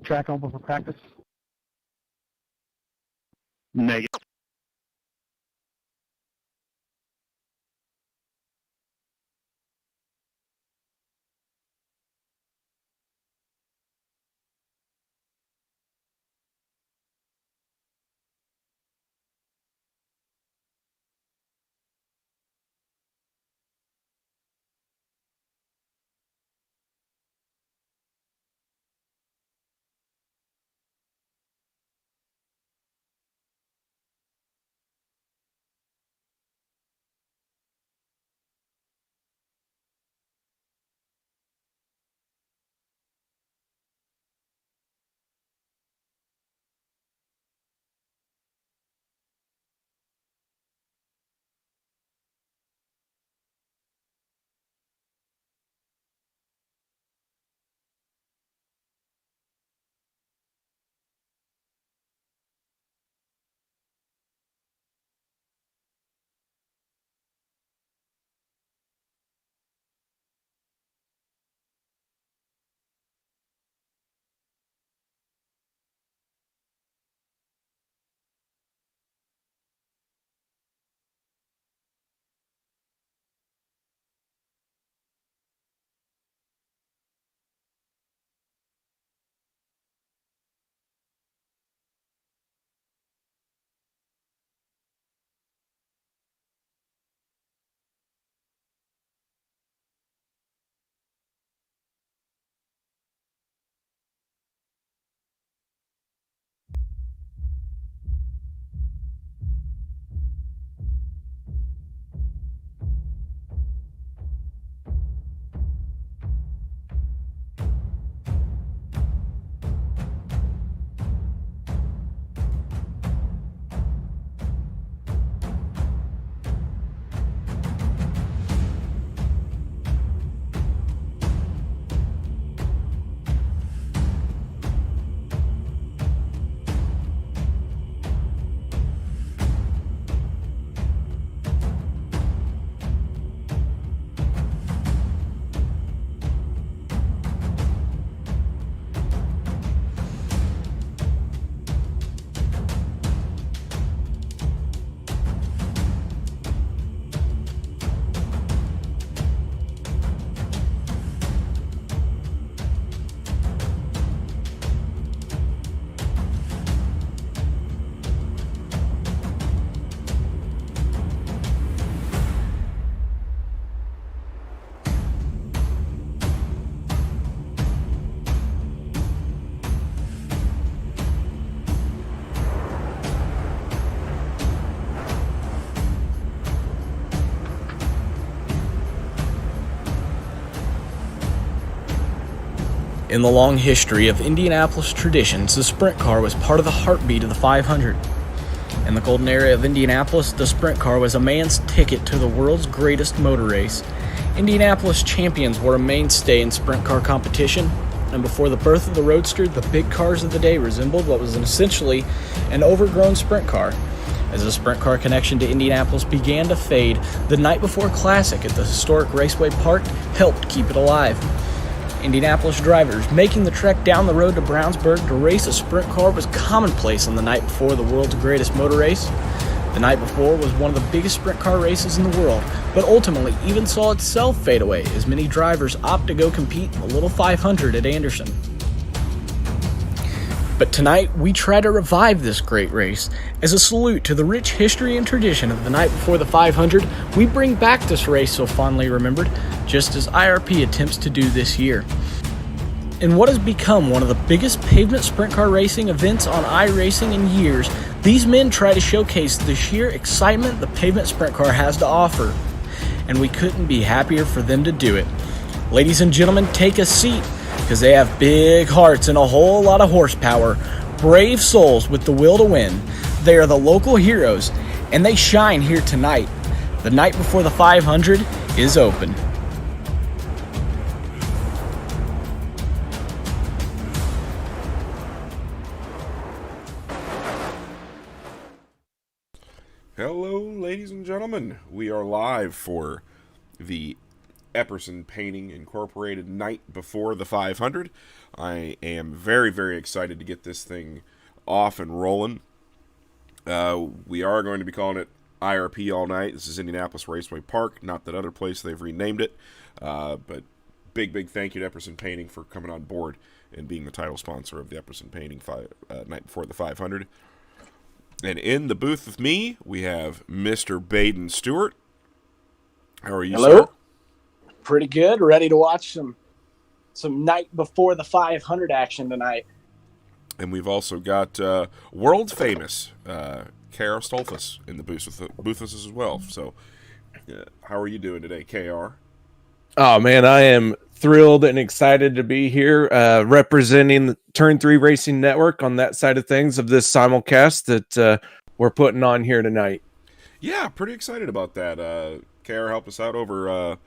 Track over for practice? Negative. In the long history of Indianapolis traditions, the sprint car was part of the heartbeat of the 500. In the golden era of Indianapolis, the sprint car was a man's ticket to the world's greatest motor race. Indianapolis champions were a mainstay in sprint car competition, and before the birth of the Roadster, the big cars of the day resembled what was essentially an overgrown sprint car. As the sprint car connection to Indianapolis began to fade, the Night Before Classic at the historic Raceway Park helped keep it alive. Indianapolis drivers making the trek down the road to Brownsburg to race a sprint car was commonplace on the night before the world's greatest motor race. The night before was one of the biggest sprint car races in the world, but ultimately even saw itself fade away as many drivers opt to go compete in the Little 500 at Anderson. But tonight, we try to revive this great race. As a salute to the rich history and tradition of the night before the 500, we bring back this race so fondly remembered, just as IRP attempts to do this year. In what has become one of the biggest pavement sprint car racing events on iRacing in years, these men try to showcase the sheer excitement the pavement sprint car has to offer. And we couldn't be happier for them to do it. Ladies and gentlemen, take a seat, because they have big hearts and a whole lot of horsepower, brave souls with the will to win. They are the local heroes, and they shine here tonight. The night before the 500 is open. Hello, ladies and gentlemen. We are live for the Epperson Painting Incorporated night before the 500. I am very, very excited to get this thing off and rolling. We are going to be calling it IRP all night. This is Indianapolis Raceway Park, not that other place they've renamed it. But big thank you to Epperson Painting for coming on board and being the title sponsor of the Epperson Painting night before the 500. And in the booth with me, we have Mr. Baden Stewart. How are you, Hello. sir? Pretty good. Ready to watch some night before the 500 action tonight. And we've also got world famous KR Stolfus in the booth with us as well. So, how are you doing today, KR? Oh man, I am thrilled and excited to be here representing the Turn 3 Racing Network on that side of things of this simulcast that we're putting on here tonight. Yeah, pretty excited about that. KR helped us out over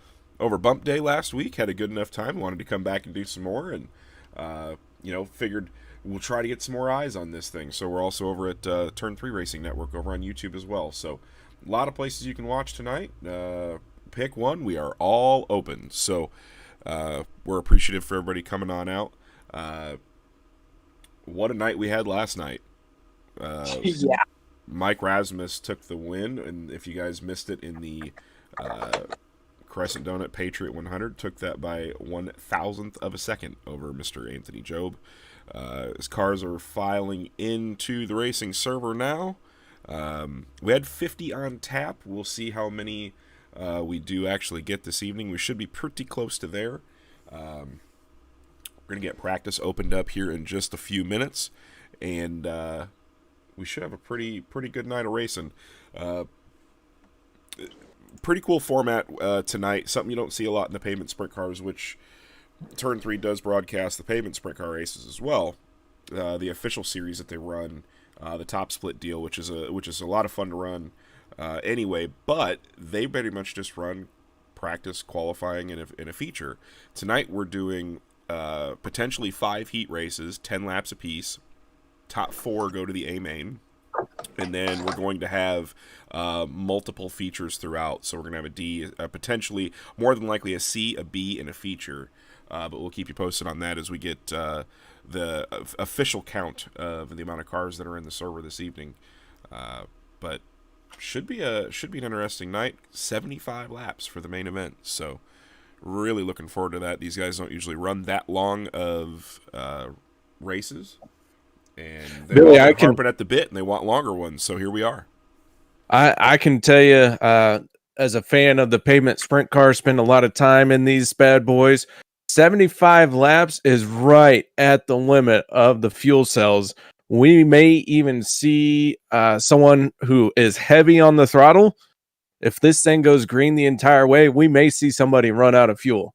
Bump Day last week. Had a good enough time. Wanted to come back and do some more, and figured we'll try to get some more eyes on this thing. So we're also over at Turn 3 Racing Network over on YouTube as well. So a lot of places you can watch tonight. Pick one. We are all open. So we're appreciative for everybody coming on out. What a night we had last night. Yeah. Mike Rasmus took the win, and if you guys missed it in the Crescent Donut Patriot 100, took that by 1,000th of a second over Mr. Anthony Job. His cars are filing into the racing server now. We had 50 on tap. We'll see how many we do actually get this evening. We should be pretty close to there. We're going to get practice opened up here in just a few minutes, and we should have a pretty good night of racing. Pretty cool format tonight. Something you don't see a lot in the pavement sprint cars, which Turn 3 does broadcast the pavement sprint car races as well. The official series that they run, the top split deal, which is a lot of fun to run anyway. But they pretty much just run practice, qualifying, and a feature. Tonight we're doing potentially 5 heat races, 10 laps apiece. Top 4 go to the A main, and then we're going to have multiple features throughout. So we're going to have a D, potentially, more than likely a C, a B, and a feature. But we'll keep you posted on that as we get the official count of the amount of cars that are in the server this evening. But should be an interesting night. 75 laps for the main event. So really looking forward to that. These guys don't usually run that long of races. And they're harping at the bit, and they want longer ones. So here we are. I can tell you, as a fan of the pavement sprint car, spend a lot of time in these bad boys. 75 laps is right at the limit of the fuel cells. We may even see someone who is heavy on the throttle. If this thing goes green the entire way, we may see somebody run out of fuel.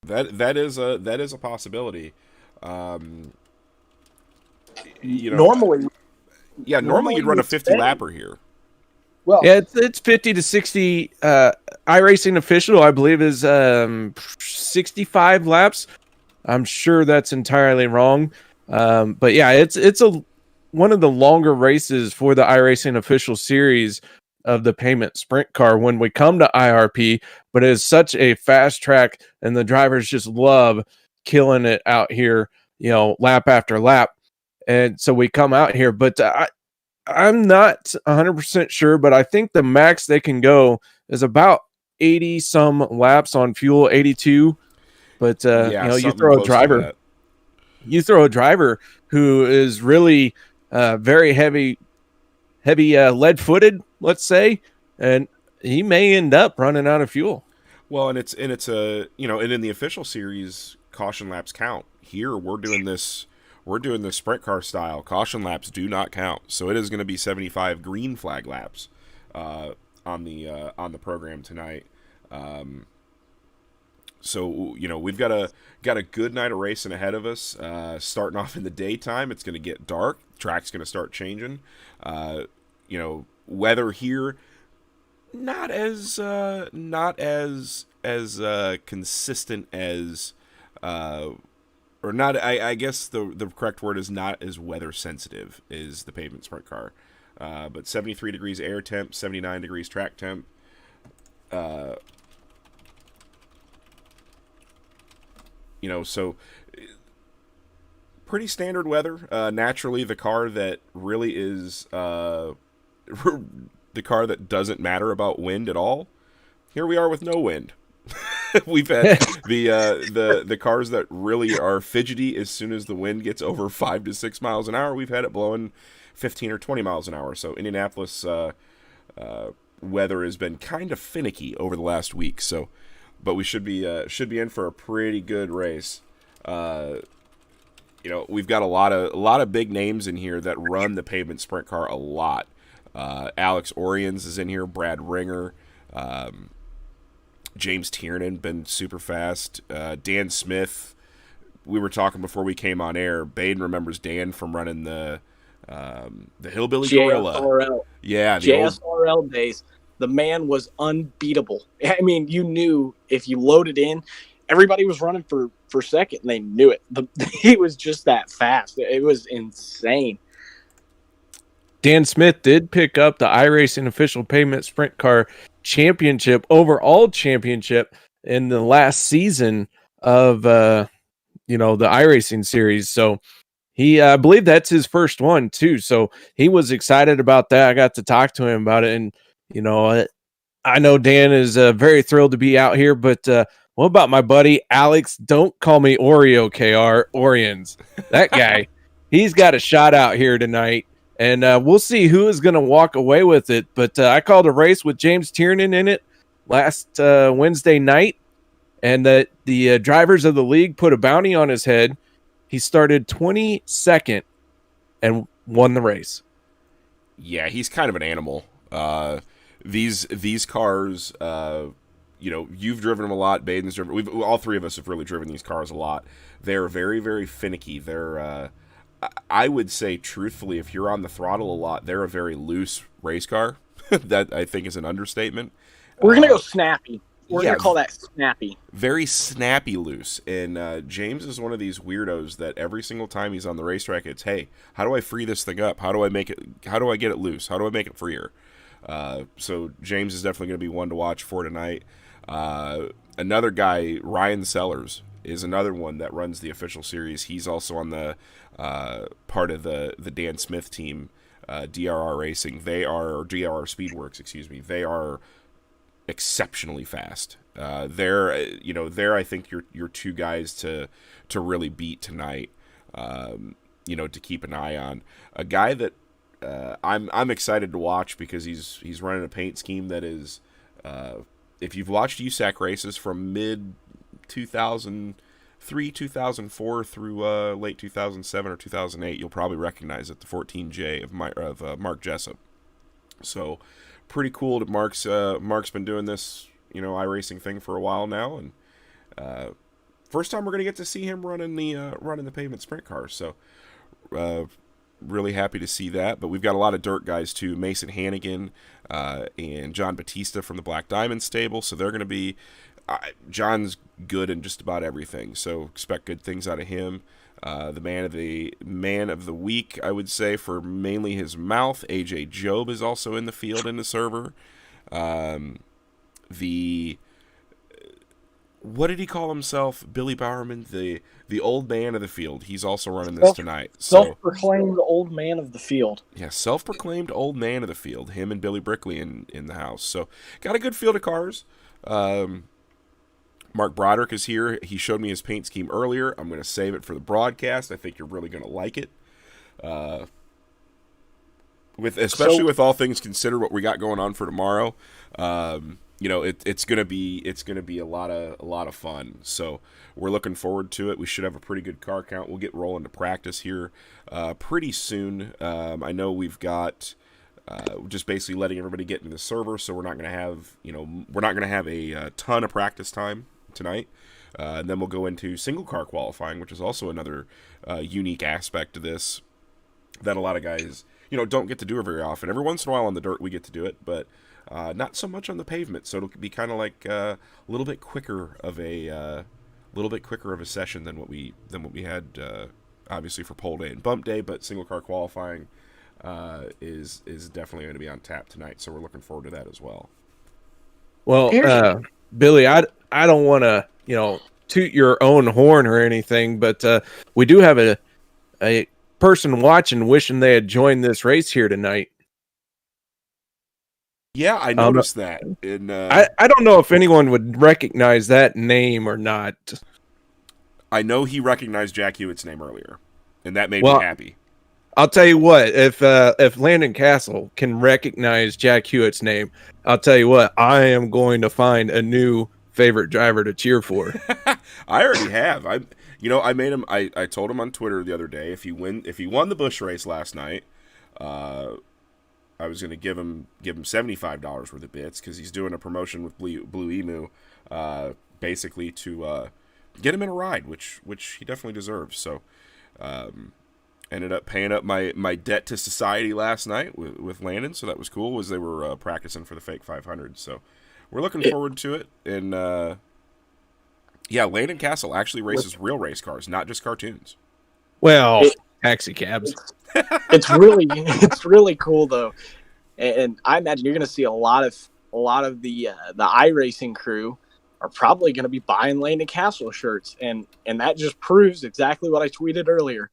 That is a possibility. Normally you'd run a 50 lapper here. Well, yeah, it's 50 to 60. iRacing official, I believe, is 65 laps. I'm sure that's entirely wrong. But yeah, it's one of the longer races for the iRacing official series of the pavement sprint car when we come to IRP, but it is such a fast track, and the drivers just love killing it out here, lap after lap. And so we come out here, but I'm not 100% sure, but I think the max they can go is about 80 some laps on fuel, 82. But you throw a driver who is really very heavy lead-footed, let's say, and he may end up running out of fuel. Well, and in the official series, caution laps count. Here we're doing this sprint car style. Caution laps do not count, so it is going to be 75 green flag laps on the program tonight. So we've got a good night of racing ahead of us. Starting off in the daytime, it's going to get dark. Track's going to start changing. Weather here not as consistent as or not. I guess the correct word is not as weather sensitive is the pavement sprint car. But 73 degrees air temp, 79 degrees track temp. So pretty standard weather. Naturally, the car that really is the car that doesn't matter about wind at all. Here we are with no wind. We've had the cars that really are fidgety as soon as the wind gets over 5 to 6 miles an hour. We've had it blowing 15 or 20 miles an hour. So Indianapolis weather has been kind of finicky over the last week. So, but we should be in for a pretty good race. We've got a lot of big names in here that run the pavement sprint car a lot. Alex Oriens is in here. Brad Ringer. James Tiernan, been super fast. Dan Smith, we were talking before we came on air. Baden remembers Dan from running the Hillbilly Gorilla. JSRL. Yeah, the JSRL days. The man was unbeatable. I mean, you knew if you loaded in, everybody was running for second, and they knew it. He was just that fast. It was insane. Dan Smith did pick up the iRacing official pavement sprint car championship, overall championship in the last season of the iRacing series. So he, I believe that's his first one too. So he was excited about that. I got to talk to him about it, and I know Dan is very thrilled to be out here. But what about my buddy Alex? Don't call me Oreo, KR Oriens. That guy, he's got a shot out here tonight. And we'll see who is going to walk away with it. But I called a race with James Tiernan in it last Wednesday night. And the drivers of the league put a bounty on his head. He started 22nd and won the race. Yeah, he's kind of an animal. These cars, you've driven them a lot. Baden's driven. All three of us have really driven these cars a lot. They're very, very finicky. They're I would say, truthfully, if you're on the throttle a lot, they're a very loose race car. That, I think, is an understatement. We're going to go snappy. We're yeah, going to call that snappy. Very snappy loose. And James is one of these weirdos that every single time he's on the racetrack, it's, hey, how do I free this thing up? How do I get it loose? How do I make it freer? So James is definitely going to be one to watch for tonight. Another guy, Ryan Sellers, is another one that runs the official series. He's also on the part of the Dan Smith team, DRR Racing. Or DRR Speedworks, excuse me. They are exceptionally fast. They're I think you're two guys to really beat tonight. To keep an eye on. A guy that I'm excited to watch because he's running a paint scheme that is, if you've watched USAC races from mid 2003, 2004 through late 2007 or 2008, you'll probably recognize it, the 14J of Mark Jessup. So pretty cool that Mark's been doing this iRacing thing for a while now, and first time we're gonna get to see him running the pavement sprint cars. So really happy to see that. But we've got a lot of dirt guys too, Mason Hannigan and John Batista from the Black Diamond stable. So they're going to be John's good in just about everything, so expect good things out of him. The man of the week, I would say, for mainly his mouth, AJ Job is also in the field in the server. What did he call himself? Billy Bowerman, the old man of the field. He's also running this tonight. Self-proclaimed old man of the field. Yeah, self-proclaimed old man of the field. Him and Billy Brickley in the house. So got a good field of cars. Mark Broderick is here. He showed me his paint scheme earlier. I'm going to save it for the broadcast. I think you're really going to like it. Especially with all things considered, what we got going on for tomorrow. It's gonna be a lot of fun. So we're looking forward to it. We should have a pretty good car count. We'll get rolling to practice here pretty soon. I know we've got just basically letting everybody get into the server, so we're not gonna have a ton of practice time tonight. And then we'll go into single car qualifying, which is also another unique aspect to this that a lot of guys don't get to do it very often. Every once in a while on the dirt we get to do it, but not so much on the pavement. So it'll be kind of like a little bit quicker of a session than what we had obviously for pole day and bump day. But single car qualifying is definitely going to be on tap tonight. So we're looking forward to that as well. Well, Billy, I don't want to, toot your own horn or anything, but we do have a person watching wishing they had joined this race here tonight. Yeah, I noticed that. I don't know if anyone would recognize that name or not. I know he recognized Jack Hewitt's name earlier, and that made me happy. I'll tell you what, if Landon Castle can recognize Jack Hewitt's name, I'll tell you what, I am going to find a new favorite driver to cheer for. I already have. I made him. I told him on Twitter the other day if he won the Busch race last night, I was going to give him $75 worth of bits because he's doing a promotion with Blue Emu, basically to get him in a ride, which he definitely deserves. So, ended up paying up my debt to society last night with Landon, so that was cool. As they were practicing for the fake 500, so we're looking forward to it. And Landon Castle actually races real race cars, not just cartoons. Well, taxi cabs. It's really cool though, and I imagine you're going to see a lot of the iRacing crew are probably going to be buying Landon Castle shirts, and that just proves exactly what I tweeted earlier.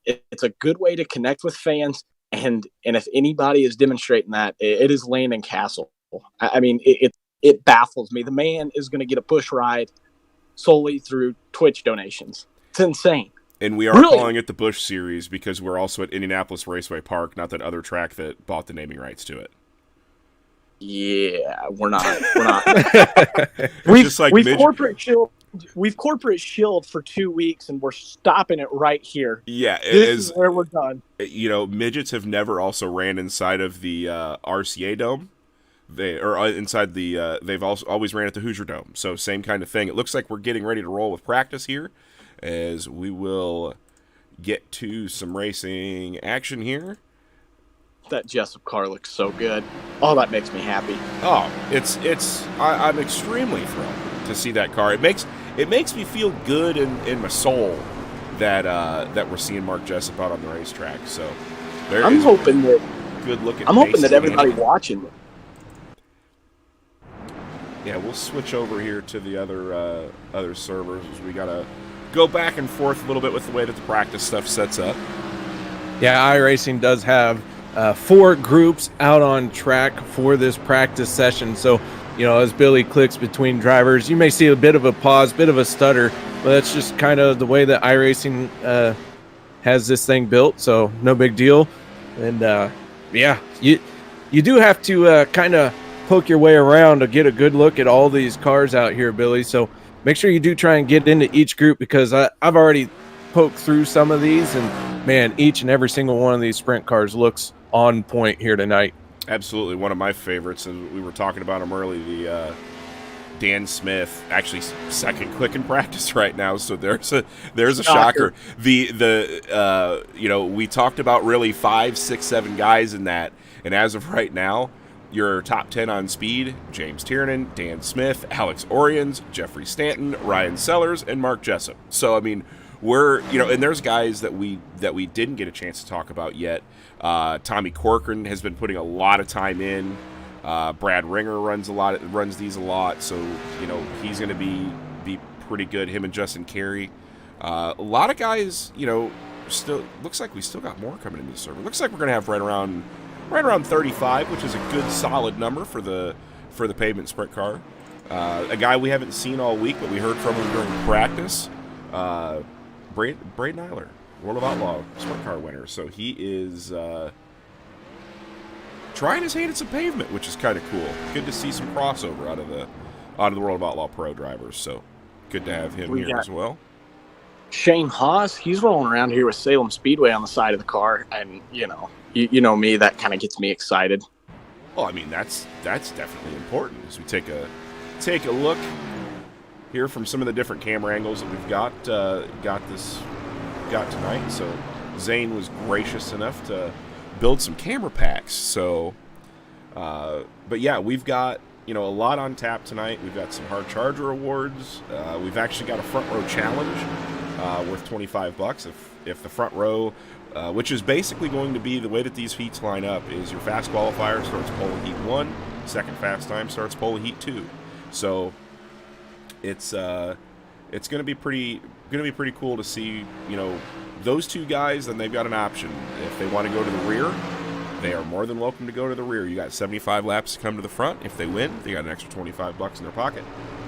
It's a good way to connect with fans, and if anybody is demonstrating that, it is Landon Castle. I mean, it baffles me. The man is going to get a push ride solely through Twitch donations. It's insane. And we are calling it the Busch Series because we're also at Indianapolis Raceway Park, not that other track that bought the naming rights to it. Yeah, we're not. We've corporate shilled for 2 weeks, and we're stopping it right here. Yeah, this is where we're done. Midgets have never also ran inside of the RCA Dome. They've also always ran at the Hoosier Dome. So same kind of thing. It looks like we're getting ready to roll with practice here, as we will get to some racing action here. That Jessup car looks so good. Oh, that makes me happy. Oh, I'm extremely thrilled to see that car. It makes me feel good in my soul that we're seeing Mark Jessup out on the racetrack. So I'm hoping that everybody watching it. Yeah, we'll switch over here to the other servers. We gotta go back and forth a little bit with the way that the practice stuff sets up. Yeah, iRacing does have 4 groups out on track for this practice session. So, as Billy clicks between drivers, you may see a bit of a pause, bit of a stutter, but that's just kind of the way that iRacing has this thing built. So no big deal. And you do have to kind of poke your way around to get a good look at all these cars out here, Billy. So make sure you do try and get into each group, because I've already poked through some of these, and man, each and every single one of these sprint cars looks on point here tonight. Absolutely, one of my favorites, and we were talking about him early, the Dan Smith, actually second quick in practice right now, so there's a shocker. We talked about really 5, 6, 7 guys in that, and as of right now, your top 10 on speed: James Tiernan, Dan Smith, Alex Orions, Jeffrey Stanton, Ryan Sellers, and Mark Jessup. So I mean, and there's guys that we didn't get a chance to talk about yet. Tommy Corcoran has been putting a lot of time in. Brad Ringer runs these a lot, so he's going to be pretty good. Him and Justin Carey. A lot of guys, still looks like we still got more coming in this server. Looks like we're going to have right around 35, which is a good solid number for the pavement sprint car. A guy we haven't seen all week, but we heard from him during practice. Braden Eiler, World of Outlaw sprint car winner. So he is trying his hand at some pavement, which is kind of cool. Good to see some crossover out of the World of Outlaw Pro drivers. So good to have him here as well. Shane Haas, he's rolling around here with Salem Speedway on the side of the car, and you know me, that kind of gets me excited. Well, I mean, that's definitely important as we take a look here from some of the different camera angles that we've got tonight. So Zane was gracious enough to build some camera packs. So, but yeah, we've got a lot on tap tonight. We've got some hard charger awards. We've actually got a front row challenge worth $25 if the front row, which is basically going to be the way that these heats line up, is your fast qualifier starts pole in heat 1, second fast time starts pole heat 2. So it's going to be pretty cool to see, those two guys. Then they've got an option. If they want to go to the rear, they are more than welcome to go to the rear. You got 75 laps to come to the front. If they win, they got an extra $25 in their pocket,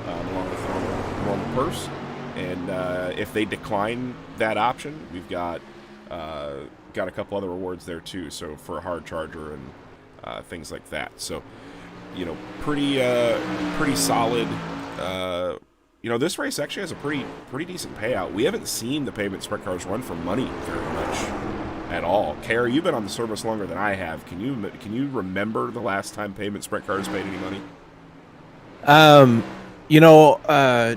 along with their normal purse. And if they decline that option, we've got a couple other rewards there too. So for a hard charger and things like that. So pretty solid. This race actually has a pretty decent payout. We haven't seen the pavement sprint cars run for money very much at all. Kara, you've been on the service longer than I have. Can you remember the last time pavement sprint cars made any money?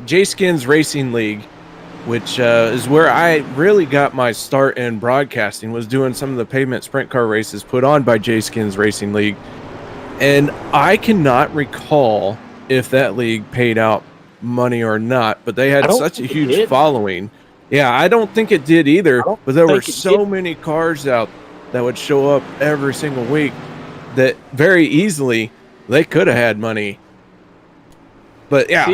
J-Skins Racing League, which is where I really got my start in broadcasting, was doing some of the pavement sprint car races put on by J-Skins Racing League. And I cannot recall if that league paid out money or not, but they had such a huge following. Yeah, I don't think it did either, but there were so many cars out that would show up every single week that very easily they could have had money. But yeah,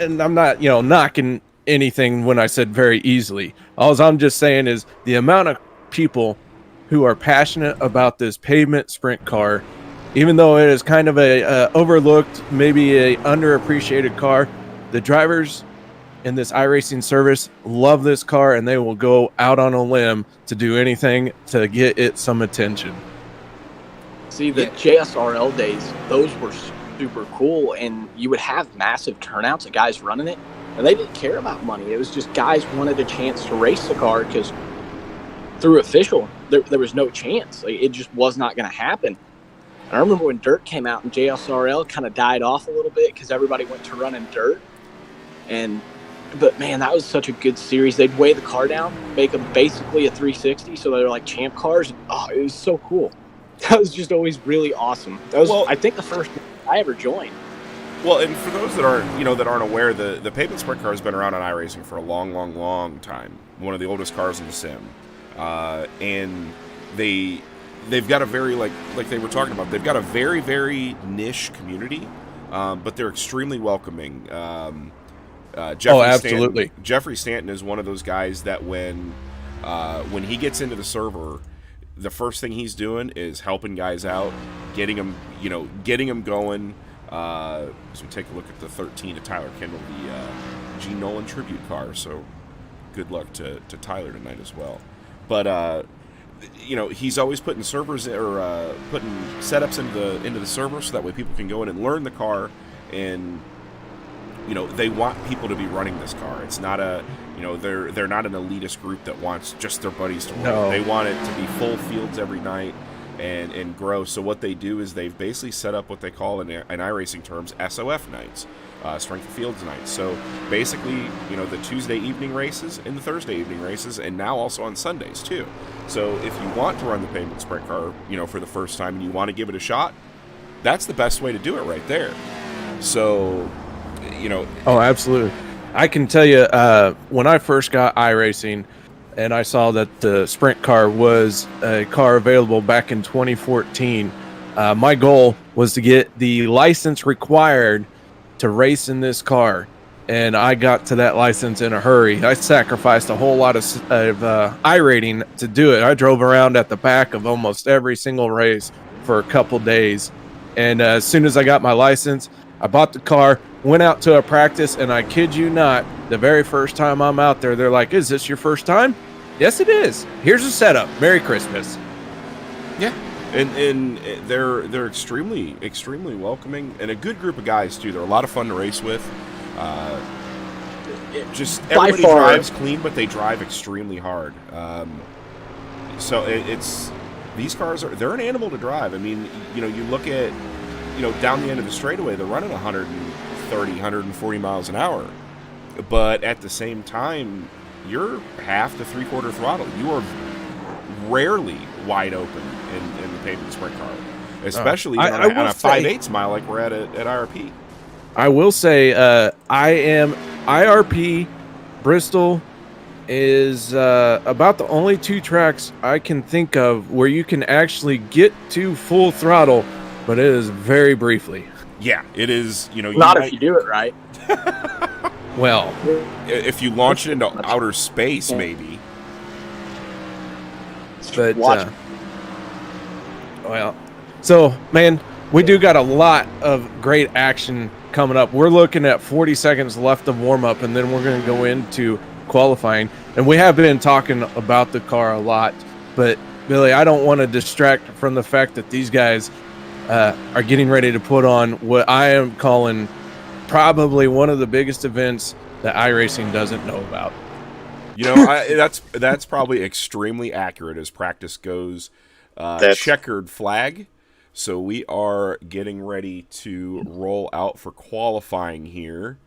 and I'm not, knocking anything when I said very easily. All I'm just saying is the amount of people who are passionate about this pavement sprint car, even though it is kind of a overlooked, maybe a underappreciated car, the drivers in this iRacing service love this car, and they will go out on a limb to do anything to get it some attention. See, the JSRL days, those were super cool, and you would have massive turnouts of guys running it, and they didn't care about money. It was just guys wanted a chance to race the car, because through official, there was no chance. It just was not going to happen. And I remember when dirt came out and JSRL kind of died off a little bit because everybody went to running dirt. But man, that was such a good series. They'd weigh the car down, make them basically a 360, so they were like champ cars. Oh, it was so cool. That was just always really awesome. That was, I think, the first I ever joined. Well, and for those that aren't aware, the pavement sprint car has been around on iRacing for a long, long, long time. One of the oldest cars in the sim, and they've got a very like they were talking about. They've got a very, very niche community, but they're extremely welcoming. Jeffrey Stanton is one of those guys that when he gets into the server, the first thing he's doing is helping guys out, getting them going. So we take a look at the 13 of Tyler Kendall, the Gene Nolan tribute car. So good luck to Tyler tonight as well. But he's always putting servers or putting setups into the server so that way people can go in and learn the car. And they want people to be running this car. It's not they're not an elitist group that wants just their buddies to run. No. They want it to be full fields every night and grow. So what they do is they've basically set up what they call in iRacing terms SOF nights, strength of fields nights. So basically, the Tuesday evening races and the Thursday evening races, and now also on Sundays too. So if you want to run the pavement sprint car, for the first time and you want to give it a shot, that's the best way to do it right there. So, Oh, absolutely. I can tell you, when I first got iRacing and I saw that the sprint car was a car available back in 2014, my goal was to get the license required to race in this car. And I got to that license in a hurry. I sacrificed a whole lot of iRating to do it. I drove around at the back of almost every single race for a couple days. And as soon as I got my license, I bought the car, went out to a practice, and I kid you not, the very first time I'm out there, they're like, "Is this your first time?" Yes, it is. Here's a setup. Merry Christmas. Yeah. And they're extremely, extremely welcoming, and a good group of guys too. They're a lot of fun to race with. Just everybody drives clean, but they drive extremely hard. So it's these cars they're an animal to drive. I mean, you look at down the end of the straightaway, they're running 130, 140 miles an hour, but at the same time, you're half to three-quarter throttle. You are rarely wide open in the pavement sprint car, especially on a 5/8 mile like we're at IRP. I will say, IRP Bristol is about the only two tracks I can think of where you can actually get to full throttle but it is very briefly. Yeah, it is. You know, Not if you do it right. Well, if you launch it into outer space, maybe. But Watch. well, so man, we do got a lot of great action coming up. We're looking at 40 seconds left of warm up, and then we're going to go into qualifying. And we have been talking about the car a lot, but Billy, I don't want to distract from the fact that these guys are getting ready to put on what I am calling probably one of the biggest events that iRacing doesn't know about. You know, that's probably extremely accurate as practice goes. Checkered flag. So we are getting ready to roll out for qualifying here,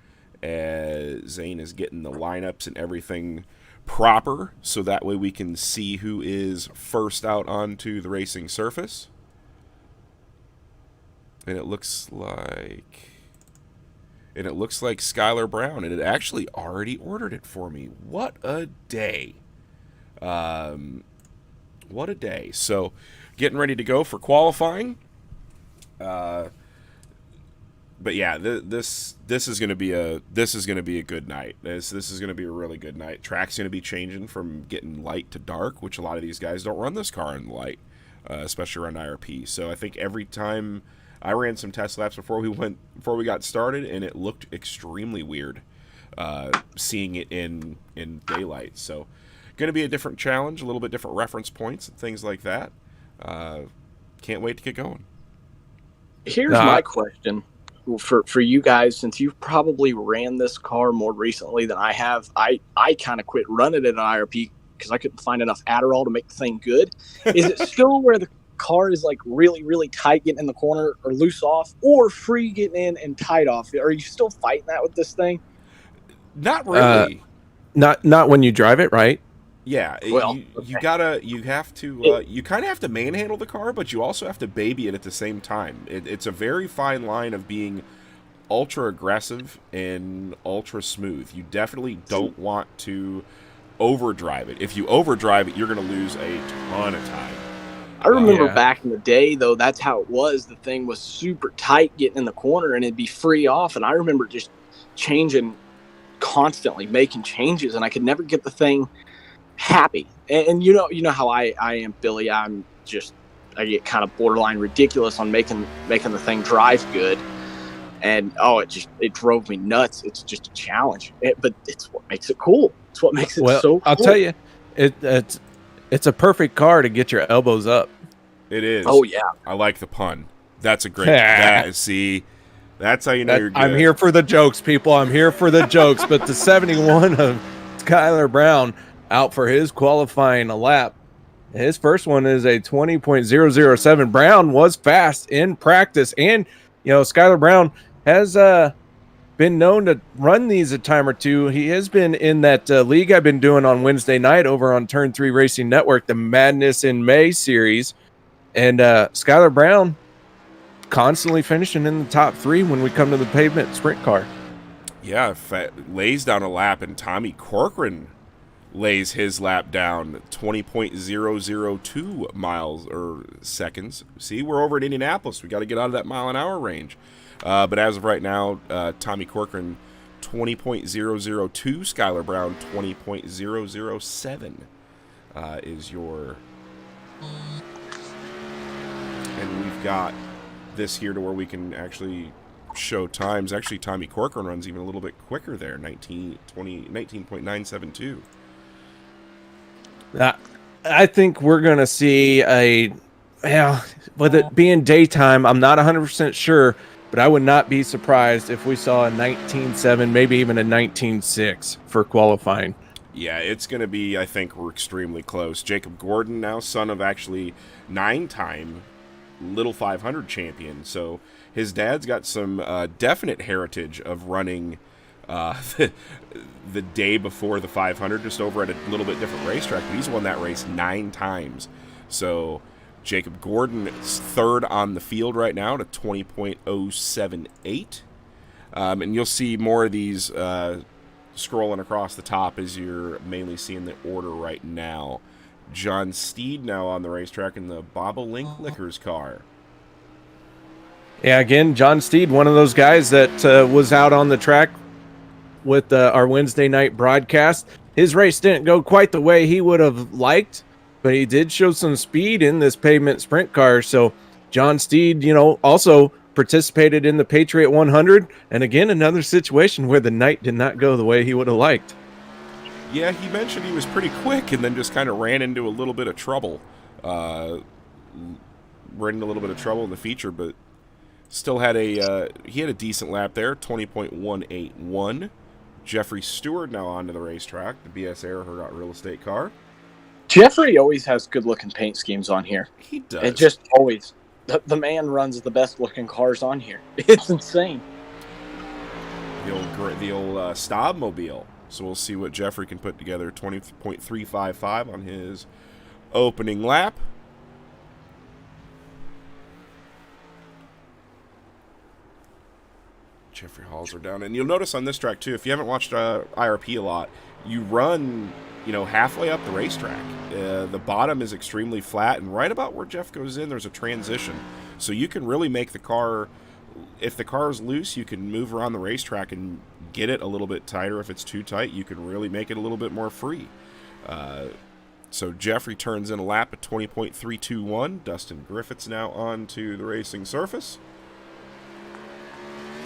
as Zane is getting the lineups and everything proper, so that way we can see who is first out onto the racing surface. And it looks like Skylar Brown, and it actually already ordered it for me. What a day. What a day. So, getting ready to go for qualifying. But yeah, this is going to be a good night. This is going to be a really good night. Track's going to be changing from getting light to dark, which a lot of these guys don't run this car in light, especially around IRP. So I think every time I ran some test laps before we got started, and it looked extremely weird seeing it in daylight. So going to be a different challenge, a little bit different reference points and things like that. Can't wait to get going. Here's my question for you guys, since you've probably ran this car more recently than I have. I kind of quit running it on IRP because I couldn't find enough Adderall to make the thing good. Is it still where the car is like really, really tight getting in the corner or loose off, or free getting in and tight off? Are you still fighting that with this thing? Not really. Not when you drive it, right? Yeah, well, you kind of have to manhandle the car, but you also have to baby it at the same time. It's a very fine line of being ultra aggressive and ultra smooth. You definitely don't want to overdrive it. If you overdrive it, you're going to lose a ton of time. I remember back in the day, though, that's how it was. The thing was super tight getting in the corner, and it'd be free off. And I remember just changing constantly, making changes, and I could never get the thing happy. And you know how I am, Billy. I get kind of borderline ridiculous on making the thing drive good. And it drove me nuts. It's just a challenge, but it's what makes it cool. It's what makes it so cool. I'll tell you, it's a perfect car to get your elbows up. It is. Oh yeah, I like the pun. That's a great. See, that's how you know you're good. I'm here for the jokes, people. I'm here for the jokes. But the 71 of Skylar Brown out for his qualifying lap. His first one is a 20.007. Brown was fast in practice, and Skylar Brown has been known to run these a time or two. He has been in that league I've been doing on Wednesday night over on Turn 3 Racing Network, the Madness in May series. And Skylar Brown constantly finishing in the top 3 when we come to the pavement sprint car. Yeah, lays down a lap, and Tommy Corcoran lays his lap down 20.002 miles or seconds. See, we're over at Indianapolis. We got to get out of that mile-an-hour range. But as of right now, Tommy Corcoran 20.002, Skylar Brown 20.007 is your... And we've got this here to where we can actually show times. Actually, Tommy Corcoran runs even a little bit quicker there, 19.972. I think we're going to see with it being daytime, I'm not 100% sure, but I would not be surprised if we saw a 19.7, maybe even a 19.6 for qualifying. Yeah, it's going to be, I think, we're extremely close. Jacob Gordon now, son of actually 9-time Little 500 champion. So his dad's got some definite heritage of running the day before the 500, just over at a little bit different racetrack. But he's won that race 9 times. So Jacob Gordon is third on the field right now to 20.078. And you'll see more of these scrolling across the top as you're mainly seeing the order right now. John Steed now on the racetrack in the Bobolink Liquors car. Yeah, again, John Steed, one of those guys that was out on the track with our Wednesday night broadcast. His race didn't go quite the way he would have liked, but he did show some speed in this pavement sprint car. So John Steed, also participated in the Patriot 100. And again, another situation where the night did not go the way he would have liked. Yeah, he mentioned he was pretty quick and then just kind of ran into a little bit of trouble. Ran into a little bit of trouble in the feature, but still had he had a decent lap there, 20.181. Jeffrey Stewart now onto the racetrack, the BS Air Hurgot Real Estate car. Jeffrey always has good-looking paint schemes on here. He does. It just always. The man runs the best-looking cars on here. It's insane. The old Stobmobile. So we'll see what Jeffrey can put together. 20.355 on his opening lap. Jeffrey Halls are down. And you'll notice on this track, too, if you haven't watched IRP a lot, you run, halfway up the racetrack. The bottom is extremely flat, and right about where Jeff goes in, there's a transition. So you can really make the car, if the car is loose, you can move around the racetrack and get it a little bit tighter. If it's too tight, you can really make it a little bit more free. So Jeffrey turns in a lap at 20.321. Dustin Griffith's now on to the racing surface.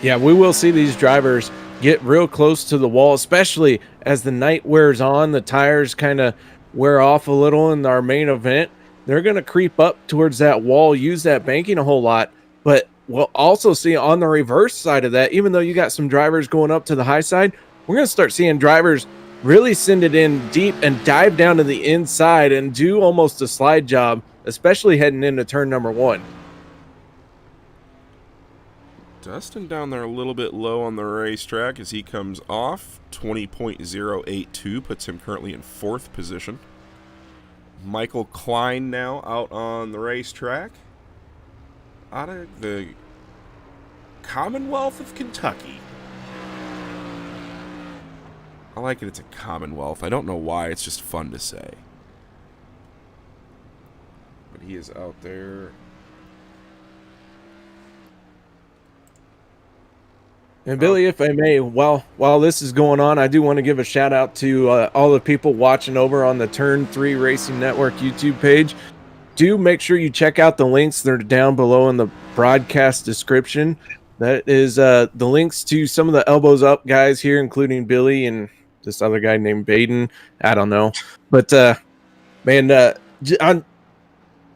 Yeah, we will see these drivers get real close to the wall, especially as the night wears on, the tires kind of wear off a little in our main event. They're going to creep up towards that wall, use that banking a whole lot, but we'll also see on the reverse side of that, even though you got some drivers going up to the high side, we're going to start seeing drivers really send it in deep and dive down to the inside and do almost a slide job, especially heading into turn number 1. Dustin down there a little bit low on the racetrack as he comes off. 20.082 puts him currently in 4th position. Michael Klein now out on the racetrack. Out of the Commonwealth of Kentucky. I like it, it's a Commonwealth. I don't know why, it's just fun to say. But he is out there. And Billy, if I may, while this is going on, I do want to give a shout out to all the people watching over on the Turn 3 Racing Network YouTube page. Do make sure you check out the links that are down below in the broadcast description. That is the links to some of the Elbows Up guys here, including Billy and this other guy named Baden. I don't know. But, I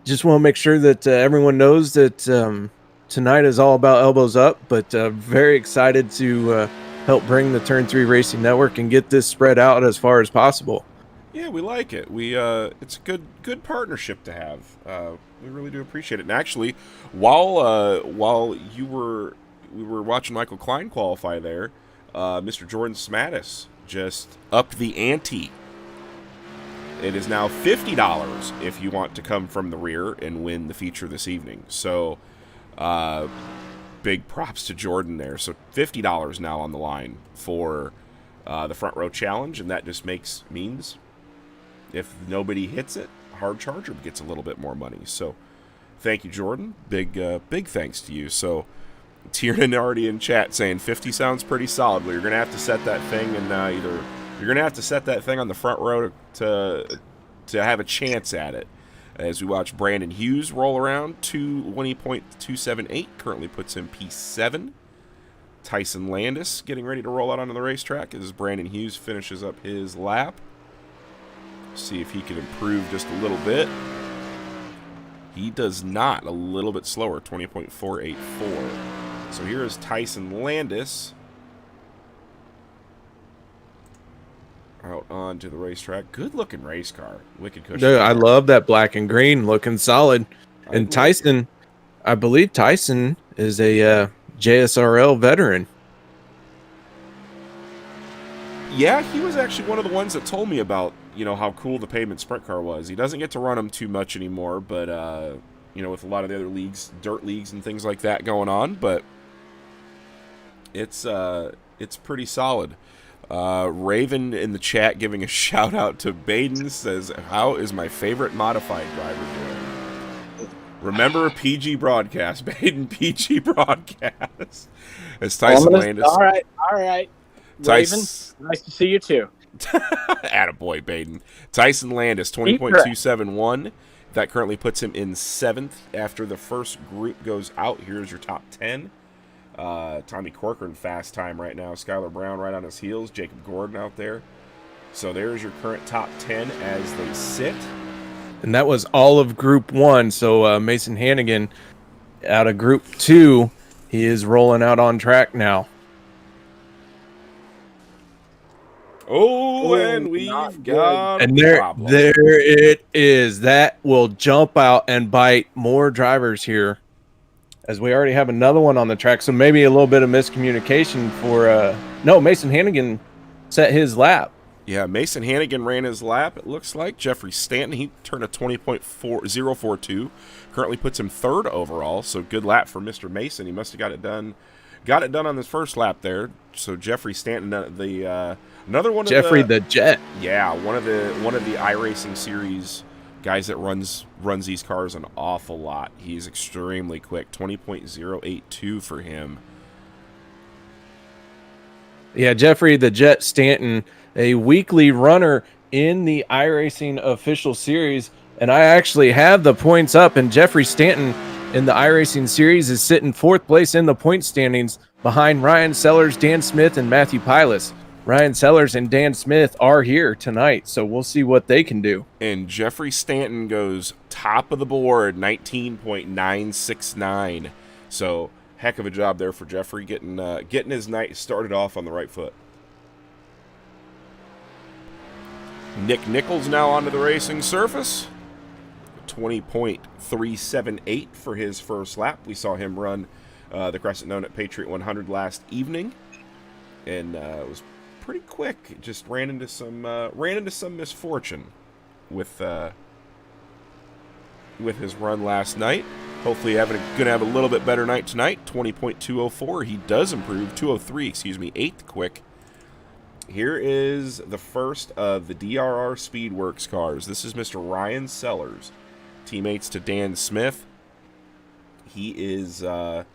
just want to make sure that everyone knows that tonight is all about Elbows Up, but very excited to help bring the Turn 3 Racing Network and get this spread out as far as possible. Yeah, we like it. It's a good partnership to have. We really do appreciate it. And actually, while we were watching Michael Klein qualify there, Mr. Jordan Smattis just upped the ante. It is now $50 if you want to come from the rear and win the feature this evening. So, big props to Jordan there. So $50 now on the line for the front row challenge, and that just means if nobody hits it, Hard Charger gets a little bit more money. So thank you, Jordan. Big thanks to you. So Tiernan already in chat saying 50 sounds pretty solid. Well, you're gonna have to set that thing and you're gonna have to set that thing on the front row to have a chance at it. As we watch Brandon Hughes roll around, 20.278 currently puts him P7. Tyson Landis getting ready to roll out onto the racetrack as Brandon Hughes finishes up his lap. See if he can improve just a little bit. He does not. A little bit slower, 20.484. So here is Tyson Landis out onto the racetrack. Good looking race car. Wicked cushion. Dude, I love that black and green, looking solid. And Tyson, I believe Tyson is a JSRL veteran. Yeah, he was actually one of the ones that told me about, how cool the pavement sprint car was. He doesn't get to run them too much anymore, but, with a lot of the other leagues, dirt leagues and things like that going on, but it's pretty solid. Raven in the chat giving a shout out to Baden says, how is my favorite modified driver doing? Remember PG broadcast, Baden, PG broadcast. As Tyson Landis. All right. Raven, nice to see you too. Attaboy, Baden. Tyson Landis, 20.271. That currently puts him in 7th after the first group goes out. Here's your top 10. Tommy Corcoran, fast time right now. Skylar Brown right on his heels. Jacob Gordon out there. So there's your current top 10 as they sit. And that was all of Group 1. So Mason Hannigan out of Group 2, he is rolling out on track now. Oh, and we've got and a problem. There it is. That will jump out and bite more drivers here, as we already have another one on the track. So maybe a little bit of miscommunication for Mason Hannigan set his lap. Yeah, Mason Hannigan ran his lap, it looks like. Jeffrey Stanton, he turned a 20.042. Currently puts him 3rd overall, so good lap for Mr. Mason. He must have got it done on his first lap there. So Jeffrey Stanton, the another one Jeffrey of the Jet. Yeah, one of the iRacing series guys that runs these cars an awful lot. He's extremely quick. 20.082 for him. Yeah, Jeffrey the Jet Stanton, a weekly runner in the iRacing official series. And I actually have the points up, and Jeffrey Stanton in the iRacing series is sitting 4th place in the point standings behind Ryan Sellers, Dan Smith, and Matthew Pilas. Ryan Sellers and Dan Smith are here tonight, so we'll see what they can do. And Jeffrey Stanton goes top of the board, 19.969. So heck of a job there for Jeffrey, getting his night started off on the right foot. Nick Nichols now onto the racing surface. 20.378 for his first lap. We saw him run the Crescent known at Patriot 100 last evening, and it was pretty quick. Just ran into some misfortune with his run last night. Hopefully gonna have a little bit better night tonight. 20.204. He does improve. 203, 8th quick. Here is the first of the DRR Speedworks cars. This is Mr. Ryan Sellers, teammates to Dan Smith. He is, I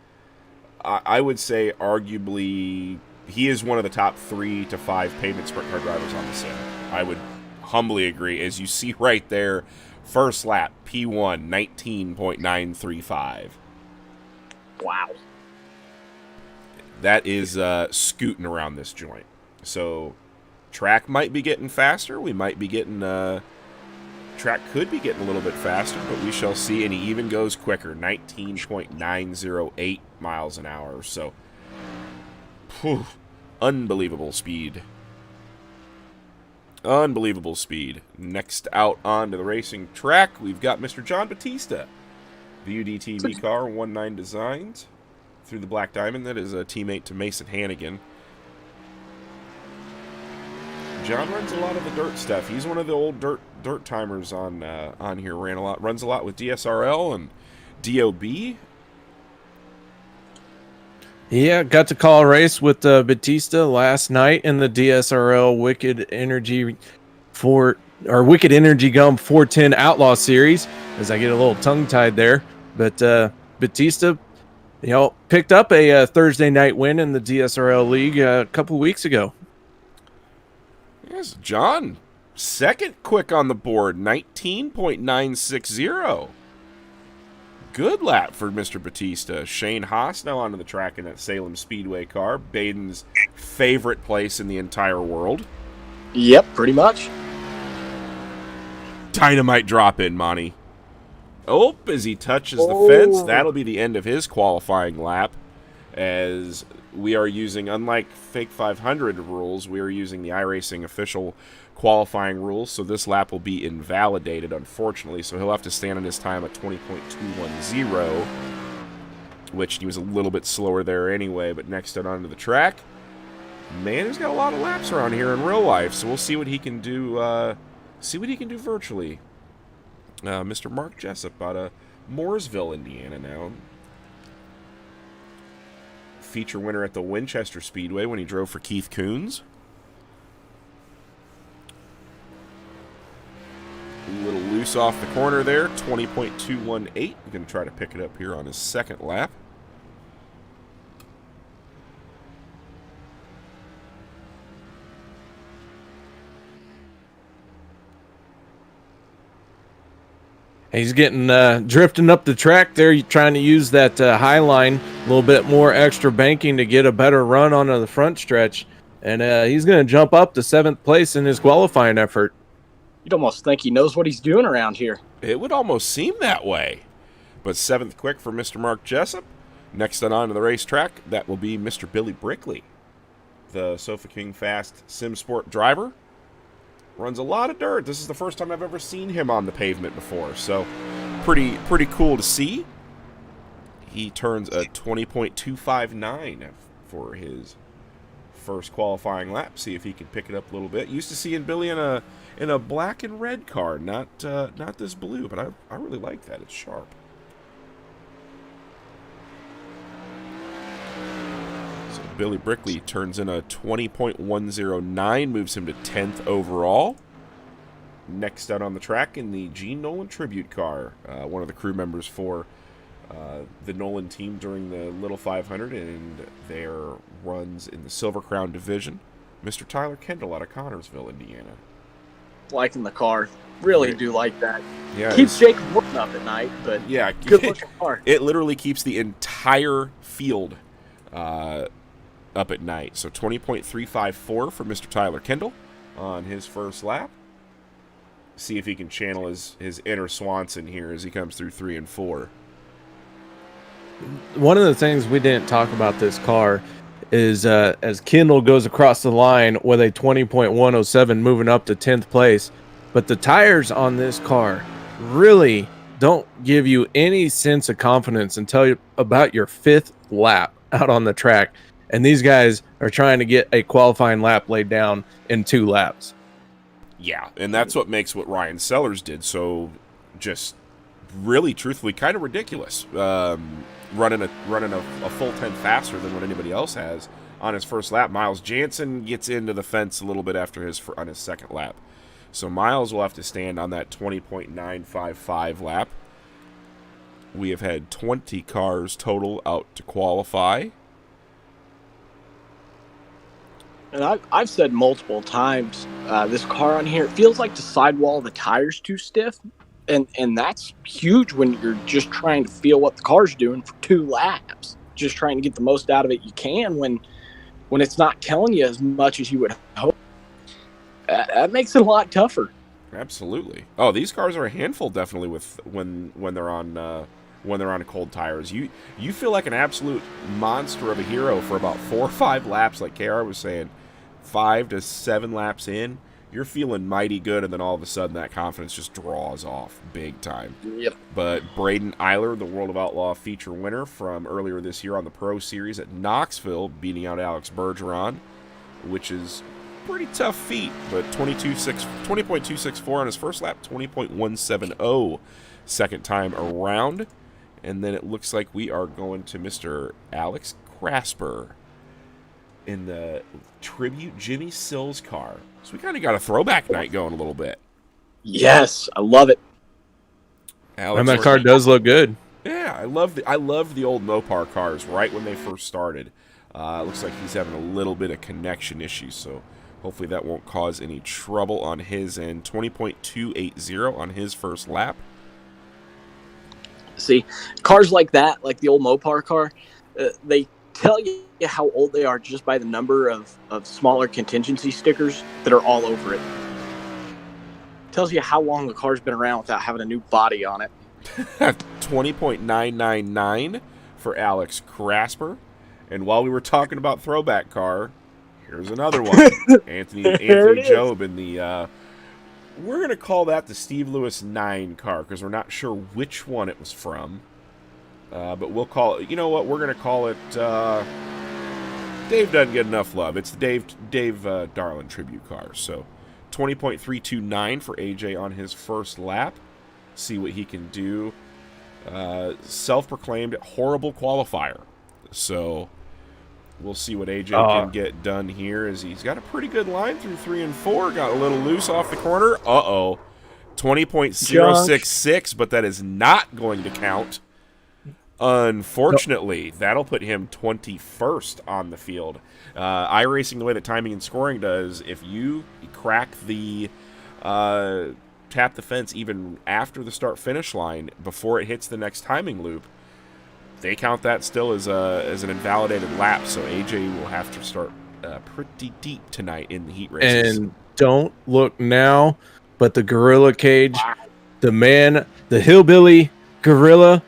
would say, arguably, he is one of the top 3 to 5 pavement sprint car drivers on the sim. I would humbly agree. As you see right there, first lap, P1, 19.935. Wow. That is scooting around this joint. So, track might be getting faster. We might be getting, track could be getting a little bit faster, but we shall see. And he even goes quicker, 19.908 miles an hour. So, unbelievable speed. Unbelievable speed. Next out onto the racing track, we've got Mr. John Batista. VUDTV car, 19 Designs. Through the Black Diamond. That is a teammate to Mason Hannigan. John runs a lot of the dirt stuff. He's one of the old dirt timers on here. Runs a lot with DSRL and DOB. Yeah, got to call a race with Batista last night in the DSRL Wicked Energy Gum 410 Outlaw Series. As I get a little tongue-tied there, but Batista, picked up a Thursday night win in the DSRL League a couple weeks ago. Yes, John, second quick on the board, 19.960. Good lap for Mr. Batista. Shane Haas now onto the track in that Salem Speedway car. Baden's favorite place in the entire world. Yep, pretty much. Dynamite drop in, Monty. Oh, as he touches the fence, that'll be the end of his qualifying lap. As we are using, unlike Fake 500 rules, we are using the iRacing official qualifying rules, so this lap will be invalidated, unfortunately, so he'll have to stand in his time at 20.210, which he was a little bit slower there anyway. But next out onto the track, man, he's got a lot of laps around here in real life, so we'll see what he can do, virtually. Mr. Mark Jessup out of Mooresville, Indiana now. Feature winner at the Winchester Speedway when he drove for Keith Coons. A little loose off the corner there, 20.218. We're going to try to pick it up here on his second lap. He's getting drifting up the track there, trying to use that high line, a little bit more extra banking to get a better run onto the front stretch. And he's going to jump up to 7th place in his qualifying effort. You'd almost think he knows what he's doing around here. It would almost seem that way. But 7th quick for Mr. Mark Jessup. Next on to the racetrack, that will be Mr. Billy Brickley, the Sofa King Fast Sim Sport driver. Runs a lot of dirt. This is the first time I've ever seen him on the pavement before, so pretty cool to see. He turns a 20.259 for his first qualifying lap. See if he can pick it up a little bit. Used to seeing Billy in a black and red car, not this blue, but I really like that. It's sharp. So Billy Brickley turns in a 20.109, moves him to 10th overall. Next out on the track in the Gene Nolan tribute car, one of the crew members for the Nolan team during the Little 500 and their runs in the Silver Crown division, Mr. Tyler Kendall out of Connorsville, Indiana. Liking the car. Really do like that. Yeah, keeps Jake Morton up at night, but yeah, good looking car. It literally keeps the entire field up at night. So 20.354 for Mr. Tyler Kendall on his first lap. See if he can channel his inner Swanson here as he comes through 3 and 4. One of the things we didn't talk about this car is as Kendall goes across the line with a 20.107 moving up to 10th place, but the tires on this car really don't give you any sense of confidence until you about your 5th lap out on the track, and these guys are trying to get a qualifying lap laid down in 2 laps. Yeah, and that's what makes what Ryan Sellers did so just really, truthfully, kind of ridiculous. Running a full 10 faster than what anybody else has on his first lap. Miles Jansen gets into the fence a little bit on his second lap. So Miles will have to stand on that 20.955 lap. We have had 20 cars total out to qualify. And I've said multiple times, this car on here, it feels like the sidewall of the tire's too stiff. And that's huge when you're just trying to feel what the car's doing for 2 laps. Just trying to get the most out of it you can when it's not telling you as much as you would hope. That makes it a lot tougher. Absolutely. Oh, these cars are a handful definitely with when they're on cold tires. You feel like an absolute monster of a hero for about 4 or 5 laps, like KR was saying. 5 to 7 laps in, you're feeling mighty good, and then all of a sudden that confidence just draws off big time. Yep. But Braden Eiler, the World of Outlaw feature winner from earlier this year on the Pro Series at Knoxville, beating out Alex Bergeron, which is pretty tough feat, but 20.264 on his first lap, 20.170 second time around. And then it looks like we are going to Mr. Alex Crasper in the tribute Jimmy Sills car. So we kind of got a throwback night going a little bit. Yes, I love it. Alex, And that car does look good. Yeah, I love the old Mopar cars right when they first started. Looks like he's having a little bit of connection issues, so hopefully that won't cause any trouble on his end. 20.280 on his first lap. See, cars like that, like the old Mopar car, they tell you how old they are just by the number of smaller contingency stickers that are all over it. Tells you how long the car's been around without having a new body on it. 20.999 for Alex Crasper. And while we were talking about throwback car, here's another one. Anthony Job in the we're going to call that the Steve Lewis 9 car because we're not sure which one it was from. But we'll call it, you know what, we're going to call it, Dave doesn't get enough love. It's the Dave Darlin tribute car. So 20.329 for AJ on his first lap. See what he can do. Self-proclaimed horrible qualifier. So we'll see what AJ can get done here as he's got a pretty good line through 3 and 4. Got a little loose off the corner. Uh-oh. 20.066, but that is not going to count. Unfortunately, that'll put him 21st on the field. iRacing, the way that timing and scoring does, if you crack the tap the fence even after the start-finish line, before it hits the next timing loop, they count that still as an invalidated lap. So AJ will have to start pretty deep tonight in the heat races. And don't look now, but the gorilla cage, the man, the hillbilly gorilla,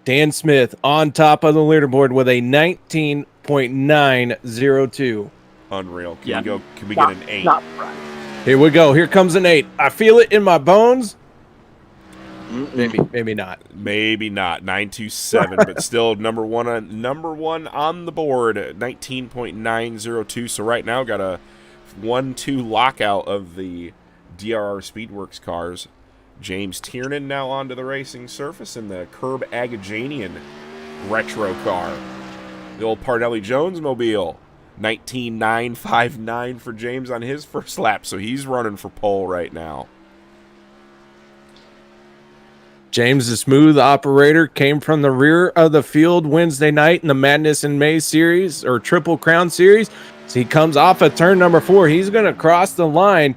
Dan Smith on top of the leaderboard with a 19.902. Unreal. Can we get an 8? Not right. Here we go. Here comes an 8. I feel it in my bones. Maybe not. Maybe not. 927, but still number one on the board at 19.902. So right now got a 1-2 lockout of the DRR Speedworks cars. James Tiernan now onto the racing surface in the Curb Agajanian retro car. The old Parnelli Jones mobile. 19.959 for James on his first lap, so he's running for pole right now. James, the smooth operator, came from the rear of the field Wednesday night in the Madness in May series, or Triple Crown series. So he comes off of turn number 4. He's going to cross the line,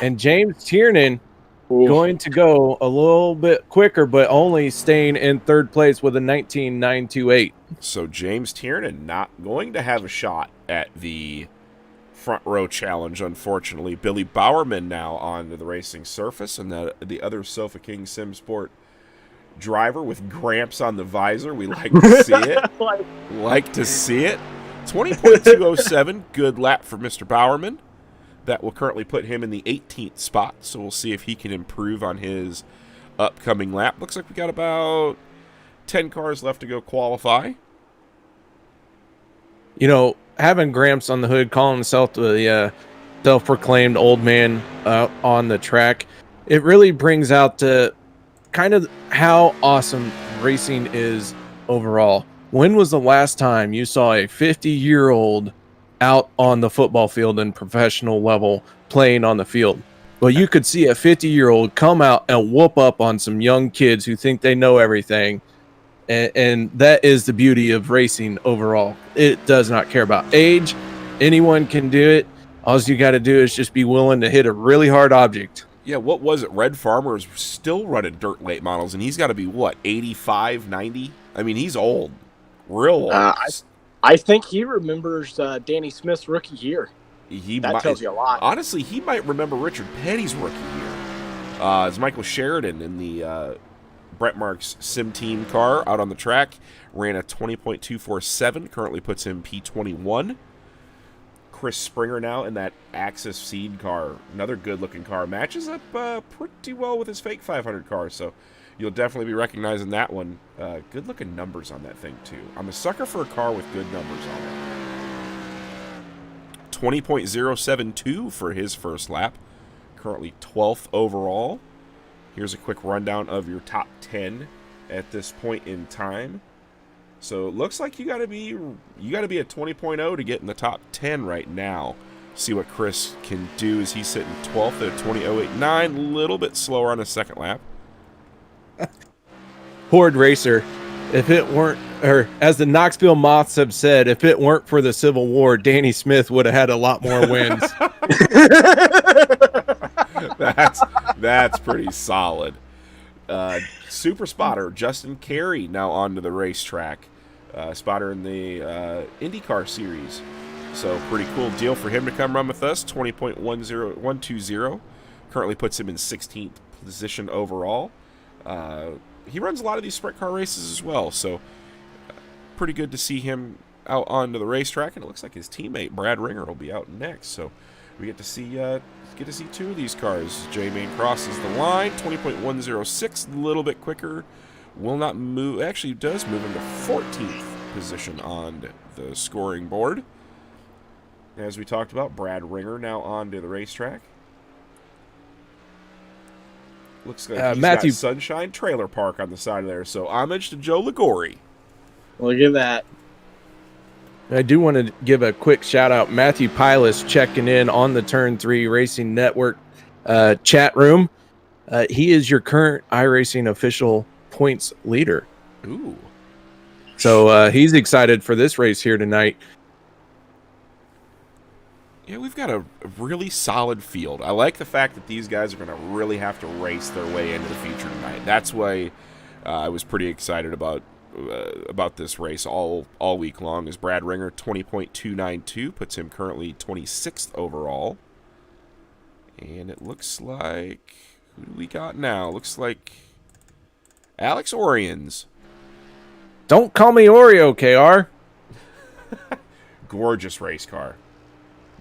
and James Tiernan going to go a little bit quicker, but only staying in third place with a 19.928. So James Tiernan not going to have a shot at the front row challenge, unfortunately. Billy Bowerman now onto the racing surface, and the other Sofa King Sim Sport driver with Gramps on the visor. We like to see it. Like to see it. 20.207, good lap for Mr. Bowerman. That will currently put him in the 18th spot, so we'll see if he can improve on his upcoming lap. Looks like we got about 10 cars left to go qualify. You know, having Gramps on the hood, calling himself the self-proclaimed old man on the track, it really brings out to kind of how awesome racing is overall. When was the last time you saw a 50-year-old out on the football field in professional level playing on the field? Well, you could see a 50-year-old come out and whoop up on some young kids who think they know everything. And that is the beauty of racing overall. It does not care about age. Anyone can do it. All you got to do is just be willing to hit a really hard object. Yeah, what was it? Red Farmer's still running dirt late models, and he's got to be, what, 85, 90? I mean, he's old. Real old. I think he remembers Danny Smith's rookie year. That tells you a lot. Honestly, he might remember Richard Petty's rookie year. It's Michael Sheridan in the Brett Marks Sim Team car out on the track. Ran a 20.247, currently puts him P21. Chris Springer now in that Axis Seed car. Another good-looking car. Matches up pretty well with his fake 500 car, so you'll definitely be recognizing that one. Good-looking numbers on that thing, too. I'm a sucker for a car with good numbers on it. 20.072 for his first lap. Currently 12th overall. Here's a quick rundown of your top 10 at this point in time. So it looks like you got to be a 20.0 to get in the top 10 right now. See what Chris can do as he's sitting 12th at 20.089. A little bit slower on his second lap. Horde Racer, if it weren't, or as the Knoxville Moths have said, if it weren't for the Civil War, Danny Smith would have had a lot more wins. That's pretty solid. Super spotter Justin Carey now onto the racetrack. Spotter in the IndyCar series. So pretty cool deal for him to come run with us. 20.120. Currently puts him in 16th position overall. He runs a lot of these sprint car races as well, so pretty good to see him out onto the racetrack. And it looks like his teammate Brad Ringer will be out next, so we get to see two of these cars. J-Main crosses the line. 20.106, a little bit quicker. Will not move. Actually, does move into 14th position on the scoring board. As we talked about, Brad Ringer now onto the racetrack. Looks like he's got Sunshine Trailer Park on the side of there. So homage to Joe Ligori. Look at that. I do want to give a quick shout out. Matthew Pilas checking in on the Turn 3 Racing Network chat room. He is your current iRacing official points leader. Ooh. So he's excited for this race here tonight. Yeah, we've got a really solid field. I like the fact that these guys are going to really have to race their way into the future tonight. That's why I was pretty excited about this race all week long. As Brad Ringer, 20.292, puts him currently 26th overall. And it looks like, who do we got now? Looks like Alex Orions. Don't call me Oreo, KR. Gorgeous race car.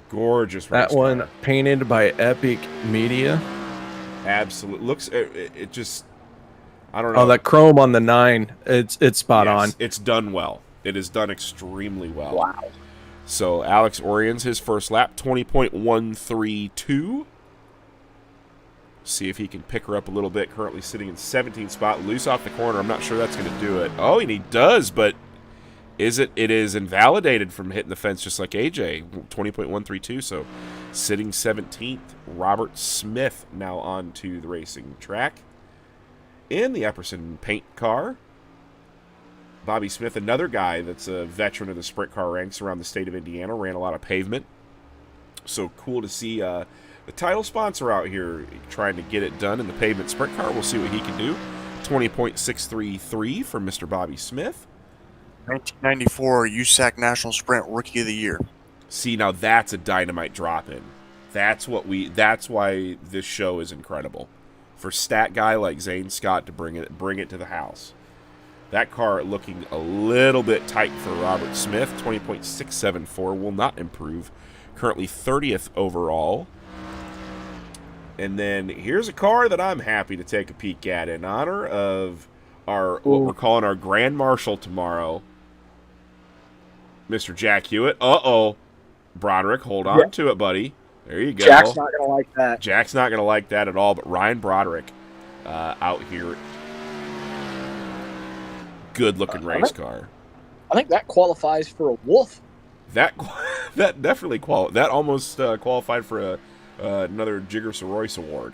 Gorgeous race That one car. painted by Epic Media. Absolutely. Looks, it just, I don't know. Oh, that chrome on the 9, it's spot on. It's done well. It is done extremely well. Wow. So Alex Orions, his first lap, 20.132. See if he can pick her up a little bit. Currently sitting in 17th spot, loose off the corner. I'm not sure that's going to do it. Oh, and he does, but it is invalidated from hitting the fence just like AJ, 20.132. So sitting 17th, Robert Smith now onto the racing track. In the Epperson paint car, Bobby Smith, another guy that's a veteran of the sprint car ranks around the state of Indiana, ran a lot of pavement. So cool to see the title sponsor out here trying to get it done in the pavement sprint car. We'll see what he can do. 20.633 from Mr. Bobby Smith. 1994 USAC National Sprint Rookie of the Year. See, now that's a dynamite drop-in. That's why this show is incredible. For stat guy like Zane Scott to bring it to the house. That car looking a little bit tight for Robert Smith. 20.674 will not improve. Currently 30th overall. And then here's a car that I'm happy to take a peek at in honor of what we're calling our Grand Marshal tomorrow, Mr. Jack Hewitt. Broderick, hold on to it, buddy. There you go. Jack's not going to like that. Jack's not going to like that at all, but Ryan Broderick out here. Good-looking race car. I think that qualifies for a Wolf. That definitely almost qualified for another Jiggers Royce award.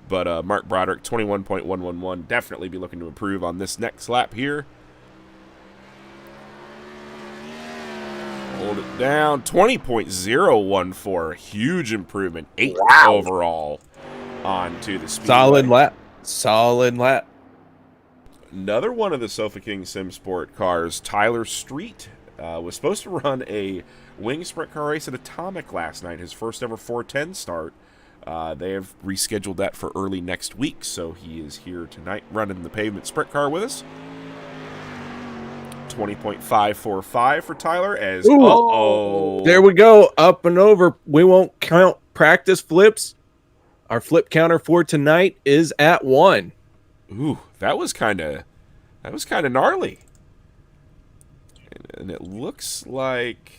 But Mark Broderick, 21.111, definitely be looking to improve on this next lap here. Hold it down, 20.014, huge improvement, 8th overall onto the speedway. Solid lap. Another one of the Sofa King Sim Sport cars, Tyler Street, was supposed to run a wing sprint car race at Atomic last night, his first ever 410 start. They have rescheduled that for early next week, so he is here tonight running the pavement sprint car with us. 20.545 for Tyler as There we go, up and over. We won't count practice flips. Our flip counter for tonight is at 1. Ooh, that was kind of gnarly. And it looks like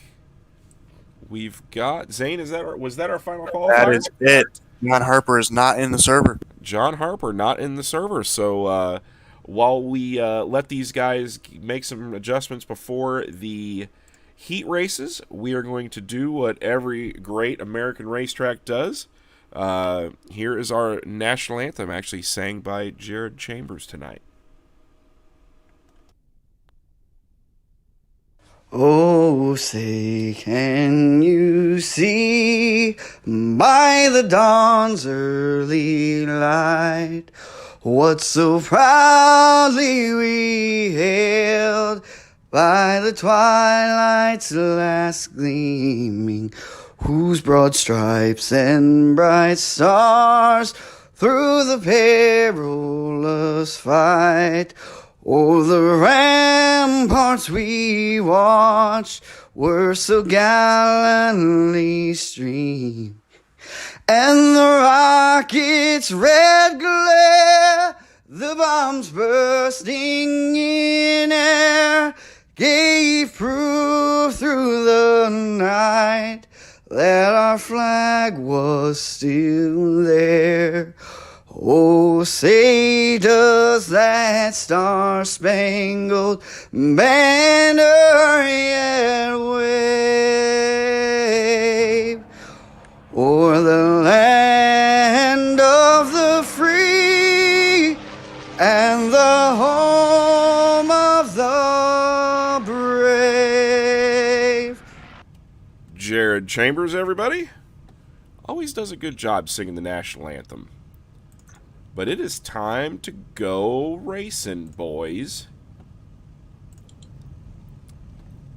we've got Zane. Was that our final qualifier? That is it. John Harper is not in the server. John Harper not in the server. So while we let these guys make some adjustments before the heat races, we are going to do what every great American racetrack does. Here is our national anthem, actually sang by Jared Chambers tonight. Oh, say, can you see by the dawn's early light what so proudly we hailed by the twilight's last gleaming, whose broad stripes and bright stars through the perilous fight o'er the ramparts we watched were so gallantly streamed, and the rocket's red glare, the bombs bursting in air, gave proof through the night that our flag was still there. Oh, say does that star-spangled banner yet wave o'er the land of the free Jared Chambers, everybody. Always does a good job singing the national anthem. But it is time to go racing, boys.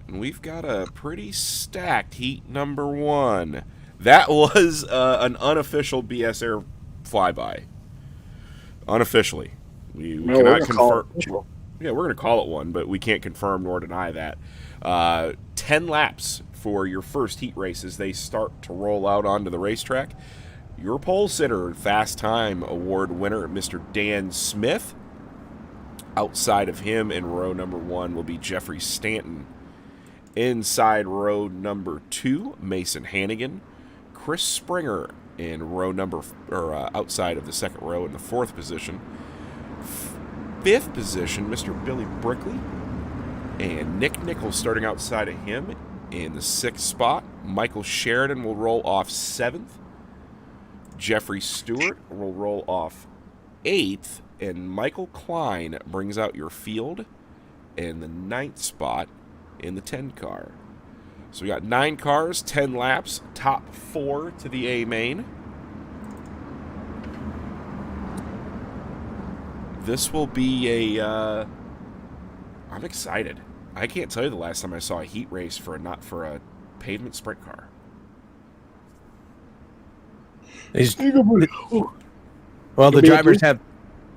And we've got a pretty stacked heat number 1. That was an unofficial BS Air flyby. Unofficially. We cannot confirm. Yeah, we're going to call it one, but we can't confirm nor deny that. 10 laps for your first heat race as they start to roll out onto the racetrack. Your pole sitter, Fast Time Award winner, Mr. Dan Smith. Outside of him in row number 1 will be Jeffrey Stanton. Inside row number 2, Mason Hannigan. Chris Springer in row number, outside of the second row in the 4th position. 5th position, Mr. Billy Brickley. And Nick Nichols starting outside of him in the 6th spot. Michael Sheridan will roll off 7th. Jeffrey Stewart will roll off 8th. And Michael Klein brings out your field in the 9th spot in the 10 car. So we got 9 cars, 10 laps, top 4 to the A main. This will be a... I'm excited. I can't tell you the last time I saw a heat race for a pavement sprint car. Well, the drivers have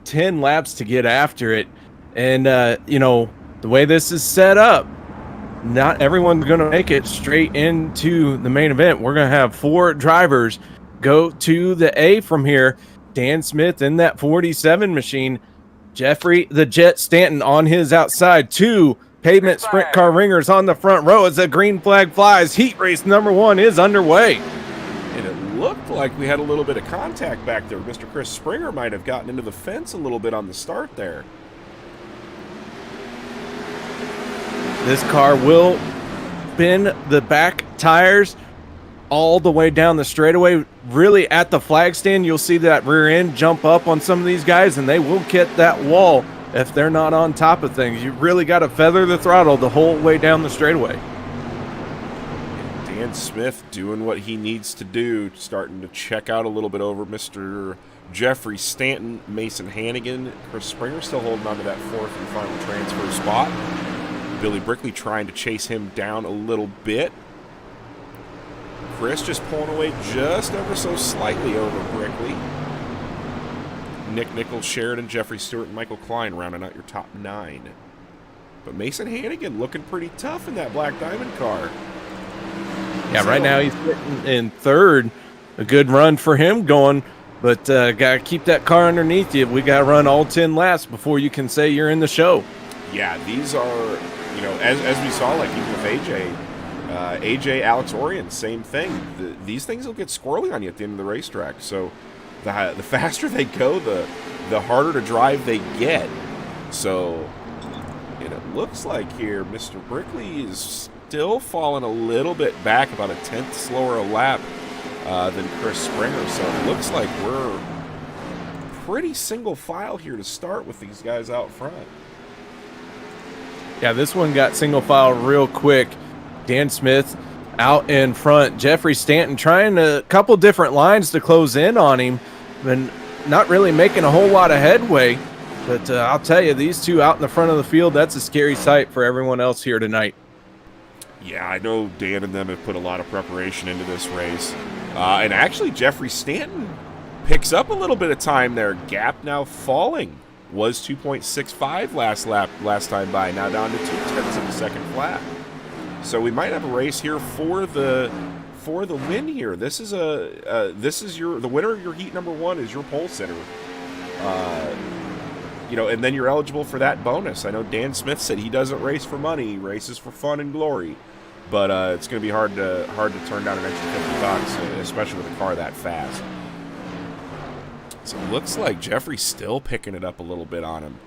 10 laps to get after it. And, the way this is set up, not everyone's going to make it straight into the main event. We're going to have 4 drivers go to the A from here. Dan Smith in that 47 machine. Jeffrey the Jet Stanton on his outside. 2 pavement sprint car ringers on the front row as the green flag flies. Heat race number 1 is underway. And it looked like we had a little bit of contact back there. Mr. Chris Springer might have gotten into the fence a little bit on the start there. This car will spin the back tires all the way down the straightaway. Really at the flag stand, you'll see that rear end jump up on some of these guys, and they will hit that wall if they're not on top of things. You really got to feather the throttle the whole way down the straightaway. Dan Smith doing what he needs to do, starting to check out a little bit over Mr. Jeffrey Stanton, Mason Hannigan. Chris Springer still holding on to that 4th and final transfer spot. Billy Brickley trying to chase him down a little bit. Chris just pulling away just ever so slightly over Brickley. Nick Nichols, Sheridan, Jeffrey Stewart, and Michael Klein rounding out your top 9. But Mason Hannigan looking pretty tough in that Black Diamond car. Yeah, right now he's sitting in 3rd. A good run for him going, but got to keep that car underneath you. We got to run all 10 laps before you can say you're in the show. Yeah, these are, as we saw, like even with AJ, Alex Orion, same thing. These things will get squirrely on you at the end of the racetrack. So the faster they go, the harder to drive they get. So, and it looks like here Mr. Brickley is still falling a little bit back, about a 10th slower a lap than Chris Springer. So it looks like we're pretty single file here to start with these guys out front. Yeah, this one got single file real quick. Dan Smith out in front. Jeffrey Stanton trying a couple different lines to close in on him, but not really making a whole lot of headway. But I'll tell you, these two out in the front of the field, that's a scary sight for everyone else here tonight. Yeah, I know Dan and them have put a lot of preparation into this race. And actually, Jeffrey Stanton picks up a little bit of time there. Gap now falling. Was 2.65 last time by, now down to 0.2 of the second flat. So we might have a race here for the win here. This is the winner of your heat number 1 is your pole sitter. And then you're eligible for that bonus. I know Dan Smith said he doesn't race for money, he races for fun and glory. But it's going to be hard to turn down an extra $50, especially with a car that fast. So it looks like Jeffrey's still picking it up a little bit on him.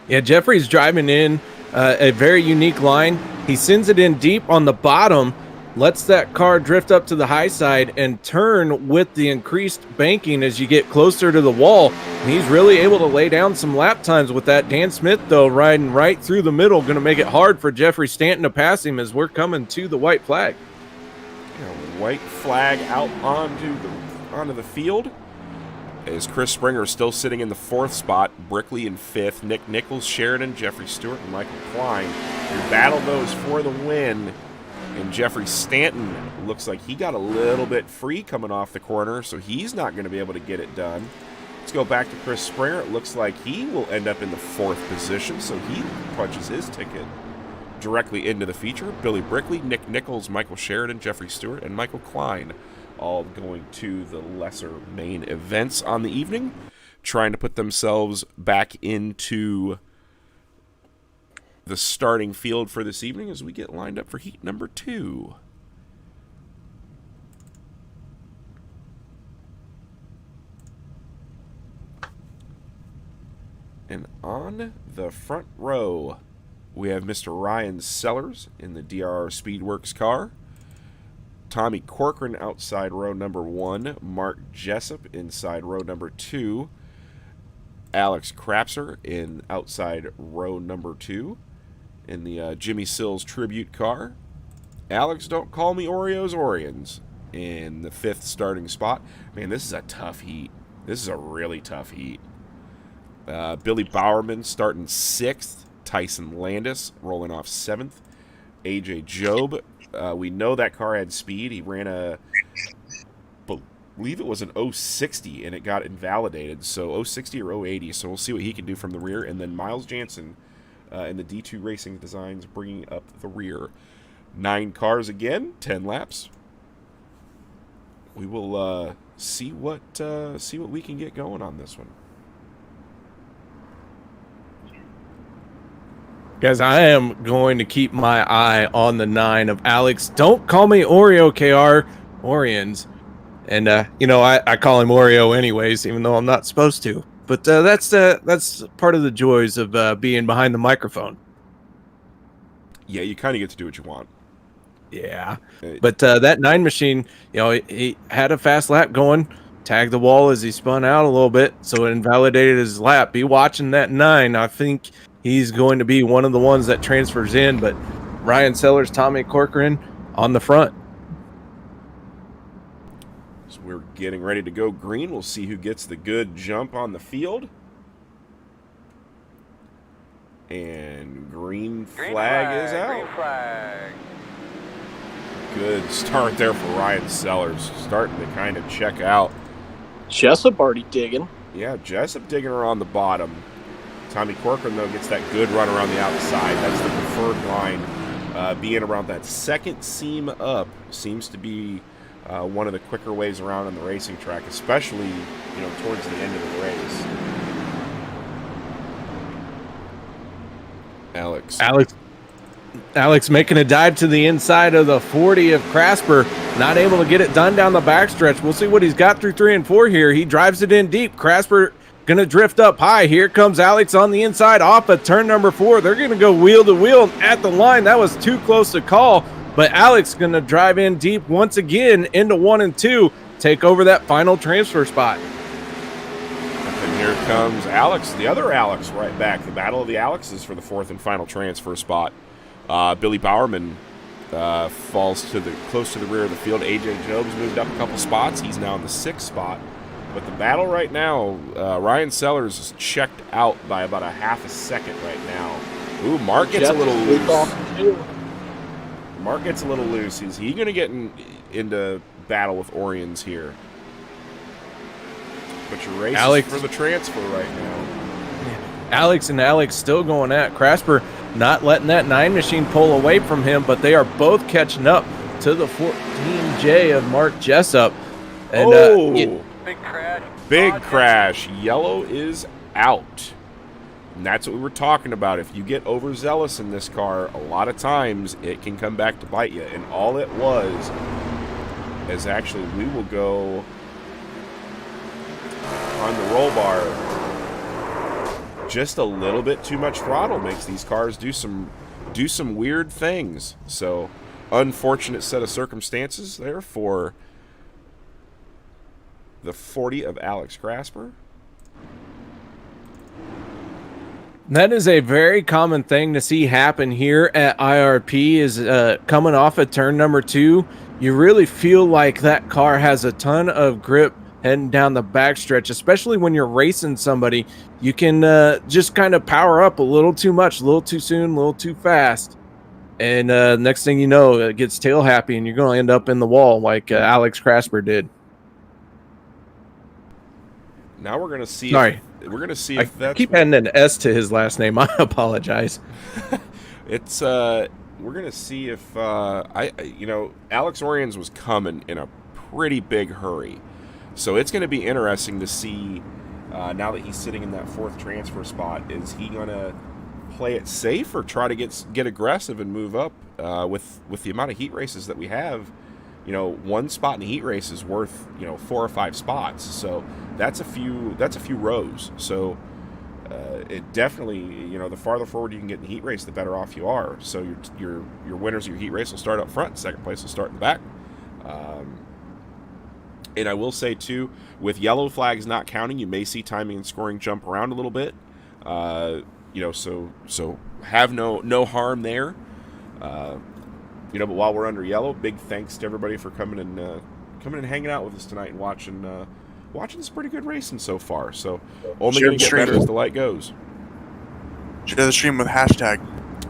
Yeah, Jeffrey's driving in a very unique line. He sends it in deep on the bottom, lets that car drift up to the high side and turn with the increased banking as you get closer to the wall. And he's really able to lay down some lap times with that. Dan Smith, though, riding right through the middle, going to make it hard for Jeffrey Stanton to pass him as we're coming to the white flag. White flag out onto the field. As Chris Springer still sitting in the 4th spot, Brickley in 5th, Nick Nichols, Sheridan, Jeffrey Stewart, and Michael Klein. Who battle those for the win. And Jeffrey Stanton looks like he got a little bit free coming off the corner, so he's not going to be able to get it done. Let's go back to Chris Springer. It looks like he will end up in the 4th position, so he punches his ticket directly into the feature. Billy Brickley, Nick Nichols, Michael Sheridan, Jeffrey Stewart, and Michael Klein all going to the lesser main events on the evening, trying to put themselves back into the starting field for this evening as we get lined up for heat number 2. And on the front row, we have Mr. Ryan Sellers in the DRR Speedworks car. Tommy Corcoran outside row number 1. Mark Jessup inside row number 2. Alex Krapser in outside row number 2 in the Jimmy Sills tribute car. Alex Don't Call Me Oreos Orions in the 5th starting spot. Man, this is a tough heat. This is a really tough heat. Billy Bowerman starting 6th. Tyson Landis rolling off 7th. AJ Job. We know that car had speed. He ran believe it was an 060, and it got invalidated. So 060 or 080. So we'll see what he can do from the rear. And then Miles Jansen in the D2 Racing Designs bringing up the rear. 9 cars again, 10 laps. We will see what we can get going on this one. Guys, I am going to keep my eye on the 9 of Alex. Don't call me Oreo, KR. Orions. And, I call him Oreo anyways, even though I'm not supposed to. But that's part of the joys of being behind the microphone. Yeah, you kind of get to do what you want. Yeah. But that 9 machine, he had a fast lap going. Tagged the wall as he spun out a little bit, so it invalidated his lap. Be watching that 9. I think he's going to be one of the ones that transfers in, but Ryan Sellers, Tommy Corcoran on the front. So we're getting ready to go green. We'll see who gets the good jump on the field. And green flag is out. Green flag. Good start there for Ryan Sellers. Starting to kind of check out. Jessup already digging. Yeah, Jessup digging around the bottom. Tommy Corcoran, though, gets that good run around the outside. That's the preferred line. Being around that second seam up seems to be one of the quicker ways around on the racing track, especially, towards the end of the race. Alex making a dive to the inside of the 40 of Krasper. Not able to get it done down the backstretch. We'll see what he's got through 3 and 4 here. He drives it in deep. Krasper going to drift up high. Here comes Alex on the inside off of turn number 4. They're going to go wheel to wheel at the line. That was too close to call. But Alex going to drive in deep once again into 1 and 2. Take over that final transfer spot. And here comes Alex, the other Alex, right back. The battle of the Alexes for the 4th and final transfer spot. Billy Bowerman falls close to the rear of the field. AJ Job's moved up a couple spots. He's now in the 6th spot. But the battle right now, Ryan Sellers is checked out by about a half a second right now. Ooh, Mark gets a little loose. Mark gets a little loose. Is he going to get into battle with Orions here? But your race is for the transfer right now. Alex still going at Krasper. Not letting that 9 machine pull away from him, but they are both catching up to the 14J of Mark Jessup. And, big crash. Big crash. Yellow is out. And that's what we were talking about. If you get overzealous in this car, a lot of times it can come back to bite you. And all it was is actually we will go on the roll bar. Just a little bit too much throttle makes these cars do some weird things. So, unfortunate set of circumstances there for the 40 of Alex Krasper. That is a very common thing to see happen here at IRP is coming off at turn number 2. you really feel like that car has a ton of grip heading down the backstretch, especially when you're racing somebody. You can just kind of power up a little too much, a little too soon, a little too fast. And next thing you know, it gets tail happy and you're going to end up in the wall like Alex Crasper did. Now we're going to see. Sorry. We're going to see I if that's. keep adding an S to his last name. I apologize. It's we're gonna see if Alex Oriens was coming in a pretty big hurry, so it's gonna be interesting to see now that he's sitting in that 4th transfer spot. Is he gonna play it safe or try to get aggressive and move up? With the amount of heat races that we have, one spot in a heat race is worth 4 or 5 spots, so that's a few rows. So. It definitely, the farther forward you can get in the heat race, the better off you are. So your winners of your heat race will start up front. Second place will start in the back. And I will say too, with yellow flags not counting, you may see timing and scoring jump around a little bit. So have no harm there. But while we're under yellow, big thanks to everybody for coming and hanging out with us tonight and watching this pretty good racing so far. So only going to get better as the light goes. Share the stream with hashtag.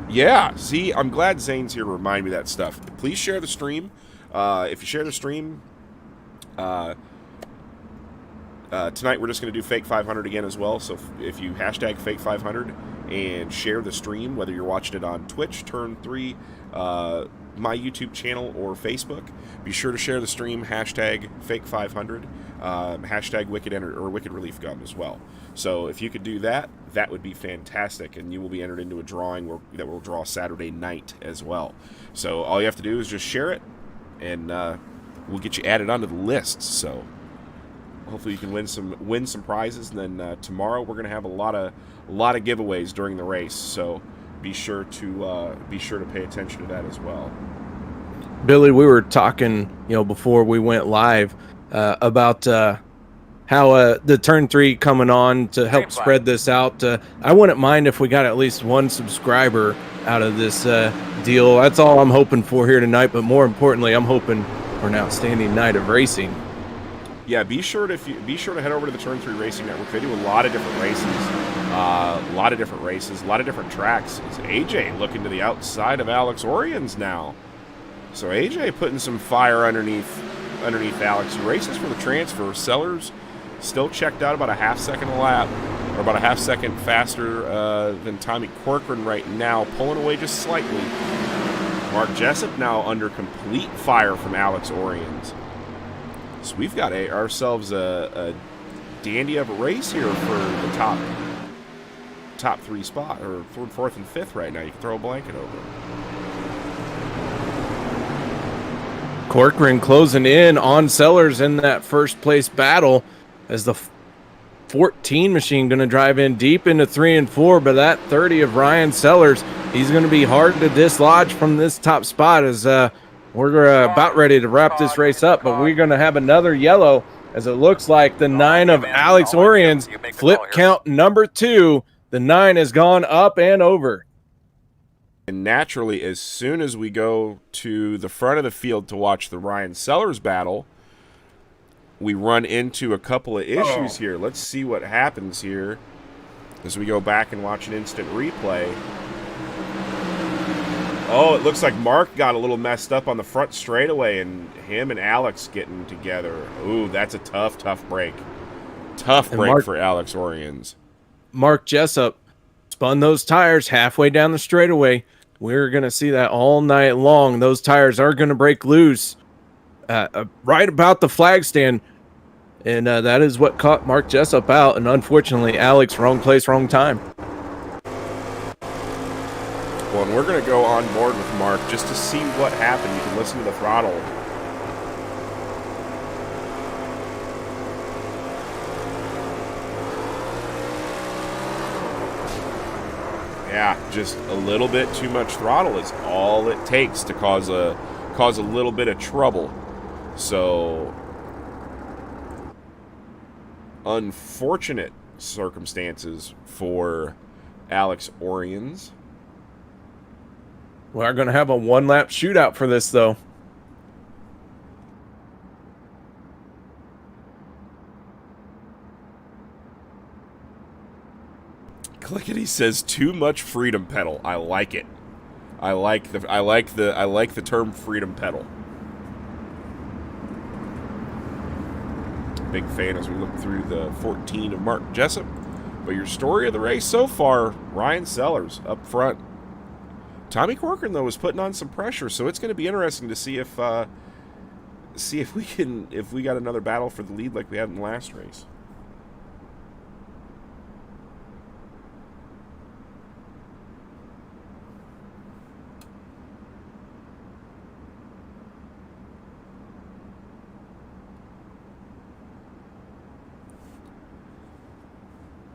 Yeah, see, I'm glad Zane's here to remind me that stuff. Please share the stream. If you share the stream, tonight we're just going to do Fake 500 again as well. So if you hashtag Fake 500 and share the stream, whether you're watching it on Twitch, Turn 3, my YouTube channel, or Facebook, be sure to share the stream, hashtag Fake 500, hashtag Wicked Relief Gum as well. So if you could do that, that would be fantastic, and you will be entered into a drawing that will draw Saturday night as well. So all you have to do is just share it, and we'll get you added onto the list. So hopefully you can win some prizes, and then tomorrow we're gonna have a lot of giveaways during the race. So be sure to pay attention to that as well. Billy, we were talking, before we went live, about how the Turn 3 coming on to help spread this out. I wouldn't mind if we got at least one subscriber out of this deal. That's all I'm hoping for here tonight. But more importantly, I'm hoping for an outstanding night of racing. Yeah, be sure to head over to the Turn 3 Racing Network. They do a lot of different races, a lot of different tracks. It's AJ looking to the outside of Alex Oriens now. So AJ putting some fire underneath Alex. He races for the transfer. Sellers still checked out about a half-second a lap, or about a half-second faster than Tommy Corcoran right now, pulling away just slightly. Mark Jessup now under complete fire from Alex Oriens. So we've got ourselves a dandy of a race here for the top 3 spot, or 3rd, 4th, and 5th right now. You can throw a blanket over. Corcoran closing in on Sellers in that first place battle as the 14 machine going to drive in deep into 3 and 4, but that 30 of Ryan Sellers, he's going to be hard to dislodge from this top spot as we're about ready to wrap this race up, but we're going to have another yellow as it looks like the 9 of Alex Oriens, flip count number 2. The 9 has gone up and over. And naturally, as soon as we go to the front of the field to watch the Ryan Sellers battle, we run into a couple of issues here. Let's see what happens here as we go back and watch an instant replay. Oh, it looks like Mark got a little messed up on the front straightaway, and him and Alex getting together. Ooh, that's a tough break. Tough break for Alex Oriens. Mark Jessup spun those tires halfway down the straightaway. We're going to see that all night long. Those tires are going to break loose right about the flag stand, and that is what caught Mark Jessup out. And unfortunately, Alex, wrong place, wrong time. Well, and we're going to go on board with Mark just to see what happened. You can listen to the throttle. Yeah, just a little bit too much throttle is all it takes to cause a little bit of trouble. So, unfortunate circumstances for Alex Oriens. We're going to have a one-lap shootout for this, though. Clickety says too much freedom pedal. I like it. I like the term freedom pedal. Big fan as we look through the 14 of Mark Jessup. But your story of the race so far, Ryan Sellers up front. Tommy Corcoran though was putting on some pressure, so it's going to be interesting to see if we got another battle for the lead like we had in the last race.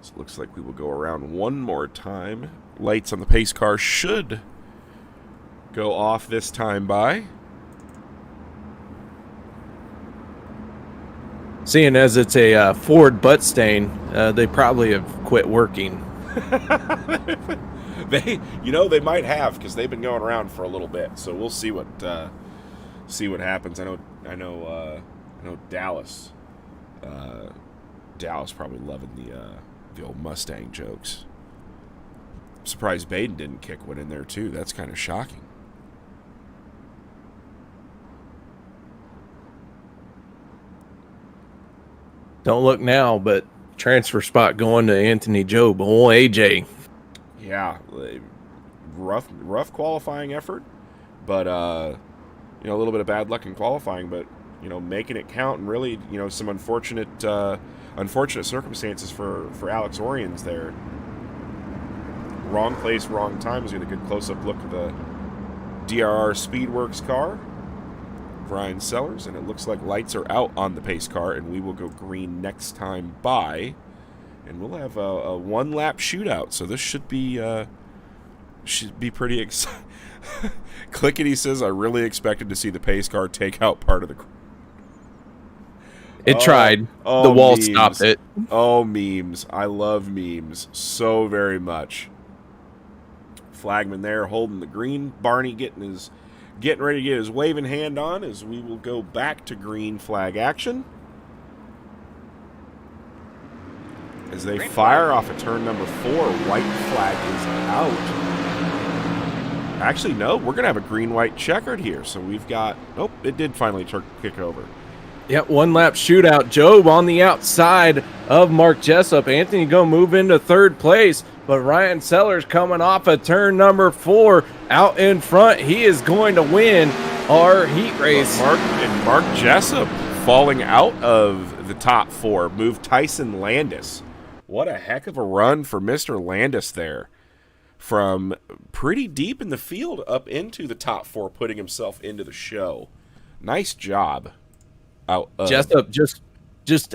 So it looks like we will go around one more time. Lights on the pace car should go off this time by. Seeing as it's a Ford butt stain, they probably have quit working. They might have, because they've been going around for a little bit. So we'll see what happens. I know Dallas. Dallas probably loving the old Mustang jokes. I'm surprised Baden didn't kick one in there too. That's kind of shocking. Don't look now, but transfer spot going to Anthony Job. Oh, AJ. Yeah, rough qualifying effort, but a little bit of bad luck in qualifying, but making it count, and really some unfortunate circumstances for Alex Orions there. Wrong place, wrong time. As we get a good close-up look at the DRR Speedworks car, Ryan Sellers, and it looks like lights are out on the pace car, and we will go green next time by, and we'll have a one-lap shootout. So this should be pretty exciting. Clickety says, "I really expected to see the pace car take out part of the." It tried. The wall memes. stopped it. Oh, memes! I love memes so very much. Flagman there holding the green. Barney getting ready to get his waving hand on as we will go back to green flag action. As they fire off at turn number 4, white flag is out. Actually, no, we're going to have a green-white checkered here. So we've got... Nope, it did finally kick over. Yep, one-lap shootout. Job on the outside of Mark Jessup. Anthony going to move into third place. But Ryan Sellers coming off of turn number 4 out in front. He is going to win our heat race. Mark Jessup falling out of the top 4 moved Tyson Landis. What a heck of a run for Mr. Landis there. From pretty deep in the field up into the top 4, putting himself into the show. Nice job. Jessup just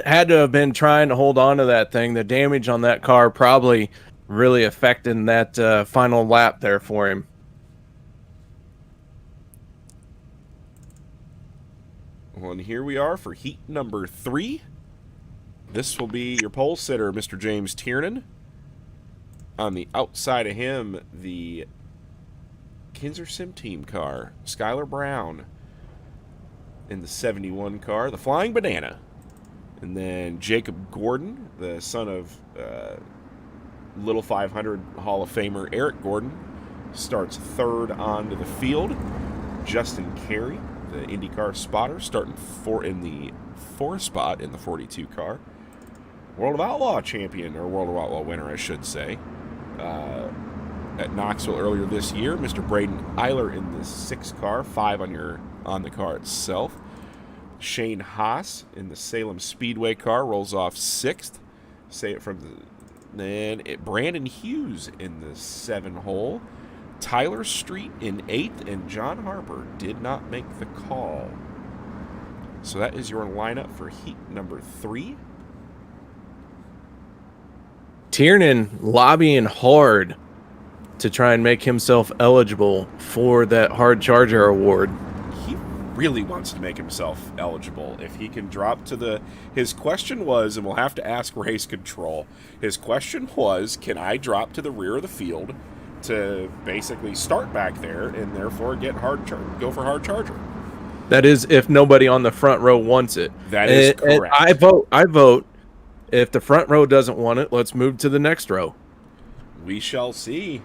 had to have been trying to hold on to that thing. The damage on that car probably really affecting that final lap there for him. Well, and here we are for heat number 3. This will be your pole sitter, Mr. James Tiernan. On the outside of him, the Kinzer Sim Team car, Skylar Brown. In the 71 car, the Flying Banana. And then Jacob Gordon, the son of Little 500 Hall of Famer Eric Gordon, starts third onto the field. Justin Carey, the IndyCar spotter, starting in the 4th spot in the 42 car. World of Outlaw champion, or World of Outlaw winner, I should say. At Knoxville earlier this year, Mr. Braden Eiler in the 6 car, 5 on the car itself. Shane Haas in the Salem Speedway car rolls off 6th. Brandon Hughes in the 7 hole. Tyler Street in 8th, and John Harper did not make the call. So that is your lineup for heat number 3. Tiernan lobbying hard to try and make himself eligible for that Hard Charger award. He really wants to make himself eligible. If he can drop to his question was, and we'll have to ask race control, his question was, can I drop to the rear of the field to basically start back there and therefore go for Hard Charger? That is if nobody on the front row wants it. That is correct. And I vote. If the front row doesn't want it, let's move to the next row. We shall see.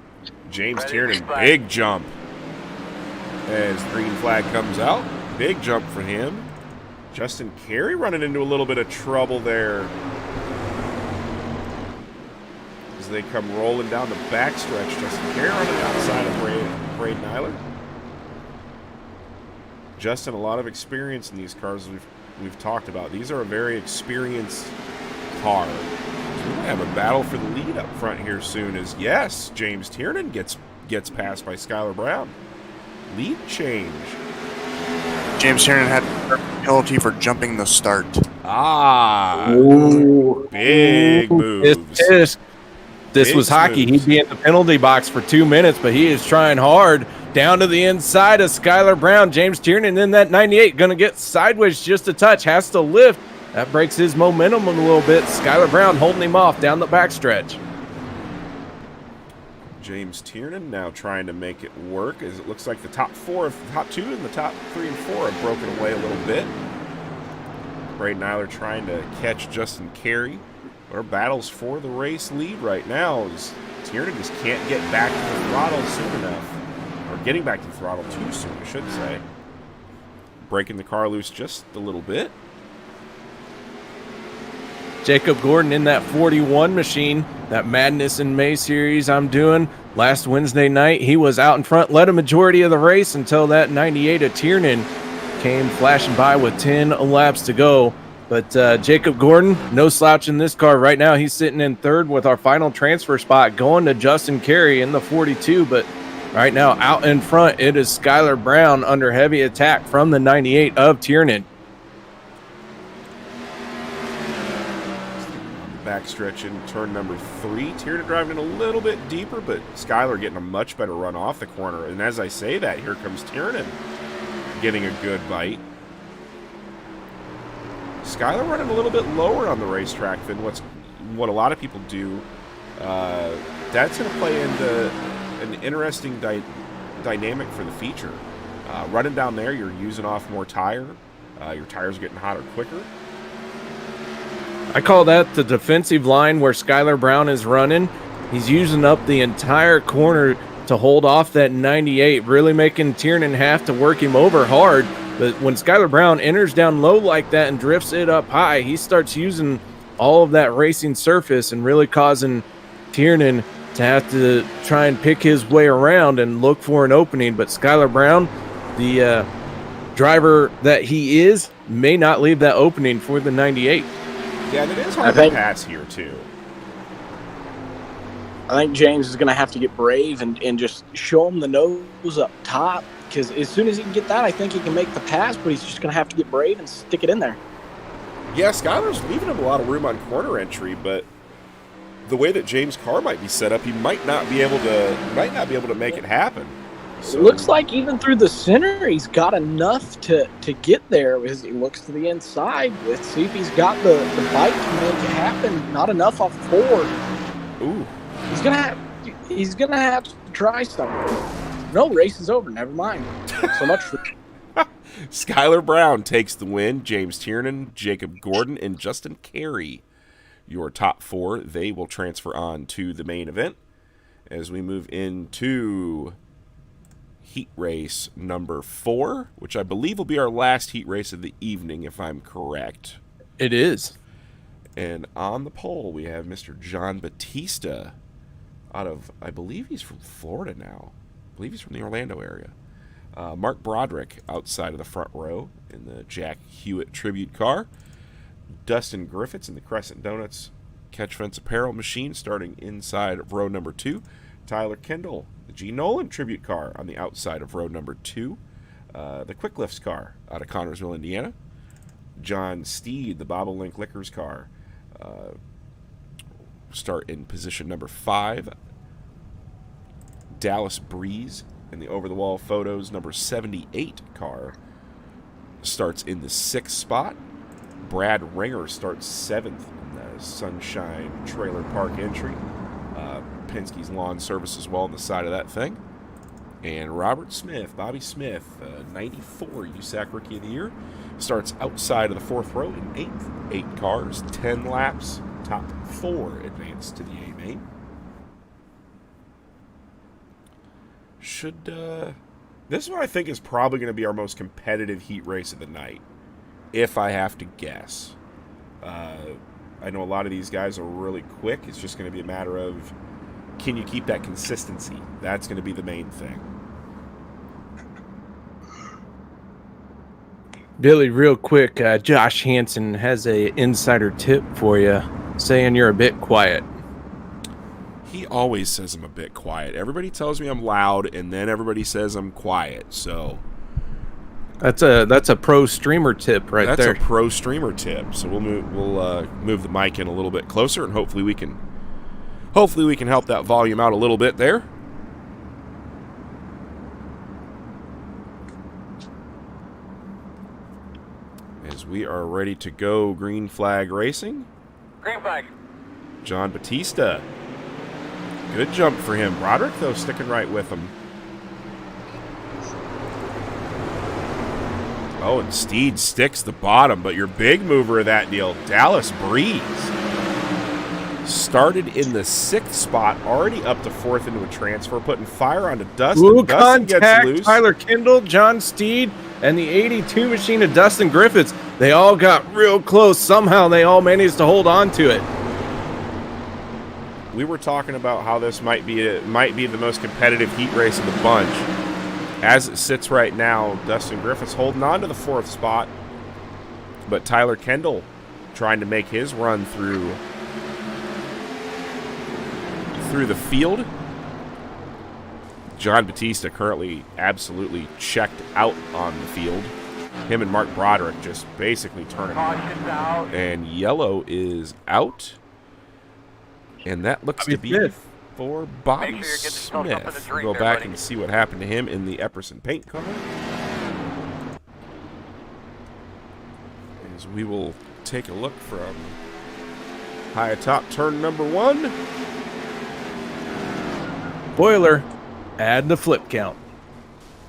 James Tiernan, big jump. As green flag comes out, big jump for him. Justin Carey running into a little bit of trouble there. As they come rolling down the backstretch, Justin Carey running outside of Braden Eiler. Justin, a lot of experience in these cars we've talked about. These are a very experienced car. We're going to have a battle for the lead up front here soon as, yes, James Tiernan gets passed by Skylar Brown. Lead change. James Tiernan had a penalty for jumping the start. Big moves. This was hockey. moves. He'd be in the penalty box for 2 minutes, but he is trying hard down to the inside of Skylar Brown. James Tiernan in that 98, going to get sideways just a touch, has to lift. That breaks his momentum a little bit. Skylar Brown holding him off down the backstretch. James Tiernan now trying to make it work, as it looks like the top two and the top 3 and 4 have broken away a little bit. Braden Eiler trying to catch Justin Carey. Our battles for the race lead right now is Tiernan just can't get back to the throttle soon enough. Or getting back to the throttle too soon, I should say. Breaking the car loose just a little bit. Jacob Gordon in that 41 machine, that Madness in May series I'm doing. Last Wednesday night, he was out in front, led a majority of the race until that 98 of Tiernan came flashing by with 10 laps to go. But Jacob Gordon, no slouch in this car right now. He's sitting in third with our final transfer spot going to Justin Carey in the 42. But right now, out in front, it is Skylar Brown under heavy attack from the 98 of Tiernan. Backstretch in turn number 3. Tiernan driving a little bit deeper, but Skylar getting a much better run off the corner. And as I say that, here comes Tiernan getting a good bite. Skylar running a little bit lower on the racetrack than what a lot of people do. That's going to play into an interesting dynamic for the feature. Running down there, you're using off more tire. Your tires are getting hotter quicker. I call that the defensive line where Skylar Brown is running. He's using up the entire corner to hold off that 98, really making Tiernan have to work him over hard. But when Skylar Brown enters down low like that and drifts it up high, he starts using all of that racing surface and really causing Tiernan to have to try and pick his way around and look for an opening. But Skylar Brown, the driver that he is, may not leave that opening for the 98. Yeah, and it is hard to pass here, too. I think James is going to have to get brave and just show him the nose up top, because as soon as he can get that, I think he can make the pass, but he's just going to have to get brave and stick it in there. Yeah, Skylar's leaving him a lot of room on corner entry, but the way that James' car might be set up, he might not be able to make it happen. So. It looks like even through the center, he's got enough to get there as he looks to the inside. Let's see if he's got the bike to make it happen. Not enough off 4. Ooh. He's gonna have to try something. No, race is over. Never mind. So much for Skylar Brown takes the win. James Tiernan, Jacob Gordon, and Justin Carey, your top 4. They will transfer on to the main event as we move into heat race number 4, which I believe will be our last heat race of the evening, if I'm correct. It is. And on the pole, we have Mr. John Batista out of, I believe he's from Florida now. I believe he's from the Orlando area. Mark Broderick outside of the front row in the Jack Hewitt tribute car. Dustin Griffiths in the Crescent Donuts Catch Fence Apparel machine starting inside of row number 2. Tyler Kendall, the G. Nolan tribute car on the outside of row number 2. The Quick Lifts car out of Connorsville, Indiana. John Steed, the Bobolink Liquors car, start in position number 5. Dallas Breeze in the over-the-wall photos number 78 car starts in the 6th spot. Brad Ringer starts 7th in the Sunshine Trailer Park entry. Penske's Lawn Service as well on the side of that thing. And Robert Smith, Bobby Smith, 94 USAC Rookie of the Year, starts outside of the 4th row in 8th. 8 cars, 10 laps, top 4 advance to the A main. This one I think is probably going to be our most competitive heat race of the night, if I have to guess. I know a lot of these guys are really quick. It's just going to be a matter of, can you keep that consistency? That's going to be the main thing. Billy, real quick, Josh Hansen has a insider tip for you, saying you're a bit quiet. He always says I'm a bit quiet. Everybody tells me I'm loud, and then everybody says I'm quiet. So that's a pro streamer tip right there. That's a pro streamer tip. So we'll move the mic in a little bit closer, and hopefully we can help that volume out a little bit there. As we are ready to go, green flag racing. Green flag. John Batista. Good jump for him. Broderick, though, sticking right with him. Oh, and Steed sticks the bottom, but your big mover of that deal, Dallas Breeze. Started in the 6th spot, already up to 4th into a transfer, putting fire onto Dustin. Ooh, Dustin gets contact, loose. Tyler Kendall, John Steed, and the 82 machine of Dustin Griffiths. They all got real close. Somehow they all managed to hold on to it. We were talking about how this might be the most competitive heat race of the bunch. As it sits right now, Dustin Griffiths holding on to the 4th spot, but Tyler Kendall trying to make his run through the field. John Batista currently absolutely checked out on the field. Him and Mark Broderick just basically turning. Caution's out. And yellow is out. And that looks to be Smith. for Bobby Make sure you're getting yourself something Smith. to drink We'll go there, back buddy. and see what happened to him in the Epperson paint car. As we will take a look from high atop turn number 1. Spoiler, add the flip count.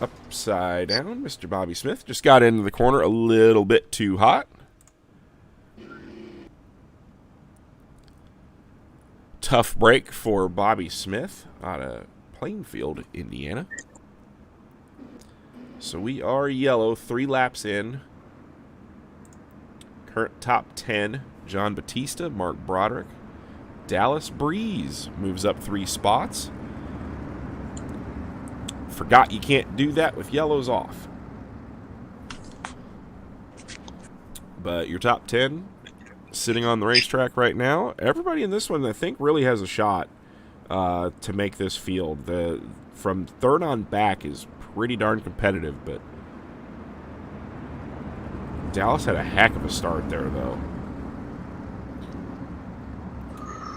Upside down, Mr. Bobby Smith just got into the corner a little bit too hot. Tough break for Bobby Smith out of Plainfield, Indiana. So we are yellow, 3 laps in. Current top 10, John Batista, Mark Broderick. Dallas Breeze moves up 3 spots. Forgot you can't do that with yellows off. But your top 10 sitting on the racetrack right now. Everybody in this one, I think, really has a shot to make this field. From 3rd on back is pretty darn competitive, but Dallas had a heck of a start there, though.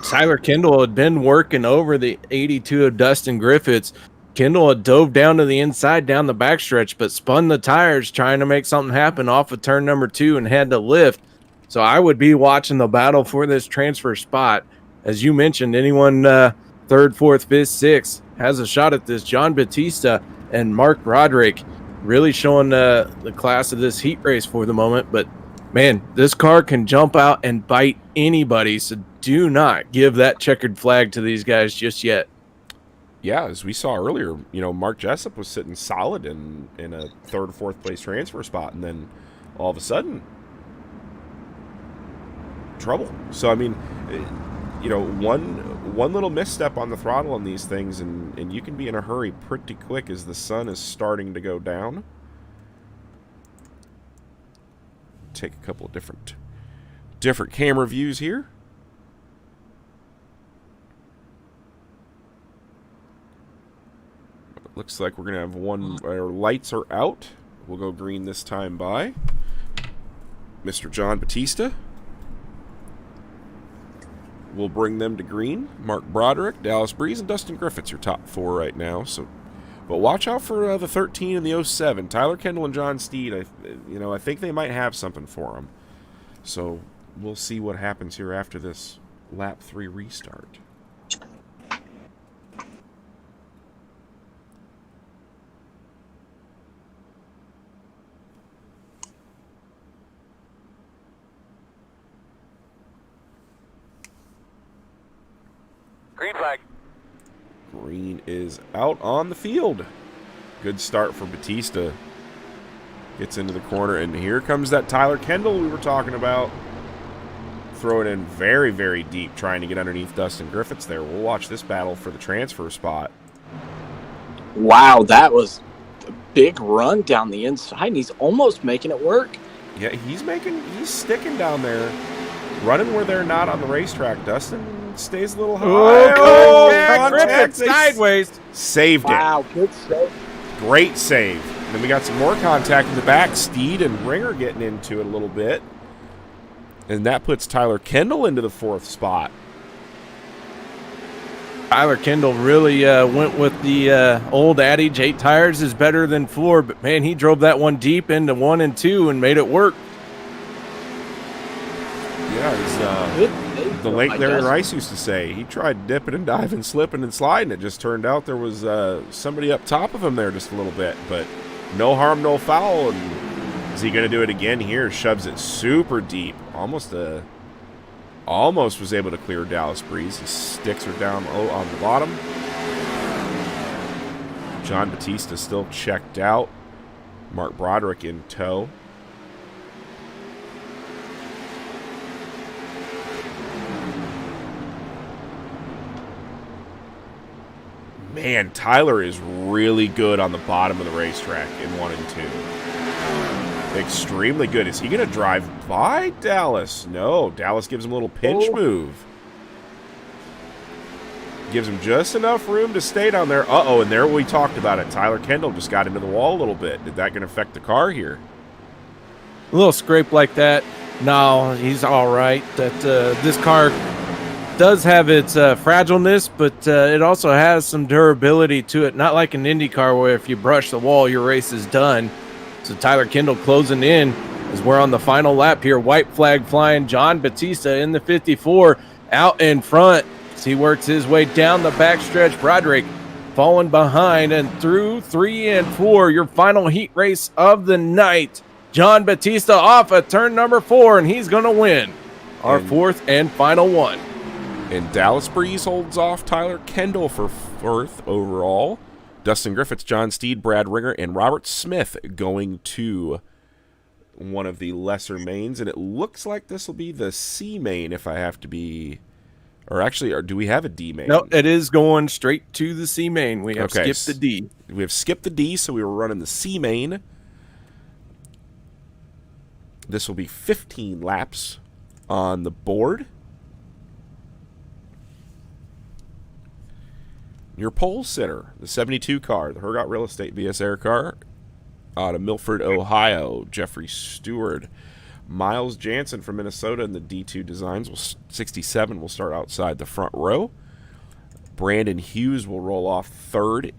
Tyler Kendall had been working over the 82 of Dustin Griffiths. Kendall had dove down to the inside down the backstretch, but spun the tires trying to make something happen off of turn number 2 and had to lift. So I would be watching the battle for this transfer spot. As you mentioned, anyone 3rd, 4th, 5th, 6th has a shot at this. John Batista and Mark Broderick really showing the class of this heat race for the moment. But, man, this car can jump out and bite anybody, so do not give that checkered flag to these guys just yet. Yeah, as we saw earlier, Mark Jessup was sitting solid in a 3rd or 4th place transfer spot, and then all of a sudden, trouble. So, I mean, one little misstep on the throttle on these things, and you can be in a hurry pretty quick as the sun is starting to go down. Take a couple of different camera views here. Looks like we're going to have one. Our lights are out. We'll go green this time by Mr. John Batista. We'll bring them to green. Mark Broderick, Dallas Breeze, and Dustin Griffiths are top 4 right now. So, but watch out for the 13 and the 07. Tyler Kendall and John Steed. I think they might have something for them. So we'll see what happens here after this lap 3 restart. Green flag. Green is out on the field. Good start for Batista. Gets into the corner, and here comes that Tyler Kendall we were talking about. Throw it in very, very deep, trying to get underneath Dustin Griffiths there. We'll watch this battle for the transfer spot. Wow, that was a big run down the inside, and he's almost making it work. Yeah, he's sticking down there, running where they're not on the racetrack. Dustin stays a little high. Griffiths sideways. Saved it. Wow, good save. Great save. And then we got some more contact in the back. Steed and Ringer getting into it a little bit. And that puts Tyler Kendall into the 4th spot. Tyler Kendall really went with the old adage, 8 tires is better than 4, but man, he drove that one deep into 1 and 2 and made it work. Yeah, it's the late Larry Rice used to say. He tried dipping and diving, slipping and sliding. It just turned out there was somebody up top of him there just a little bit, but no harm, no foul. And is he going to do it again here? Shoves it super deep. Almost was able to clear Dallas Breeze. He sticks her down on the bottom. John Batista still checked out. Mark Broderick in tow. Man, Tyler is really good on the bottom of the racetrack in 1 and 2. Extremely good. Is he going to drive by Dallas? No. Dallas gives him a little pinch move. Gives him just enough room to stay down there. Uh-oh, and there we talked about it. Tyler Kendall just got into the wall a little bit. Did that going to affect the car here? A little scrape like that. No, he's all right. This car does have its fragileness, but it also has some durability to it. Not like an Indy car where if you brush the wall, your race is done. So Tyler Kendall closing in as we're on the final lap here. White flag flying. John Batista in the 54 out in front as he works his way down the backstretch. Broderick falling behind and through 3 and 4. Your final heat race of the night. John Batista off at turn number 4, and he's going to win our 4th and final one. And Dallas Breeze holds off Tyler Kendall for 4th overall. Dustin Griffiths, John Steed, Brad Ringer, and Robert Smith going to one of the lesser mains. And it looks like this will be the C main if I have to be... Or actually, do we have a D main? No, it is going straight to the C main. We have skipped the D. We have skipped the D, so we were running the C main. This will be 15 laps on the board. Your pole sitter, the 72 car, the Hergot Real Estate BS Air car out of Milford, Ohio, Jeffrey Stewart. Miles Jansen from Minnesota in the D2 Designs, 67, will start outside the front row. Brandon Hughes will roll off 3rd.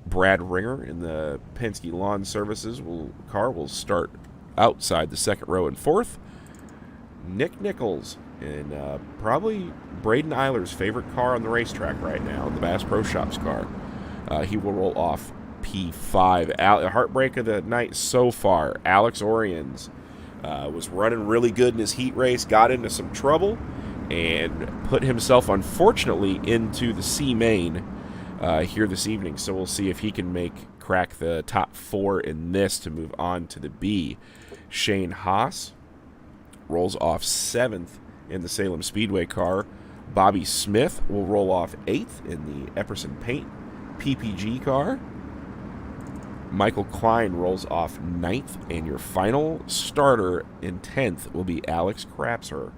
Brad Ringer in the Penske Lawn Services car will start outside the 2nd row and 4th. Nick Nichols in probably Braden Eiler's favorite car on the racetrack right now, the Bass Pro Shops car. He will roll off P5. Heartbreak of the night so far. Alex Oriens was running really good in his heat race, got into some trouble, and put himself, unfortunately, into the C main here this evening. So we'll see if he can crack the top 4 in this to move on to the B. Shane Haas rolls off 7th in the Salem Speedway car. Bobby Smith will roll off 8th in the Epperson Paint PPG car. Michael Klein rolls off 9th, and your final starter in 10th will be Alex Krapser.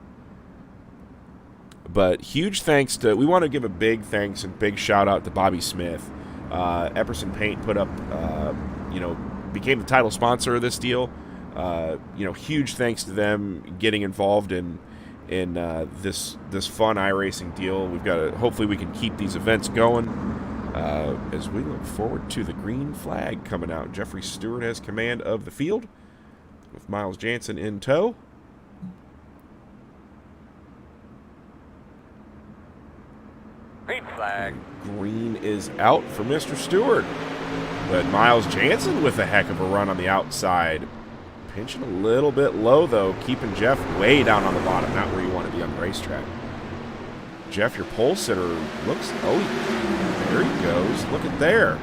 But huge thanks to, we want to give a big thanks and big shout out to Bobby Smith. Epperson Paint put up, became the title sponsor of this deal. Huge thanks to them getting involved in this fun iRacing deal. We've got hopefully we can keep these events going as we look forward to the green flag coming out. Jeffrey Stewart has command of the field with Miles Jansen in tow. Green flag. Green is out for Mr. Stewart, but Miles Jansen with a heck of a run on the outside. Pinching a little bit low, though, keeping Jeff way down on the bottom, not where you want to be on the racetrack. Jeff, your pole sitter looks... Oh, There he goes. Look at there.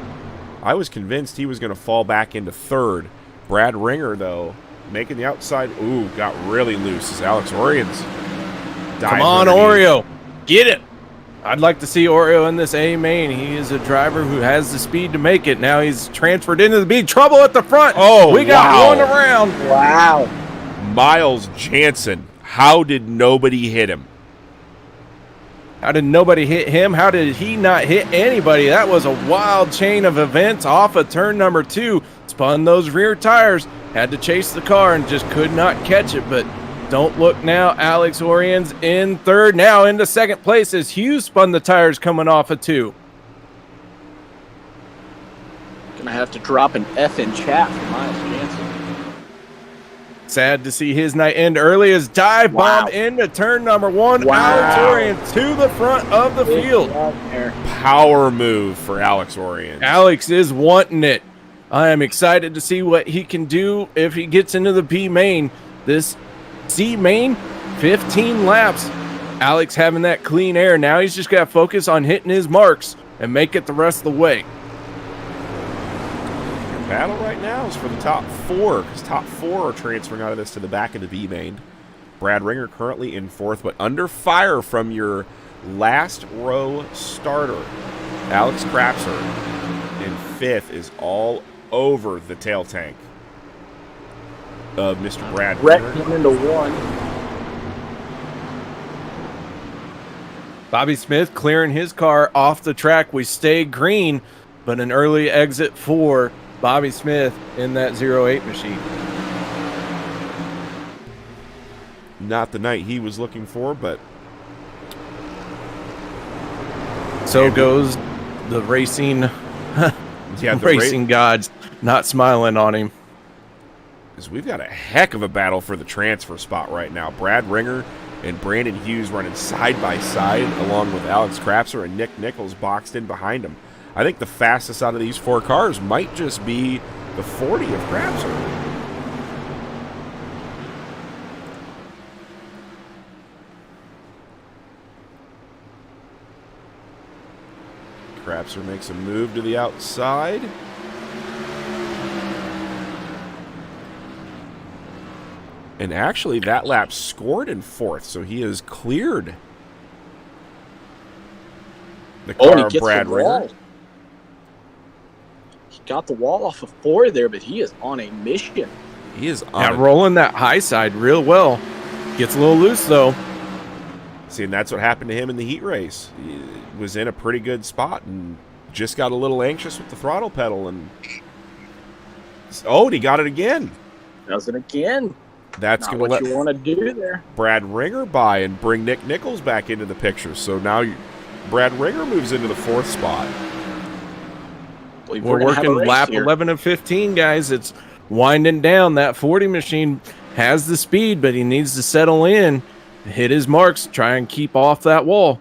I was convinced he was going to fall back into third. Brad Ringer, though, making the outside. Ooh, got really loose as Alex Oriens. Come on, Oreo. Get it. I'd like to see Oreo in this A main. He is a driver who has the speed to make it. Now he's transferred into the B. Trouble at the front. Oh, we got one around. Wow. Miles Jansen. How did nobody hit him? How did nobody hit him? How did he not hit anybody? That was a wild chain of events off of turn number 2. Spun those rear tires. Had to chase the car and just could not catch it. But don't look now. Alex Oriens in third. Now into second place as Hughes spun the tires coming off of 2. Gonna have to drop an F in chat for Miles Jansen. Sad to see his night end early as dive bomb into turn number 1. Wow. Alex Oriens to the front of the field. Power move for Alex Oriens. Alex is wanting it. I am excited to see what he can do if he gets into the B main. This C main, 15 laps. Alex having that clean air. Now he's just got to focus on hitting his marks and make it the rest of the way. Battle right now is for the top 4, because top 4 are transferring out of this to the back of the B main. Brad Ringer currently in 4th, but under fire from your last row starter. Alex Krapser in 5th is all over the tail tank of Mr. Brad Ringer. Wrecked into 1. Bobby Smith clearing his car off the track. We stay green, but an early exit for Bobby Smith in that 08 machine. Not the night he was looking for, but so goes the racing racing gods not smiling on him. Because we've got a heck of a battle for the transfer spot right now. Brad Ringer and Brandon Hughes running side by side along with Alex Krapser and Nick Nichols boxed in behind him. I think the fastest out of these 4 cars might just be the 40 of Krapser. Krapser makes a move to the outside. And actually, that lap scored in 4th, so he has cleared the car of Brad Ringer. He got the wall off of 4 there, but he is on a mission. He is on rolling that high side real well. Gets a little loose, though. See, and that's what happened to him in the heat race. He was in a pretty good spot and just got a little anxious with the throttle pedal. And he got it again. Does it again. That's going to what let you want to do there. Brad Ringer by and bring Nick Nichols back into the picture. So now Brad Ringer moves into the 4th spot. We're working lap here. 11 and 15, guys. It's winding down. That 40 machine has the speed, but he needs to settle in, hit his marks, try and keep off that wall.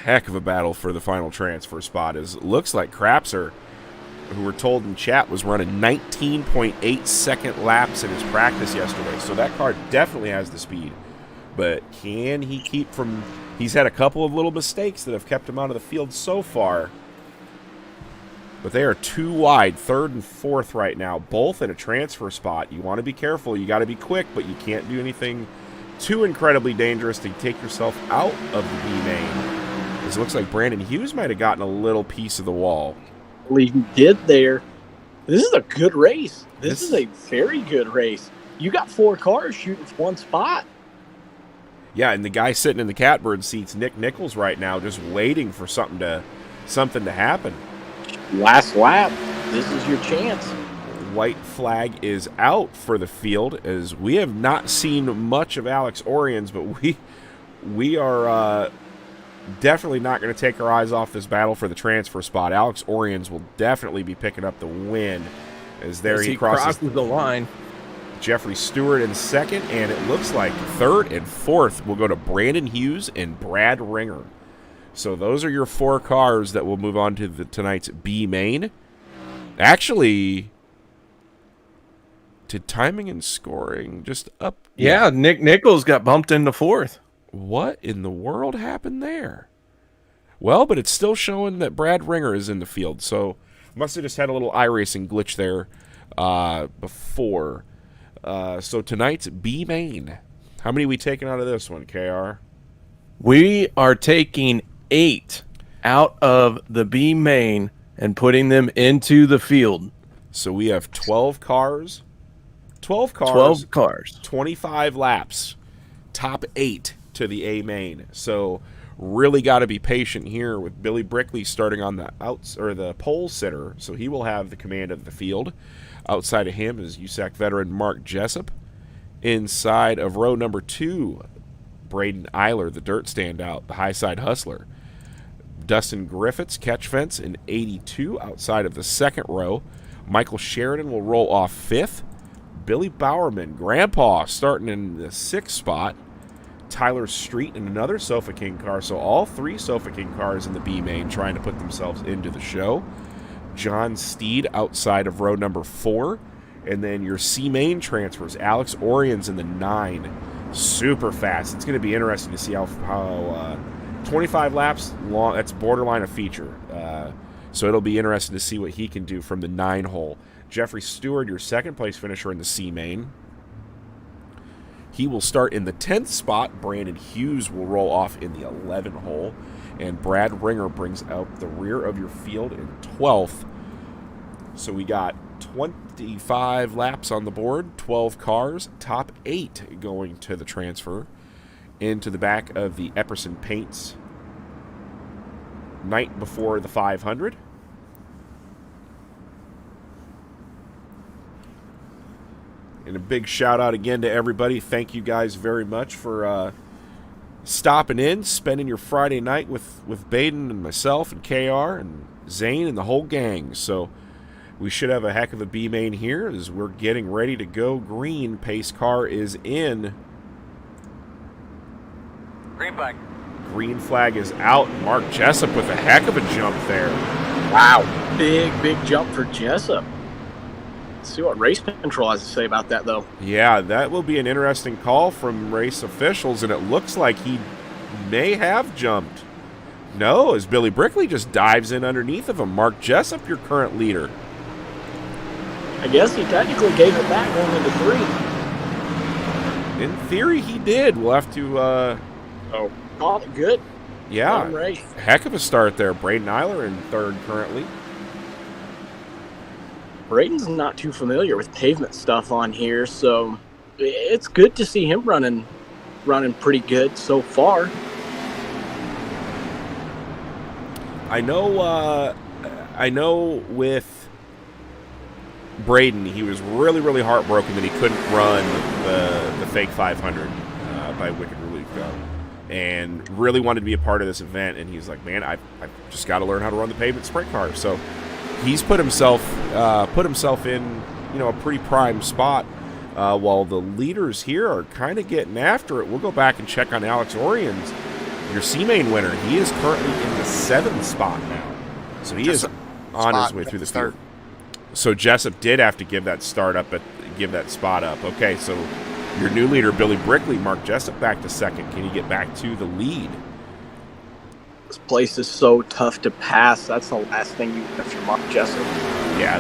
Heck of a battle for the final transfer spot. Is looks like Krapser, who we're told in chat was running 19.8 second laps in his practice yesterday, so that car definitely has the speed. But can he keep from... He's had a couple of little mistakes that have kept him out of the field so far. But they are too wide, 3rd and 4th right now, both in a transfer spot. You want to be careful. You got to be quick, but you can't do anything too incredibly dangerous to take yourself out of the B main. It looks like Brandon Hughes might have gotten a little piece of the wall. Well, he did there. This is a good race. This is a very good race. You got 4 cars shooting for 1 spot. Yeah, and the guy sitting in the catbird seats, Nick Nichols, right now, just waiting for something to happen. Last lap. This is your chance. White flag is out for the field, as we have not seen much of Alex Oriens, but we are definitely not going to take our eyes off this battle for the transfer spot. Alex Oriens will definitely be picking up the win as he crosses the line. Jeffrey Stewart in second, and it looks like third and fourth will go to Brandon Hughes and Brad Ringer. So those are your 4 cars that will move on to tonight's B main. Actually, to timing and scoring, just up. Yeah, Nick Nichols got bumped into 4th. What in the world happened there? Well, but it's still showing that Brad Ringer is in the field, so must have just had a little iRacing glitch there before. So tonight's B main. How many are we taking out of this one, KR? We are taking 8 out of the B main and putting them into the field. So we have 12 cars. 12 cars. 25 laps. Top 8 to the A main. So really got to be patient here with Billy Brickley starting on the pole sitter. So he will have the command of the field. Outside of him is USAC veteran Mark Jessup. Inside of row number 2, Braden Eiler, the dirt standout, the high side hustler. Dustin Griffiths, catch fence in 82 outside of the second row. Michael Sheridan will roll off 5th. Billy Bowerman, Grandpa, starting in the 6th spot. Tyler Street in another Sofa King car. So all 3 Sofa King cars in the B main trying to put themselves into the show. John Steed outside of row number 4. And then your C main transfers. Alex Orions in the 9. Super fast. It's going to be interesting to see how 25 laps long. That's borderline a feature. So it'll be interesting to see what he can do from the 9 hole. Jeffrey Stewart, your second place finisher in the C main. He will start in the 10th spot. Brandon Hughes will roll off in the 11th hole. And Brad Ringer brings out the rear of your field in 12th. So we got 25 laps on the board, 12 cars, top 8 going to the transfer. Into the back of the Epperson Paints night before the 500. And a big shout out again to everybody. Thank you guys very much for stopping in, spending your Friday night with Baden and myself and KR and Zane and the whole gang. So we should have a heck of a B main here as we're getting ready to go green. Pace car is in. Green flag. Green flag is out. Mark Jessup with a heck of a jump there. Wow. Big jump for Jessup. Let's see what race control has to say about that, though. Yeah, that will be an interesting call from race officials, and it looks like he may have jumped. No, as Billy Brickley just dives in underneath of him. Mark Jessup, your current leader. I guess he technically gave it back going into 3. In theory, he did. We'll have to... called it good. Yeah, race. Heck of a start there. Braden Eiler in 3rd currently. Braden's not too familiar with pavement stuff on here, so it's good to see him running pretty good so far. I know with Braden, he was really heartbroken that he couldn't run the fake 500 by Wicked Reluco, and really wanted to be a part of this event. And he's like, man, I've just got to learn how to run the pavement sprint car. So he's put himself in, a pretty prime spot, while the leaders here are kind of getting after it. We'll go back and check on Alex Orions, your C-Main winner. He is currently in the 7th spot now. So he is on his way through the start. So Jessup did have to give that spot up. Okay, so your new leader, Billy Brickley, Mark Jessup back to 2nd. Can he get back to the lead? This place is so tough to pass. That's the last thing you want if you're Mark Jessup. Yeah,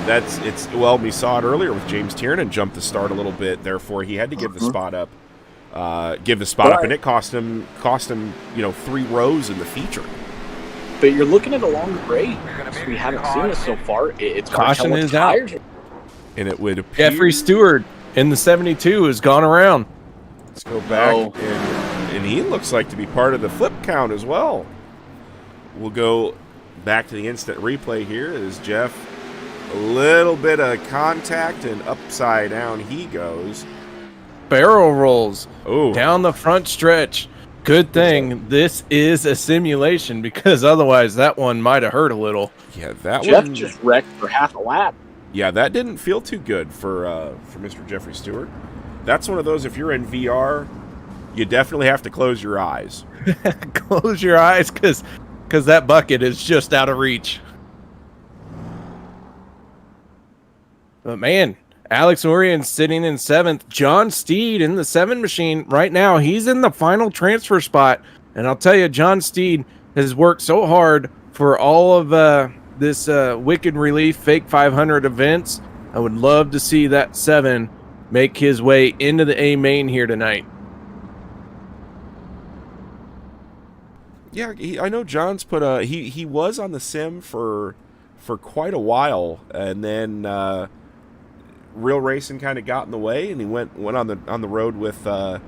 we saw it earlier with James Tiernan jumped the start a little bit. Therefore, he had to give the spot up. And it cost him 3 rows in the feature. But you're looking at a longer race. We haven't seen this so far. It's caution is out. And it would appear Jeffrey Stewart in the 72 has gone around. Let's go back, and he looks like to be part of the flip count as well. We'll go back to the instant replay here as Jeff, a little bit of contact, and upside down he goes. Barrel rolls Ooh. Down the front stretch. Good thing this is a simulation, because otherwise that one might have hurt a little. Yeah, that Jeff one just wrecked for half a lap. Yeah, that didn't feel too good for Mr. Jeffrey Stewart. That's one of those, if you're in VR, you definitely have to close your eyes. Close your eyes, because that bucket is just out of reach. But man, Alex Orion sitting in 7th. John Steed in the 7 machine right now. He's in the final transfer spot. And I'll tell you, John Steed has worked so hard for all of this Wicked Relief Fake 500 events. I would love to see that 7 make his way into the A main here tonight. Yeah, I know John's put he was on the sim for quite a while, and then real racing kind of got in the way, and he went on the road with John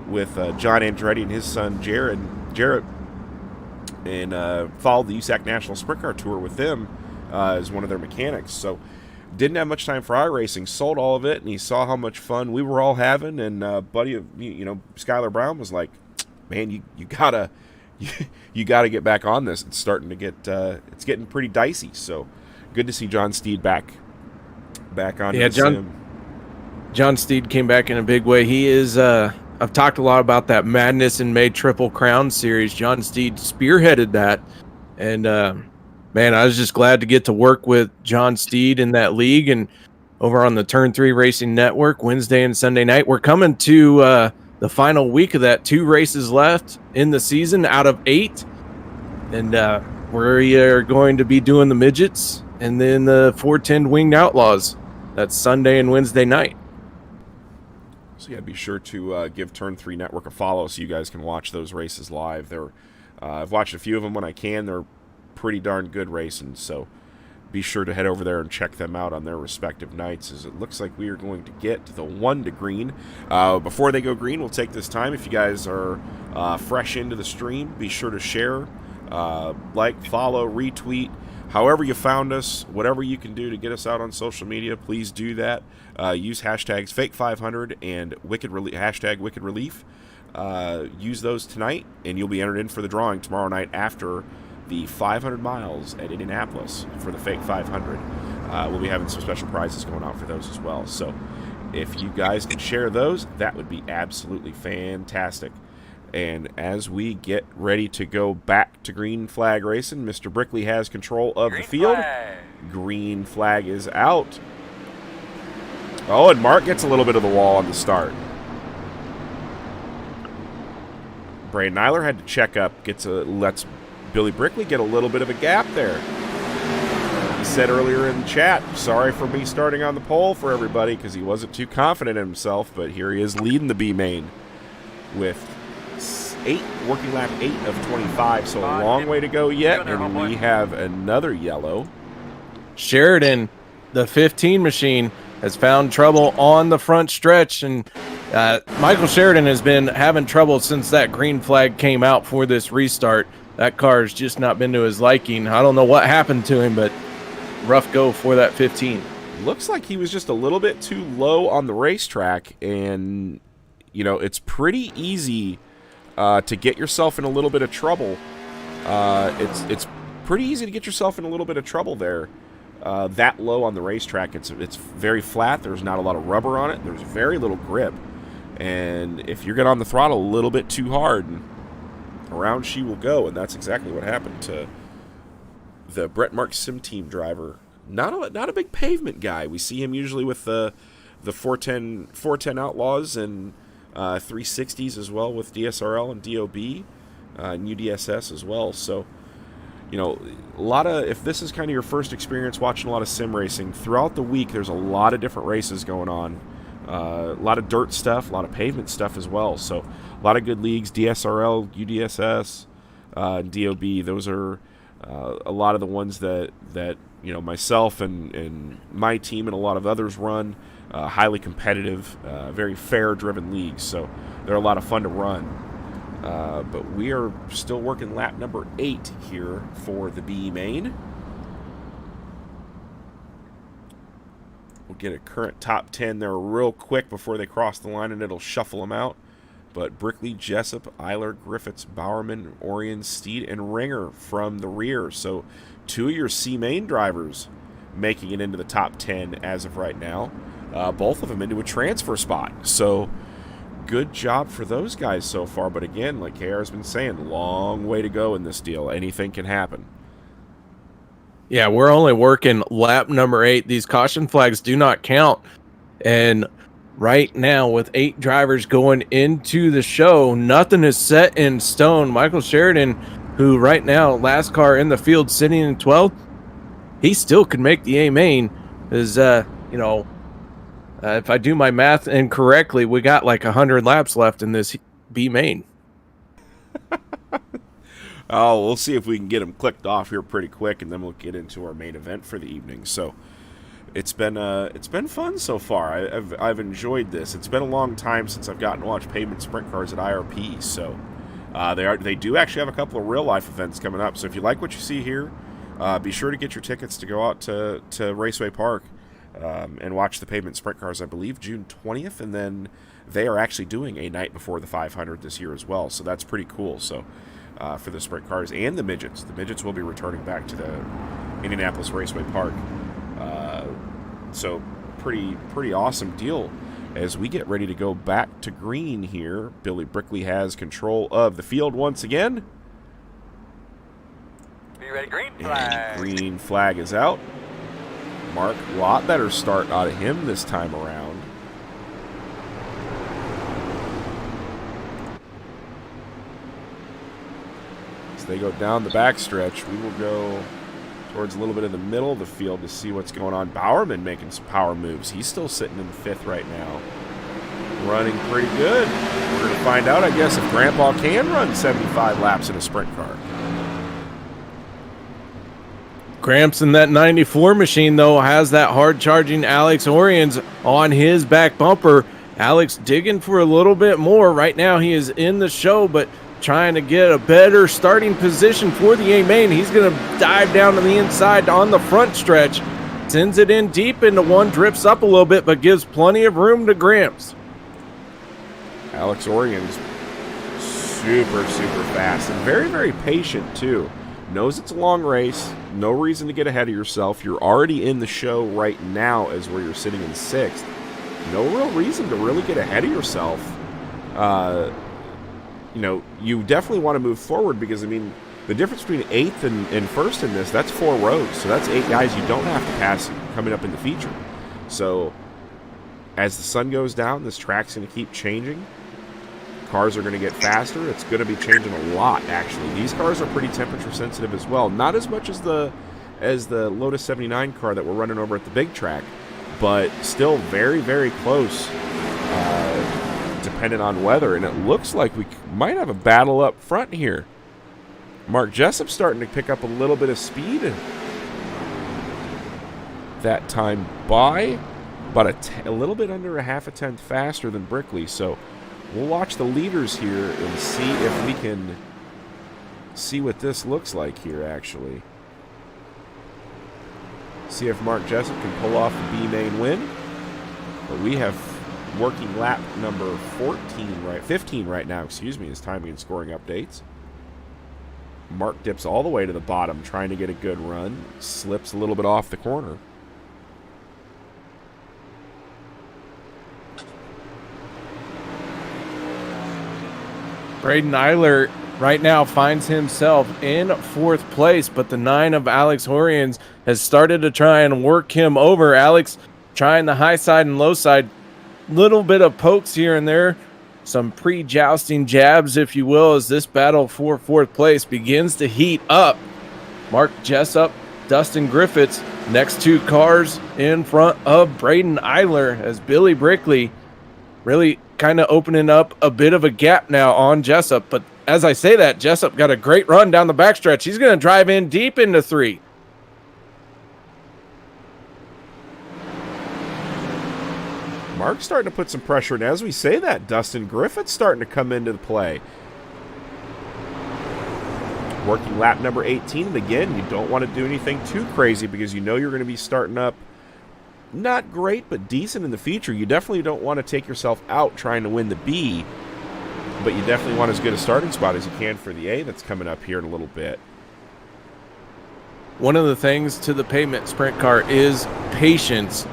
Andretti and his son Jarrett, and followed the USAC National Sprint Car Tour with them as one of their mechanics. So didn't have much time for iRacing, sold all of it, and he saw how much fun we were all having. And buddy of Skylar Brown was like, "Man, you gotta get back on this. It's starting to get it's getting pretty dicey." So good to see John Steed back on. Yeah, John Steed came back in a big way. He is. I've talked a lot about that Madness in May Triple Crown series. John Steed spearheaded that, and man, I was just glad to get to work with John Steed in that league and over on the Turn 3 Racing Network Wednesday and Sunday night. We're coming to the final week of that. 2 races left in the season out of 8, and we are going to be doing the midgets and then the 410 Winged Outlaws. That's Sunday and Wednesday night. So yeah, be sure to give Turn 3 Network a follow so you guys can watch those races live. I've watched a few of them when I can. They're pretty darn good racing, so be sure to head over there and check them out on their respective nights, as it looks like we are going to get to the 1 to green. Before they go green, we'll take this time. If you guys are fresh into the stream, be sure to share, like, follow, retweet, however you found us, whatever you can do to get us out on social media, please do that. Use hashtags Fake500 and hashtag Wicked Relief. Use those tonight, and you'll be entered in for the drawing tomorrow night after the 500 miles at Indianapolis for the Fake 500. We'll be having some special prizes going on for those as well. So if you guys can share those, that would be absolutely fantastic. And as we get ready to go back to green flag racing, Mr. Brickley has control of the field. Green flag is out. Oh, and Mark gets a little bit of the wall on the start. Braden Nyler had to check up, lets Billy Brickley get a little bit of a gap there. He said earlier in the chat, sorry for me starting on the pole for everybody, because he wasn't too confident in himself, but here he is leading the B main with working lap 8 of 25, so a long way to go yet, and we have another yellow. Sheridan, the 15 machine, has found trouble on the front stretch, and Michael Sheridan has been having trouble since that green flag came out for this restart. That car has just not been to his liking. I don't know what happened to him, but rough go for that 15. Looks like he was just a little bit too low on the racetrack, and it's pretty easy to get yourself in a little bit of trouble. It's pretty easy to get yourself in a little bit of trouble there. That low on the racetrack, it's very flat. There's not a lot of rubber on it. There's very little grip, and if you get on the throttle a little bit too hard, around she will go, and that's exactly what happened to the Brett Marks Sim Team driver. Not a big pavement guy. We see him usually with the 410 Outlaws and 360s as well with DSRL and DOB and UDSS as well. So if this is kind of your first experience watching a lot of sim racing, throughout the week there's a lot of different races going on. A lot of dirt stuff, a lot of pavement stuff as well. So a lot of good leagues, DSRL, UDSS, DOB. Those are a lot of the ones that myself and my team and a lot of others run. Highly competitive, very fair-driven leagues. So they're a lot of fun to run. But we are still working lap number 8 here for the B main. We'll get a current top 10 there real quick before they cross the line, and it'll shuffle them out. But Brickley, Jessup, Eiler, Griffiths, Bowerman, Orion, Steed, and Ringer from the rear. So 2 of your C main drivers making it into the top 10 as of right now. Both of them into a transfer spot. So good job for those guys so far. But again, like KR's been saying, long way to go in this deal. Anything can happen. Yeah, we're only working lap number 8. These caution flags do not count. And right now, with 8 drivers going into the show, nothing is set in stone. Michael Sheridan, who right now, last car in the field, sitting in 12th, he still could make the A main. Is if I do my math incorrectly, we got like 100 laps left in this B main. Oh, we'll see if we can get them clicked off here pretty quick, and then we'll get into our main event for the evening. So it's been fun so far. I've enjoyed this. It's been a long time since I've gotten to watch pavement sprint cars at IRP. So they do actually have a couple of real life events coming up. So if you like what you see here, be sure to get your tickets to go out to Raceway Park and watch the pavement sprint cars. I believe June 20th, and then they are actually doing a night before the 500 this year as well. So that's pretty cool. So. For the sprint cars and the midgets. The midgets will be returning back to the Indianapolis Raceway Park. So pretty awesome deal. As we get ready to go back to green here, Billy Brickley has control of the field once again. Be ready, green flag. And green flag is out. Mark, a lot better start out of him this time around. They go down the backstretch. We will go towards a little bit of the middle of the field to see what's going on. Bowerman making some power moves. He's still sitting in 5th right now. Running pretty good. We're going to find out, I guess, if Grandpa can run 75 laps in a sprint car. Gramps in that 94 machine, though, has that hard-charging Alex Orions on his back bumper. Alex digging for a little bit more. Right now he is in the show, but trying to get a better starting position for the A main. He's going to dive down to the inside on the front stretch. Sends it in deep into one, drifts up a little bit, but gives plenty of room to Gramps. Alex Orions, super fast and very, very patient, too. Knows it's a long race. No reason to get ahead of yourself. You're already in the show right now as where you're sitting in 6th. No real reason to really get ahead of yourself. You definitely want to move forward because, I mean, the difference between 8th and 1st in this, that's 4 rows. So that's 8 guys you don't have to pass coming up in the feature. So as the sun goes down, this track's going to keep changing. Cars are going to get faster. It's going to be changing a lot, actually. These cars are pretty temperature sensitive as well. Not as much as the Lotus 79 car that we're running over at the big track, but still very, very close. Dependent on weather, and it looks like we might have a battle up front here. Mark Jessup starting to pick up a little bit of speed that time by about a little bit under a half a tenth faster than Brickley. So we'll watch the leaders here and see if we can see what this looks like here, actually. See if Mark Jessup can pull off the B main win. But we have working lap number 15 right now, as timing and scoring updates. Mark dips all the way to the bottom, trying to get a good run. Slips a little bit off the corner. Braden Eiler right now finds himself in 4th place, but the 9 of Alex Horians has started to try and work him over. Alex trying the high side and low side. Little bit of pokes here and there, some pre-jousting jabs, if you will, as this battle for 4th place begins to heat up. Mark Jessup, Dustin Griffiths, next 2 cars in front of Braden Eiler, as Billy Brickley really kind of opening up a bit of a gap now on Jessup. But as I say that, Jessup got a great run down the backstretch. He's going to drive in deep into 3. Mark's starting to put some pressure, and as we say that, Dustin Griffith's starting to come into the play. Working lap number 18, and again, you don't want to do anything too crazy because you know you're going to be starting up not great, but decent in the feature. You definitely don't want to take yourself out trying to win the B, but you definitely want as good a starting spot as you can for the A that's coming up here in a little bit. one of the things to the pavement sprint car is patience,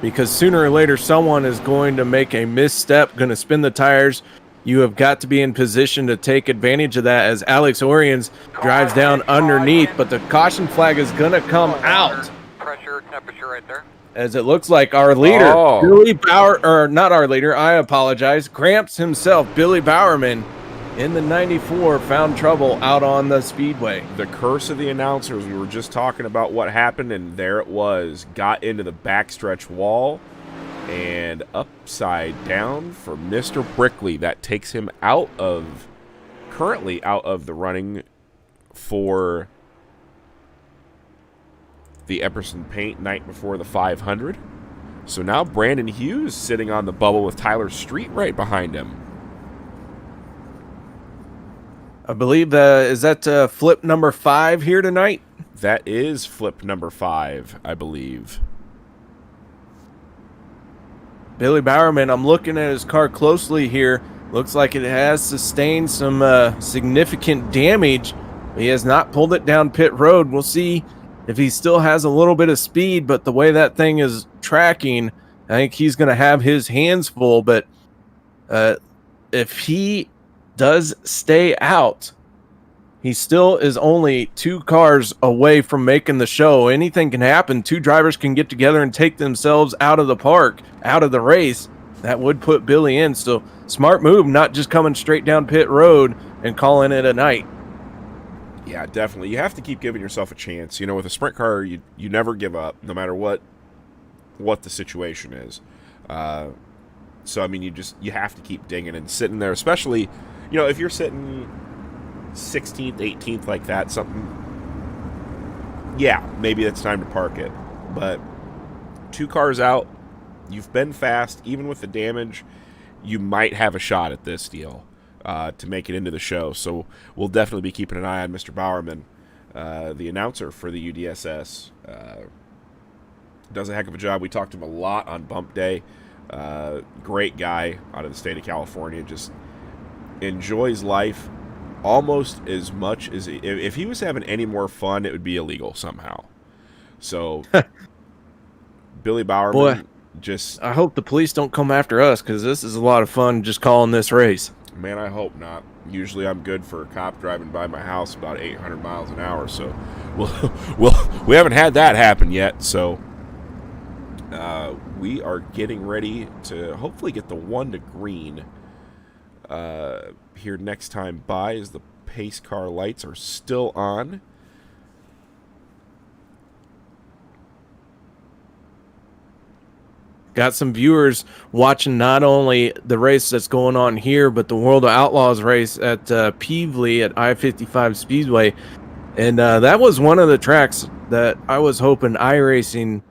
because sooner or later someone is going to make a misstep, going to spin the tires. You have got to be in position to take advantage of that as Alex Oriens drives down underneath, but the caution flag is going to come out. Pressure, temperature right there. As it looks like our leader, Billy Bauer, or not our leader, I apologize, Gramps himself, Billy Bowerman, in the 94, found trouble out on the speedway. The curse of the announcers. We were just talking about what happened, and there it was. Got into the backstretch wall and upside down for Mr. Brickley. That takes him currently out of the running for the Epperson Paint night before the 500. So now Brandon Hughes sitting on the bubble with Tyler Street right behind him. I believe, is that flip number 5 here tonight? That is flip number 5, I believe. Billy Bowerman, I'm looking at his car closely here. Looks like it has sustained some significant damage. He has not pulled it down pit road. We'll see if he still has a little bit of speed, but the way that thing is tracking, I think he's going to have his hands full. But if he does stay out, he still is only 2 cars away from making the show. Anything can happen. 2 drivers can get together and take themselves out of the park, out of the race. That would put Billy in. So smart move, not just coming straight down pit road and calling it a night. Yeah, definitely. You have to keep giving yourself a chance. You know, with a sprint car, you never give up, no matter what the situation is. So I mean, you have to keep dinging and sitting there, especially, you know, if you're sitting 16th, 18th like that, something, yeah, maybe it's time to park it. But 2 cars out, you've been fast, even with the damage, you might have a shot at this deal to make it into the show. So we'll definitely be keeping an eye on Mr. Bowerman, the announcer for the UDSS. Does a heck of a job. We talked to him a lot on Bump Day. Great guy out of the state of California. Just enjoys life almost as much as if he was having any more fun, it would be illegal somehow. So Billy Bowerman, I hope the police don't come after us, because this is a lot of fun just calling this race. Man, I hope not. Usually I'm good for a cop driving by my house about 800 miles an hour, so we haven't had that happen yet. So we are getting ready to hopefully get the 1 to green here next time by, as the pace car lights are still on. Got some viewers watching not only the race that's going on here, but the World of Outlaws race at Peevely at I-55 Speedway. And that was one of the tracks that I was hoping iRacing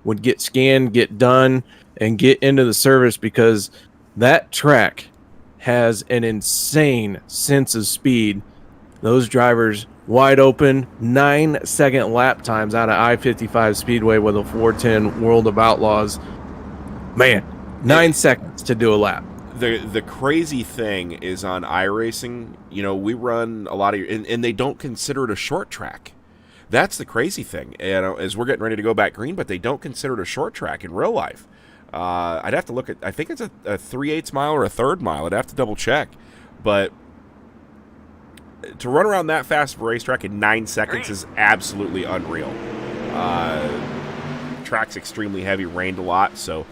would get scanned, get done, and get into the service, because that track has an insane sense of speed. Those drivers wide open, 9-second lap times out of I-55 Speedway with a 410 World of Outlaws. Man, 9 seconds to do a lap. The crazy thing is, on iRacing, you know, we run a lot of, and they don't consider it a short track. That's the crazy thing. You know, as we're getting ready to go back green, but they don't consider it a short track in real life. I'd have to look at, I think it's a 3/8 mile or a 1/3 mile. I'd have to double check. But to run around that fast of a racetrack in 9 seconds is absolutely unreal. Track's extremely heavy, rained a lot, so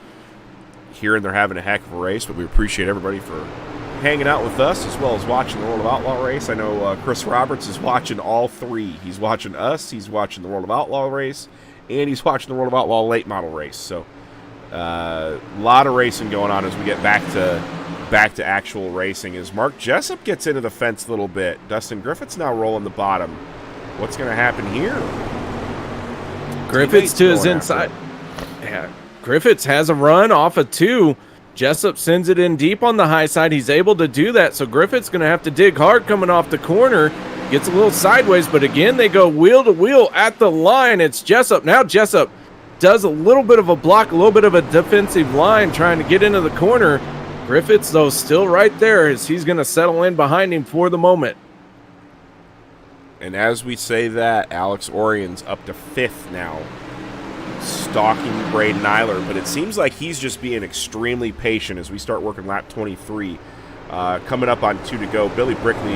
hearing they're having a heck of a race, but we appreciate everybody for hanging out with us, as well as watching the World of Outlaw race. I know Chris Roberts is watching all 3. He's watching us, he's watching the World of Outlaw race, and he's watching the World of Outlaw late model race. So a lot of racing going on as we get back to actual racing, as Mark Jessup gets into the fence a little bit. Dustin Griffith's now rolling the bottom. What's going to happen here? Griffiths to his inside. Yeah, Griffiths has a run off of 2. Jessup sends it in deep on the high side. He's able to do that, so Griffith's going to have to dig hard coming off the corner. Gets a little sideways, but again, they go wheel to wheel at the line. It's Jessup. Now Jessup does a little bit of a block, a little bit of a defensive line trying to get into the corner. Griffiths, though, still right there as he's going to settle in behind him for the moment. And as we say that, Alex Orion's up to 5th now, stalking Braden Eiler. But it seems like he's just being extremely patient as we start working lap 23. Coming up on 2 to go. Billy Brickley,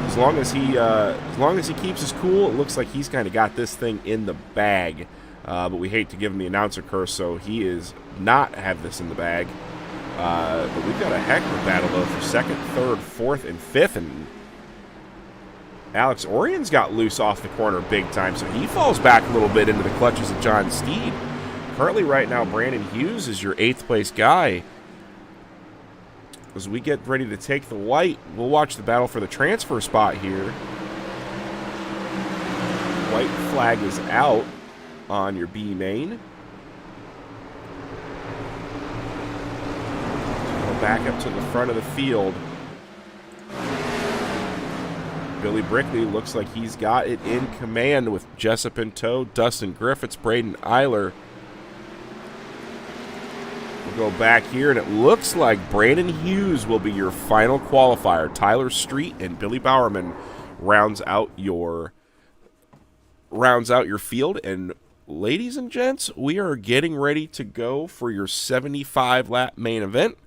as long as he keeps his cool, it looks like he's kind of got this thing in the bag. But we hate to give him the announcer curse, so he is not have this in the bag. But we've got a heck of a battle, though, for 2nd, 3rd, 4th, and 5th. And Alex Orion's got loose off the corner big time, so he falls back a little bit into the clutches of John Steed. Currently, right now, Brandon Hughes is your 8th place guy. As we get ready to take the white, we'll watch the battle for the transfer spot here. White flag is out on your B main. Go back up to the front of the field. Billy Brickley looks like he's got it in command with Jessup in tow, Dustin Griffiths, Braden Eiler. We'll go back here, and it looks like Brandon Hughes will be your final qualifier. Tyler Street and Billy Bowerman rounds out your field. And ladies and gents, we are getting ready to go for your 75-lap main event.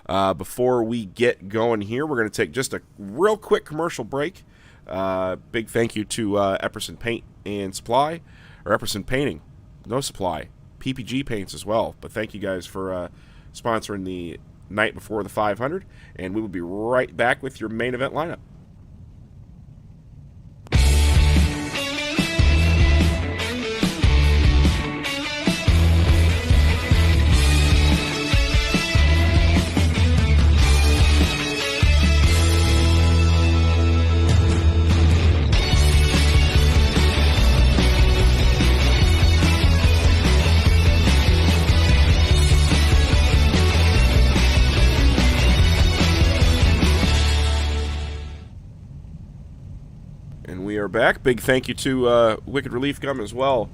Before we get going here, we're going to take just a real quick commercial break. Big thank you to Epperson Paint and Supply, or Epperson Painting, no supply, PPG Paints as well. But thank you guys for sponsoring the night before the 500, and we will be right back with your main event lineup. Back. Big thank you to Wicked Relief Gum as well.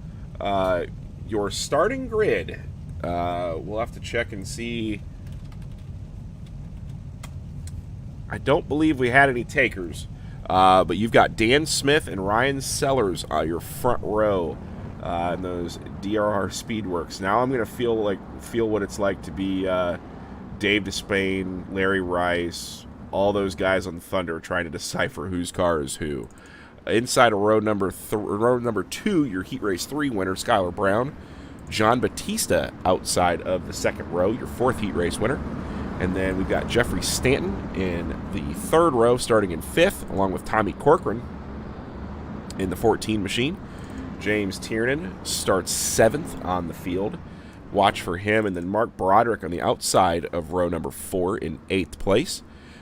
Your starting grid, we'll have to check and see. I don't believe we had any takers, but you've got Dan Smith and Ryan Sellers your front row in those DRR Speedworks. Now I'm going to feel what it's like to be Dave Despain, Larry Rice, all those guys on the Thunder trying to decipher whose car is who. Inside of row number 2, your Heat Race 3 winner, Skylar Brown. John Batista outside of the second row, your 4th Heat Race winner. And then we've got Jeffrey Stanton in the 3rd row, starting in 5th, along with Tommy Corcoran in the 14 machine. James Tiernan starts 7th on the field. Watch for him. And then Mark Broderick on the outside of row number 4 in 8th place.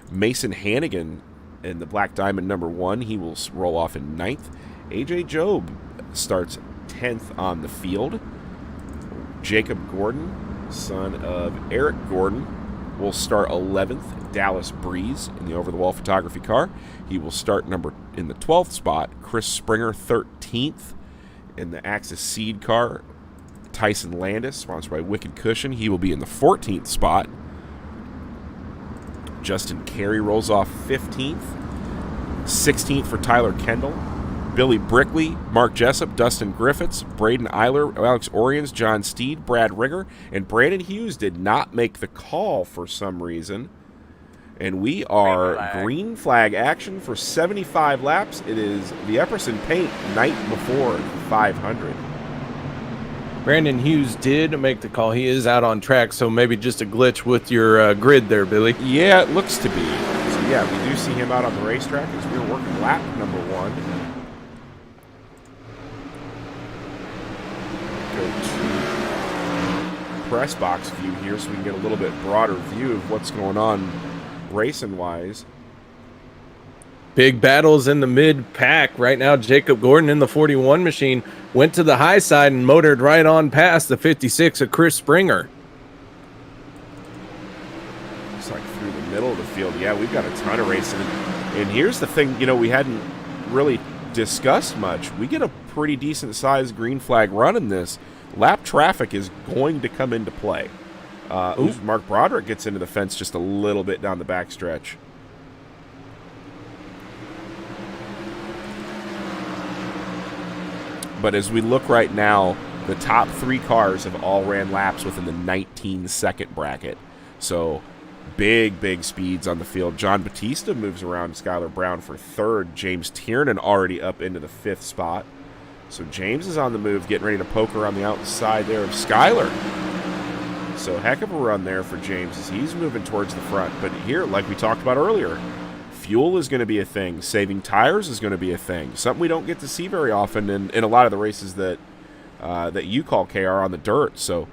Mason Hannigan in the Black Diamond number 1, he will roll off in 9th. AJ Job starts 10th on the field. Jacob Gordon, son of Eric Gordon, will start 11th. Dallas Breeze in the over-the-wall photography car, he will start in the 12th spot. Chris Springer 13th in the Axis Seed car. Tyson Landis, sponsored by Wicked Cushion, he will be in the 14th spot. Justin Carey rolls off 15th. 16th for Tyler Kendall. Billy Brickley, Mark Jessup, Dustin Griffiths, Braden Eiler, Alex Orions, John Steed, Brad Rigger, and Brandon Hughes did not make the call for some reason. And we are green flag action for 75 laps. It is the Epperson Paint night before 500. Brandon Hughes did make the call. He is out on track, so maybe just a glitch with your grid there, Billy. Yeah, it looks to be. So, yeah, we do see him out on the racetrack as we're working lap number 1. Go to press box view here so we can get a little bit broader view of what's going on racing-wise. Big battles in the mid-pack. Right now, Jacob Gordon in the 41 machine went to the high side and motored right on past the 56 of Chris Springer. Looks like through the middle of the field. Yeah, we've got a ton of racing. And here's the thing, we hadn't really discussed much. We get a pretty decent-sized green flag run in this. Lap traffic is going to come into play. Mark Broderick gets into the fence just a little bit down the backstretch. But as we look right now, the top 3 cars have all ran laps within the 19-second bracket. So big speeds on the field. John Batista moves around Skylar Brown for 3rd. James Tiernan already up into the 5th spot. So James is on the move, getting ready to poke around the outside there of Skylar. So heck of a run there for James as he's moving towards the front. But here, like we talked about earlier, fuel is going to be a thing. Saving tires is going to be a thing. Something we don't get to see very often in a lot of the races that you call KR on the dirt. So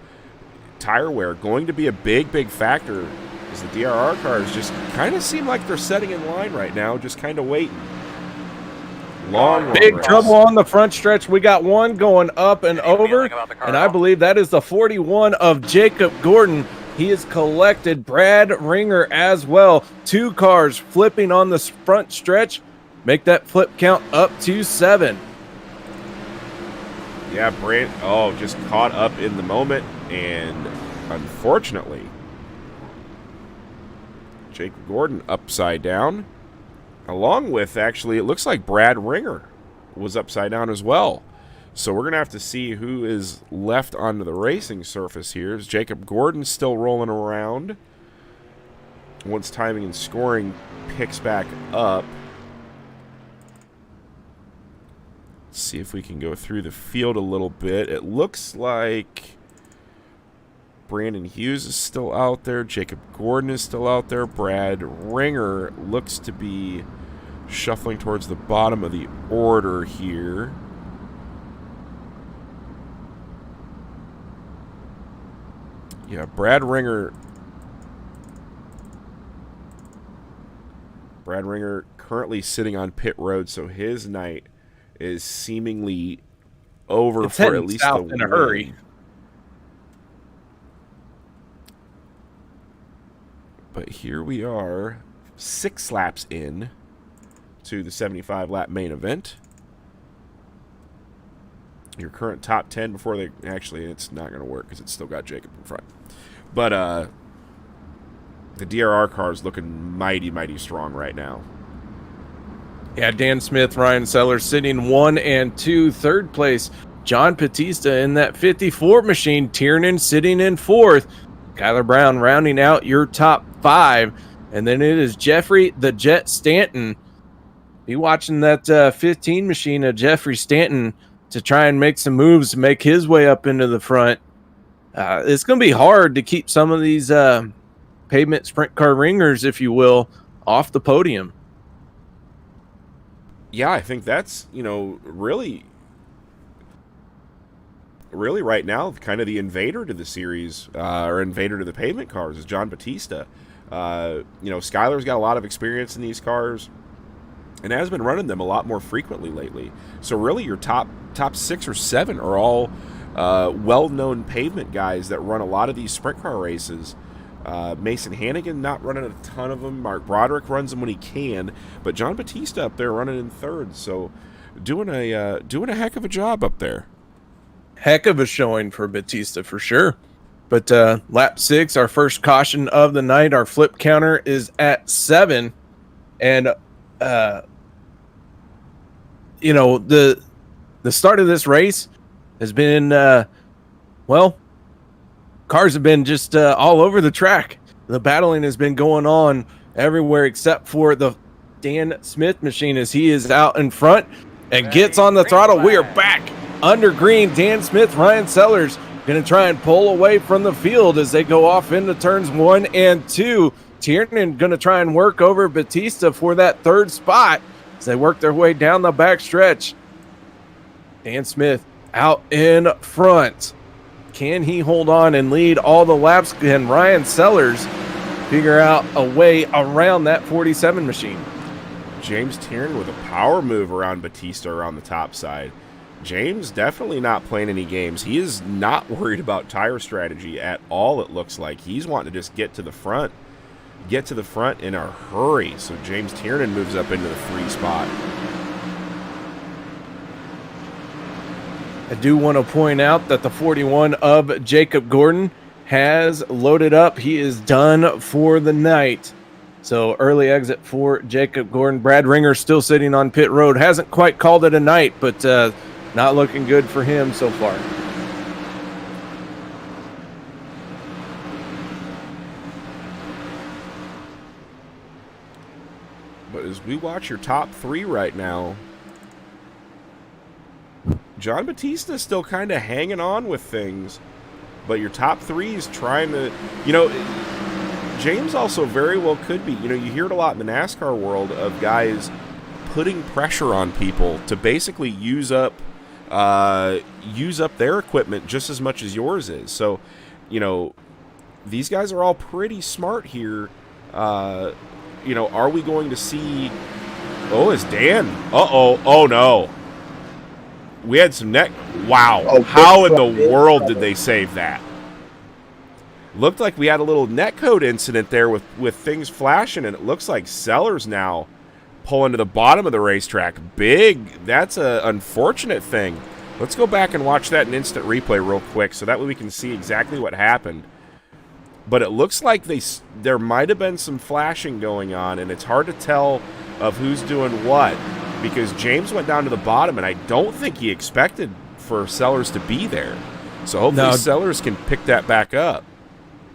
tire wear going to be a big factor as the DRR cars just kind of seem like they're setting in line right now, just kind of waiting. Long Big race. trouble on the front stretch. We got one going up and over, and I believe that is the 41 of Jacob Gordon. He has collected Brad Ringer as well. 2 cars flipping on the front stretch. Make that flip count up to 7. Yeah, Brant, just caught up in the moment, and unfortunately, Jacob Gordon upside down. Along with, actually, it looks like Brad Ringer was upside down as well. So we're going to have to see who is left onto the racing surface here. Is Jacob Gordon still rolling around? Once timing and scoring picks back up. Let's see if we can go through the field a little bit. It looks like Brandon Hughes is still out there. Jacob Gordon is still out there. Brad Ringer looks to be shuffling towards the bottom of the order here. Yeah, Brad Ringer currently sitting on pit road, so his night is seemingly over It's for at least south in a hurry. But here we are, 6 laps in to the 75-lap main event. Your current top 10 before they... Actually, it's not going to work because it's still got Jacob in front. But the DRR car is looking mighty strong right now. Yeah, Dan Smith, Ryan Sellers sitting 1 and 2. 3rd place, John Batista in that 54 machine. Tiernan sitting in 4th. Skylar Brown rounding out your top 5. And then it is Jeffrey the Jet Stanton. Be watching that 15 machine of Jeffrey Stanton to try and make some moves to make his way up into the front. It's going to be hard to keep some of these pavement sprint car ringers, if you will, off the podium. Yeah, I think that's, really right now, kind of the invader to the series, or invader to the pavement cars is John Batista. Skylar's got a lot of experience in these cars and has been running them a lot more frequently lately. So really your top 6 or 7 are all well-known pavement guys that run a lot of these sprint car races. Mason Hannigan not running a ton of them. Mark Broderick runs them when he can, but John Batista up there running in 3rd. So doing a heck of a job up there. Heck of a showing for Batista for sure. But lap 6, our first caution of the night, our flip counter is at 7. And, the start of this race has been, cars have been just all over the track. The battling has been going on everywhere except for the Dan Smith machine as he is out in front and gets on the throttle. We are back under green. Dan Smith, Ryan Sellers going to try and pull away from the field as they go off into turns 1 and 2. Tiernan going to try and work over Batista for that 3rd spot as they work their way down the back stretch. Dan Smith out in front. Can he hold on and lead all the laps? Can Ryan Sellers figure out a way around that 47 machine? James Tiernan with a power move around Batista around the top side. James definitely not playing any games. He is not worried about tire strategy at all, it looks like. He's wanting to just get to the front in a hurry. So James Tiernan moves up into the 3 spot. I do want to point out that the 41 of Jacob Gordon has loaded up. He is done for the night. So early exit for Jacob Gordon. Brad Ringer still sitting on pit road. Hasn't quite called it a night, but not looking good for him so far. But as we watch your top three right now, John Batista is still kind of hanging on with things, but your top three is trying to, James also very well could be, you hear it a lot in the NASCAR world of guys putting pressure on people to basically use up their equipment just as much as yours is. So, these guys are all pretty smart here. Are we going to see... Oh, is Dan... Uh-oh. Oh, no. We had some neck... Wow. Oh, how in the world did they save that? Looked like we had a little netcode incident there with things flashing, and it looks like Sellers now pulling to the bottom of the racetrack. Big. That's an unfortunate thing. Let's go back and watch that in instant replay real quick so that way we can see exactly what happened. But it looks like there might have been some flashing going on, and it's hard to tell of who's doing what because James went down to the bottom, and I don't think he expected for Sellers to be there. So hopefully Sellers can pick that back up.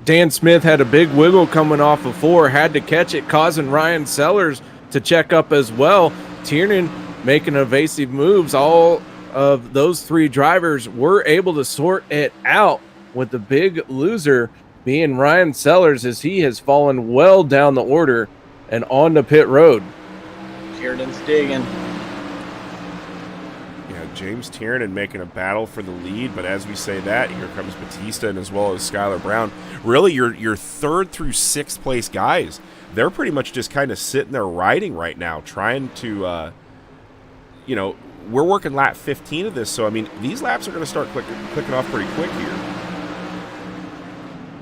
Dan Smith had a big wiggle coming off of 4, had to catch it, causing Ryan Sellers to check up as well. Tiernan making evasive moves. All of those 3 drivers were able to sort it out, with the big loser being Ryan Sellers, as he has fallen well down the order and on the pit road. Tiernan's digging. Yeah, James Tiernan making a battle for the lead, but as we say that, here comes Batista and as well as Skylar Brown. Really, your 3rd through 6th place guys, they're pretty much just kind of sitting there riding right now, trying to, we're working lap 15 of this, so, these laps are going to start clicking off pretty quick here.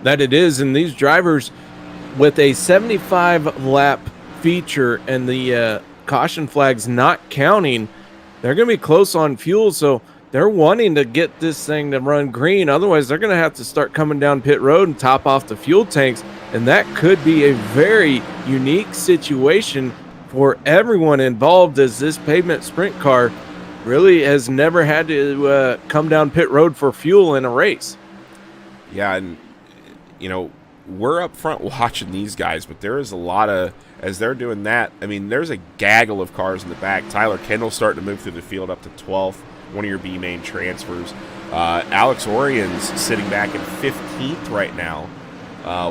That it is, and these drivers with a 75 lap feature and the caution flags not counting, they're going to be close on fuel, so they're wanting to get this thing to run green. Otherwise, they're going to have to start coming down pit road and top off the fuel tanks, and that could be a very unique situation for everyone involved, as this pavement sprint car really has never had to come down pit road for fuel in a race. Yeah, and we're up front watching these guys, but there is a lot of, as they're doing that, there's a gaggle of cars in the back. Tyler Kendall's starting to move through the field up to 12th, one of your B main transfers. Alex Orion's sitting back in 15th right now.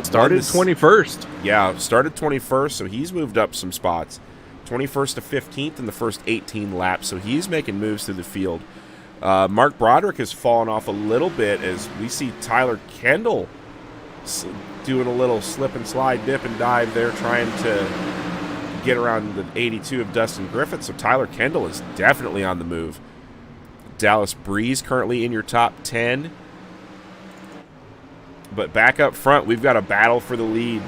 Started 21st. Yeah, started 21st, so he's moved up some spots. 21st to 15th in the first 18 laps, so he's making moves through the field. Mark Broderick has fallen off a little bit as we see Tyler Kendall doing a little slip and slide, dip and dive there, trying to get around the 82 of Dustin Griffith. So Tyler Kendall is definitely on the move. Dallas Breeze currently in your top 10. But back up front, we've got a battle for the lead.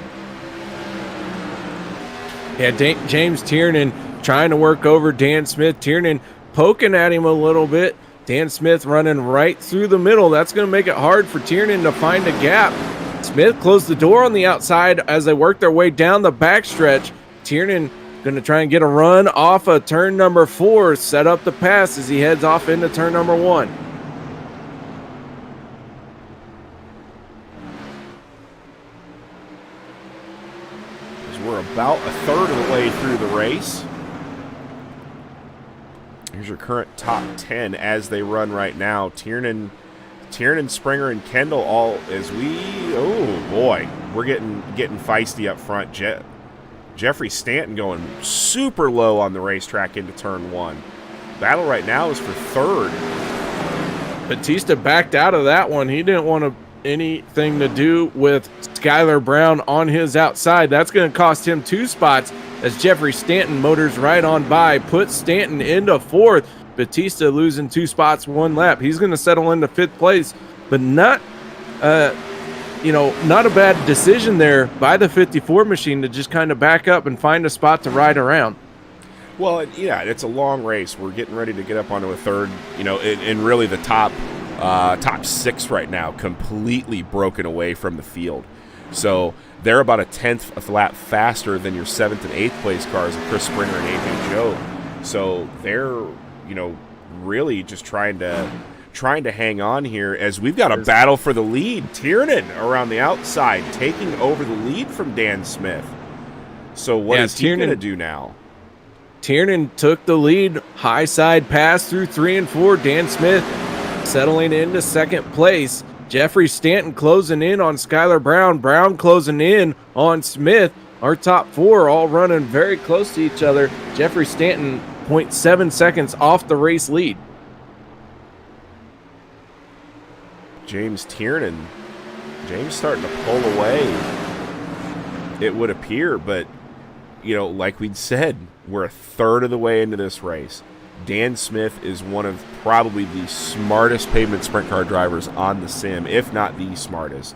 Yeah, James Tiernan trying to work over Dan Smith. Tiernan poking at him a little bit. Dan Smith running right through the middle. That's going to make it hard for Tiernan to find a gap. Smith closed the door on the outside as they work their way down the backstretch. Tiernan going to try and get a run off of turn number 4, set up the pass as he heads off into turn number 1. As we're about a third of the way through the race. Here's your current top 10 as they run right now. Tiernan, Springer, and Kendall all as we... Oh, boy. We're getting feisty up front. Jeffrey Stanton going super low on the racetrack into turn 1. Battle right now is for 3rd. Batista backed out of that one. He didn't want anything to do with Skylar Brown on his outside. That's going to cost him 2 spots as Jeffrey Stanton motors right on by, puts Stanton into 4th. Batista losing 2 spots, 1 lap. He's going to settle into 5th place, but not a bad decision there by the 54 machine to just kind of back up and find a spot to ride around. Well, yeah, it's a long race. We're getting ready to get up onto a 3rd, and really the top 6 right now completely broken away from the field. So they're about a 10th of a lap faster than your 7th and 8th place cars of Chris Springer and AJ Joe. So they're, really just trying to hang on here as we've got a battle for the lead. Tiernan around the outside taking over the lead from Dan Smith. So what is he going to do now? Tiernan took the lead, high side pass through 3 and 4. Dan Smith settling into second place. Jeffrey Stanton closing in on Skylar Brown. Brown closing in on Smith. Our top 4 all running very close to each other. Jeffrey Stanton 0.7 seconds off the race lead. James Tiernan. James starting to pull away, it would appear, but, you know, like we'd said, we're a third of the way into this race. Dan Smith is one of probably the smartest pavement sprint car drivers on the sim, if not the smartest.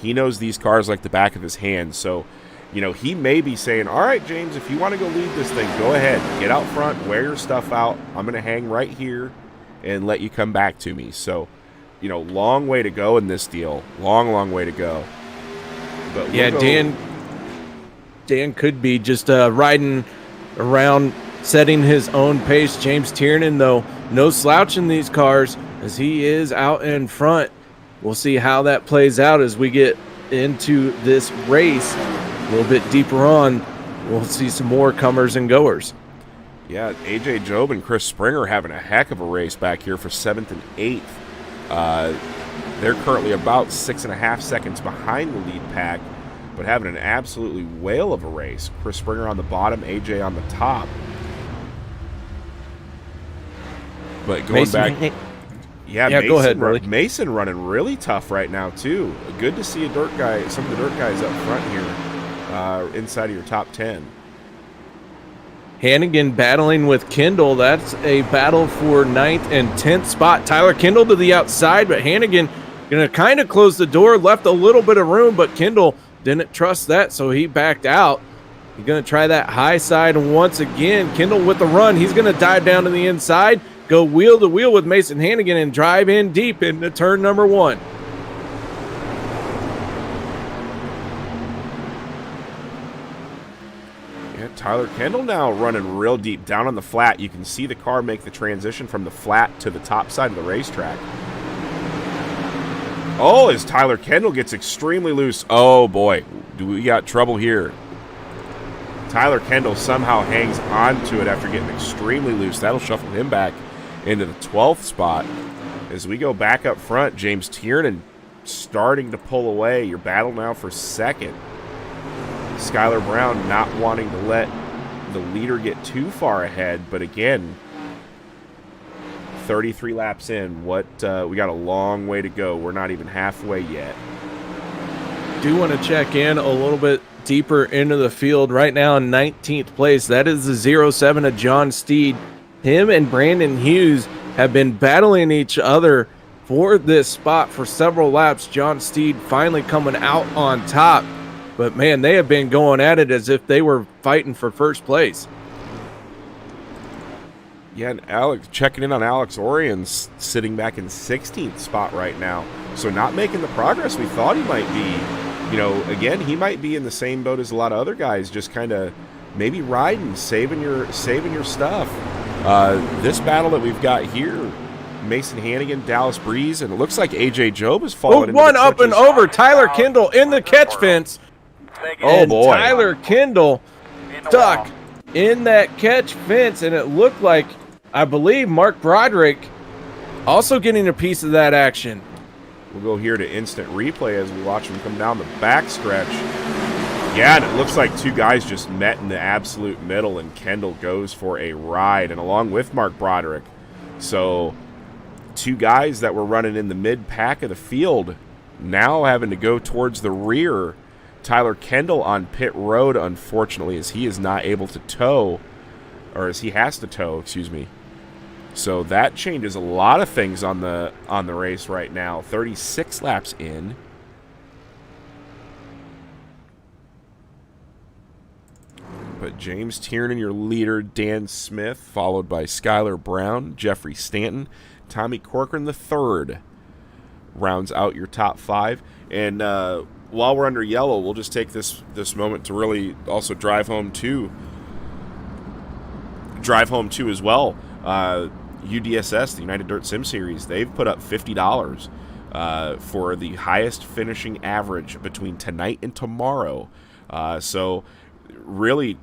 He knows these cars like the back of his hand, so, you know, he may be saying, all right, James, if you want to go lead this thing, go ahead. Get out front, wear your stuff out. I'm going to hang right here and let you come back to me. So, you know, long way to go in this deal. Long way to go. But yeah, Dan could be just riding around, setting his own pace. James Tiernan, though, no slouch in these cars as he is out in front. We'll see how that plays out as we get into this race. A little bit deeper on, we'll see some more comers and goers. Yeah, AJ Job and Chris Springer having a heck of a race back here for 7th and 8th. They're currently about 6.5 seconds behind the lead pack, but having an absolutely whale of a race. Chris Springer on the bottom, AJ on the top. But going back, Mason, go ahead, Billy. Mason running really tough right now too. Good to see some of the dirt guys up front here, inside of your top 10. Hannigan battling with Kendall. That's a battle for 9th and 10th spot. Tyler Kendall to the outside, but Hannigan going to kind of close the door, left a little bit of room, but Kendall didn't trust that, so he backed out. He's going to try that high side once again. Kendall with the run. He's going to dive down to the inside, go wheel to wheel with Mason Hannigan, and drive in deep into turn number 1. Tyler Kendall now running real deep down on the flat. You can see the car make the transition from the flat to the top side of the racetrack. Oh, as Tyler Kendall gets extremely loose. Oh, boy. Do we got trouble here. Tyler Kendall somehow hangs onto it after getting extremely loose. That'll shuffle him back into the 12th spot. As we go back up front, James Tiernan starting to pull away. Your battle now for 2nd. Skylar Brown not wanting to let the leader get too far ahead, but again, 33 laps in. We got a long way to go. We're not even halfway yet. Do want to check in a little bit deeper into the field. Right now in 19th place, that is the 07 of John Steed. Him and Brandon Hughes have been battling each other for this spot for several laps. John Steed finally coming out on top. But, man, they have been going at it as if they were fighting for first place. Yeah, and Alex checking in on Alex Orions sitting back in 16th spot right now. So not making the progress we thought he might be. You know, again, he might be in the same boat as a lot of other guys, just kind of maybe riding, saving your stuff. This battle that we've got here, Mason Hannigan, Dallas Breeze, and it looks like AJ Job is falling into one the up and over. Tyler Kendall in the catch fence. Oh, boy. Tyler Kendall stuck in that catch fence, and it looked like, I believe, Mark Broderick also getting a piece of that action. We'll go here to instant replay as we watch him come down the backstretch. Yeah, and it looks like two guys just met in the absolute middle, and Kendall goes for a ride, and along with Mark Broderick. So, two guys that were running in the mid-pack of the field now having to go towards the rear. Tyler Kendall on pit road, unfortunately, as he is not able to tow, or as he has to tow, excuse me. So that changes a lot of things on the race right now. 36 laps in. But James Tiernan, your leader, Dan Smith, followed by Skylar Brown, Jeffrey Stanton, Tommy Corcoran III rounds out your top 5. And while we're under yellow, we'll just take this moment to really also drive home too as well. UDSS, the United Dirt Sim Series, they've put up $50 for the highest finishing average between tonight and tomorrow. So really,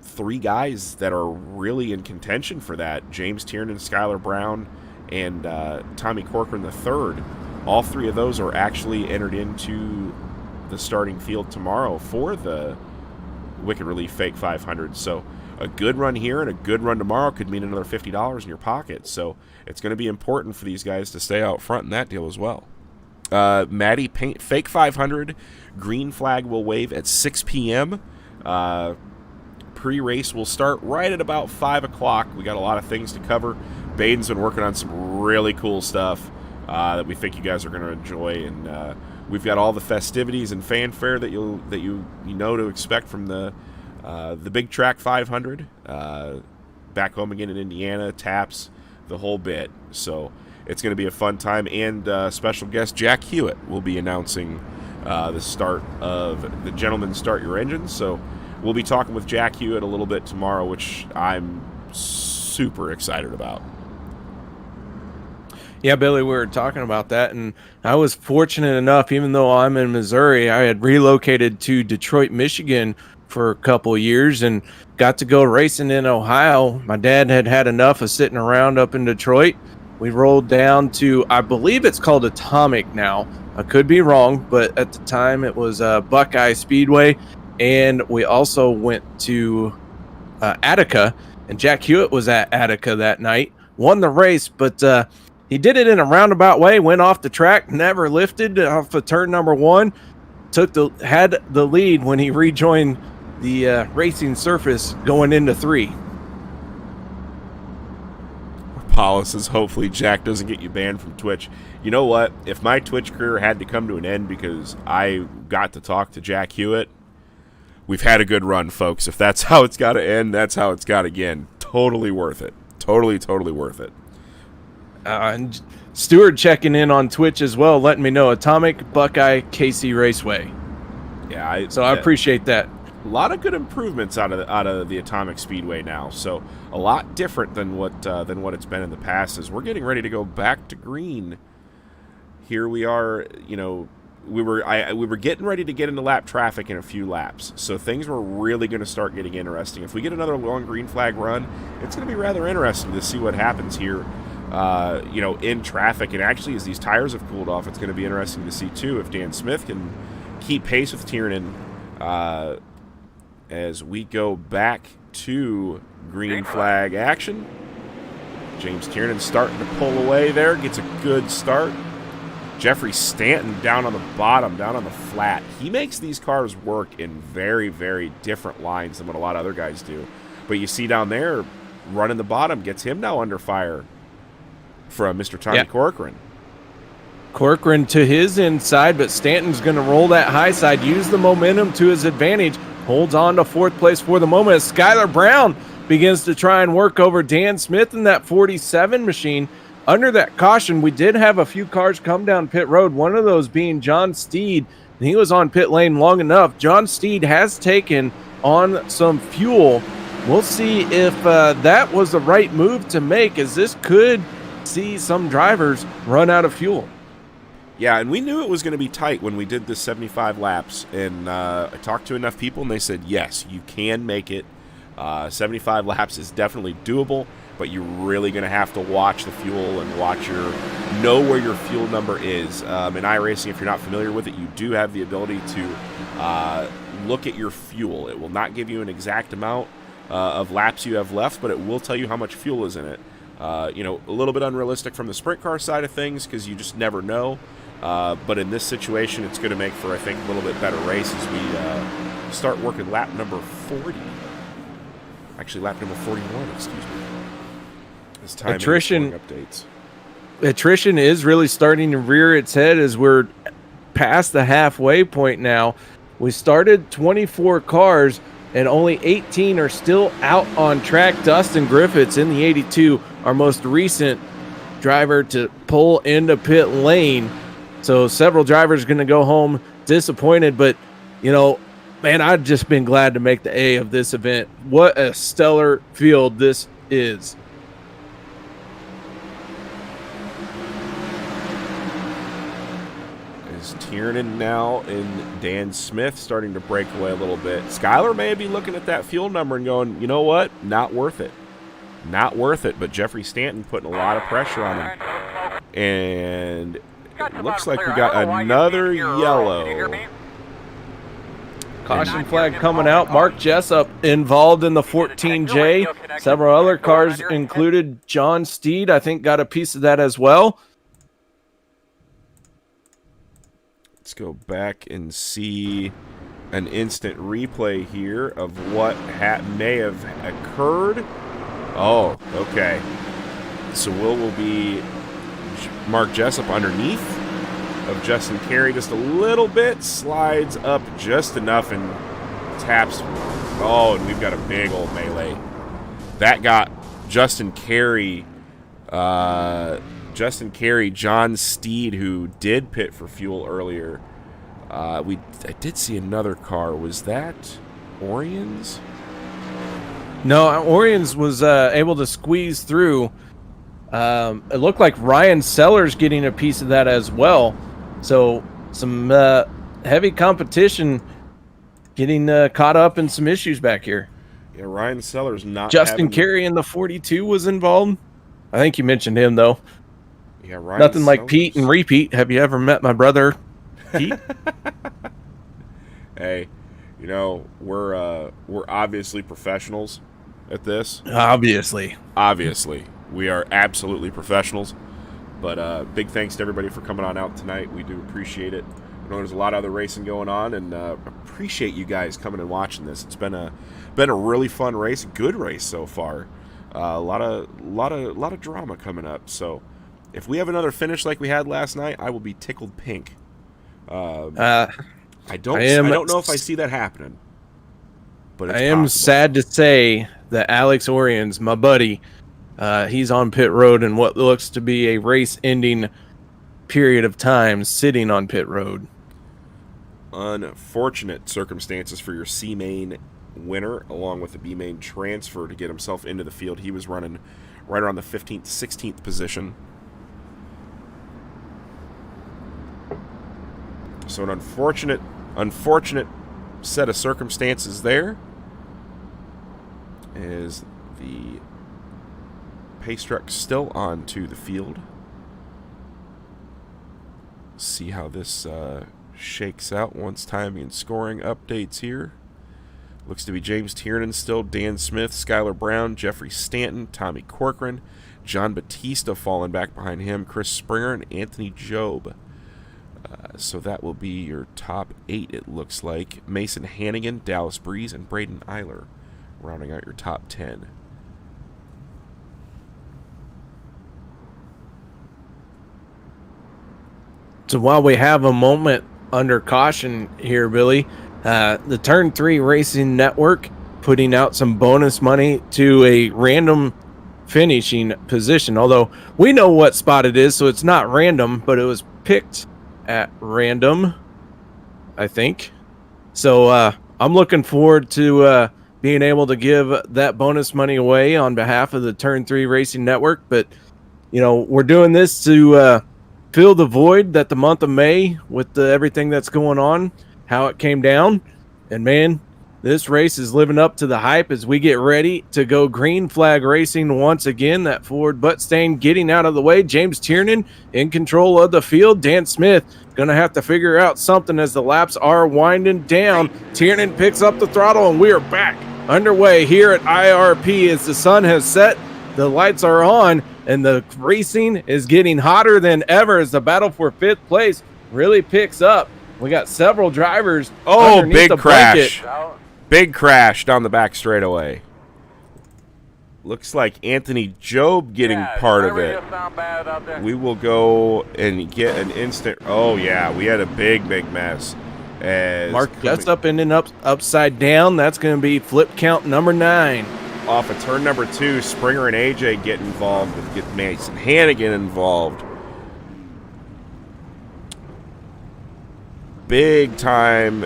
3 guys that are really in contention for that: James Tiernan, Skylar Brown, and Tommy Corcoran III. All 3 of those are actually entered into the starting field tomorrow for the Wicked Relief Fake 500. So a good run here and a good run tomorrow could mean another $50 in your pocket. So it's going to be important for these guys to stay out front in that deal as well. Maddie, Fake 500, green flag will wave at 6 p.m. Pre-race will start right at about 5 o'clock. We got a lot of things to cover. Baden's been working on some really cool stuff that we think you guys are going to enjoy, and we've got all the festivities and fanfare that you know to expect from the Big Track 500 back home again in Indiana, taps, the whole bit. So it's going to be a fun time, and special guest Jack Hewitt will be announcing the start of the Gentlemen Start Your Engines. So we'll be talking with Jack Hewitt a little bit tomorrow, which I'm super excited about. Yeah, Billy, we were talking about that, and I was fortunate enough, even though I'm in Missouri, I had relocated to Detroit, Michigan for a couple of years and got to go racing in Ohio. My dad had enough of sitting around up in Detroit. We rolled down to, I believe it's called Atomic now. I could be wrong, but at the time it was Buckeye Speedway, and we also went to Attica, and Jack Hewitt was at Attica that night, won the race, but he did it in a roundabout way, went off the track, never lifted off of turn number 1, had the lead when he rejoined the racing surface going into 3. Paula says, hopefully Jack doesn't get you banned from Twitch. You know what? If my Twitch career had to come to an end because I got to talk to Jack Hewitt, we've had a good run, folks. If that's how it's got to end, that's how it's got to end. Totally worth it. Totally worth it. And Stuart checking in on Twitch as well, letting me know Atomic, Buckeye, KC Raceway. Yeah, I appreciate that. A lot of good improvements out of the Atomic Speedway now. So a lot different than what it's been in the past. As we're getting ready to go back to green, here we are. We were getting ready to get into lap traffic in a few laps, so things were really going to start getting interesting. If we get another long green flag run, it's going to be rather interesting to see what happens here. In traffic, and actually as these tires have cooled off, it's going to be interesting to see too if Dan Smith can keep pace with Tiernan as we go back to green flag action. James Tiernan starting to pull away there, gets a good start. Jeffrey Stanton down on the bottom, down on the flat. He makes these cars work in very, very different lines than what a lot of other guys do. But you see down there, running the bottom gets him now under fire from Mr. Tommy Corcoran. Corcoran to his inside, but Stanton's going to roll that high side, use the momentum to his advantage, holds on to 4th place for the moment as Skylar Brown begins to try and work over Dan Smith in that 47 machine. Under that caution, we did have a few cars come down pit road, one of those being John Steed, and he was on pit lane long enough. John Steed has taken on some fuel. We'll see if that was the right move to make, as this could see some drivers run out of fuel. Yeah, and we knew it was going to be tight when we did this 75 laps, and I talked to enough people, and they said, yes, you can make it. 75 laps is definitely doable, but you're really going to have to watch the fuel and know where your fuel number is. In iRacing, if you're not familiar with it, you do have the ability to look at your fuel. It will not give you an exact amount of laps you have left, but it will tell you how much fuel is in it. A little bit unrealistic from the sprint car side of things because you just never know. But in this situation, it's going to make for, I think, a little bit better race as we start working lap number 40. Actually, lap number 41, excuse me. This time Attrition is really starting to rear its head as we're past the halfway point now. We started 24 cars, and only 18 are still out on track. Dustin Griffiths in the 82, our most recent driver to pull into pit lane. So several drivers going to go home disappointed, but, man, I've just been glad to make the A of this event. What a stellar field this is. Tiernan now and Dan Smith starting to break away a little bit. Skyler may be looking at that fuel number and going, you know what? Not worth it. Not worth it. But Jeffrey Stanton putting a lot of pressure on him. And it looks like we got another yellow. Caution flag coming out. Mark Jessup involved in the 14J. Several other cars included John Steed, I think, got a piece of that as well. Let's go back and see an instant replay here of what may have occurred. Oh, okay. So will be Mark Jessup underneath of Justin Carey just a little bit, slides up just enough and taps. Oh, and we've got a big old melee. That got Justin Carey, John Steed, who did pit for fuel earlier. I did see another car. Was that Orions? No, Orions was able to squeeze through. It looked like Ryan Sellers getting a piece of that as well. So some heavy competition getting caught up in some issues back here. Yeah, Ryan Sellers not. Justin Carey in the 42 was involved. I think you mentioned him though. Yeah, Ryan Nothing like Sellers. Pete and repeat. Have you ever met my brother, Pete? Hey, you know we're obviously professionals at this. Obviously, we are absolutely professionals. But big thanks to everybody for coming on out tonight. We do appreciate it. I know there's a lot of other racing going on, and appreciate you guys coming and watching this. It's been a really fun race, good race so far. A lot of drama coming up. So if we have another finish like we had last night, I will be tickled pink. I don't know if I see that happening. But I am possible. sad to say that Alex Orions, my buddy, he's on pit road in what looks to be a race-ending period of time, sitting on pit road. Unfortunate circumstances for your C main winner, along with the B main transfer to get himself into the field. He was running right around the 15th, 16th position. So an unfortunate set of circumstances there. Is the pace truck still onto the field? See how this shakes out once timing and scoring updates here. Looks to be James Tiernan still, Dan Smith, Skylar Brown, Jeffrey Stanton, Tommy Corcoran, John Batista falling back behind him, Chris Springer, and Anthony Job. So that will be your top 8, it looks like. Mason Hannigan, Dallas Breeze, and Braden Eiler rounding out your top 10. So while we have a moment under caution here, Billy, the Turn 3 Racing Network putting out some bonus money to a random finishing position. Although we know what spot it is, so it's not random, but it was picked at random, I think. So I'm looking forward to being able to give that bonus money away on behalf of the Turn 3 Racing Network. But, you know, we're doing this to fill the void that the month of May, with everything that's going on, how it came down. And, man, this race is living up to the hype as we get ready to go green flag racing once again. That Ford butt stain getting out of the way. James Tiernan in control of the field. Dan Smith going to have to figure out something as the laps are winding down. Tiernan picks up the throttle, and we are back underway here at IRP as the sun has set. The lights are on, and the racing is getting hotter than ever as the battle for 5th place really picks up. We got several drivers. Oh, big crash. Big crash down the back straightaway. Looks like Anthony Job getting part of it. We will go and get an instant. Oh, yeah, we had a big mess. As Mark Jessup ending up upside down. That's going to be flip count number 9. Off of turn number 2, Springer and AJ get involved, get Mason Hannigan involved. Big time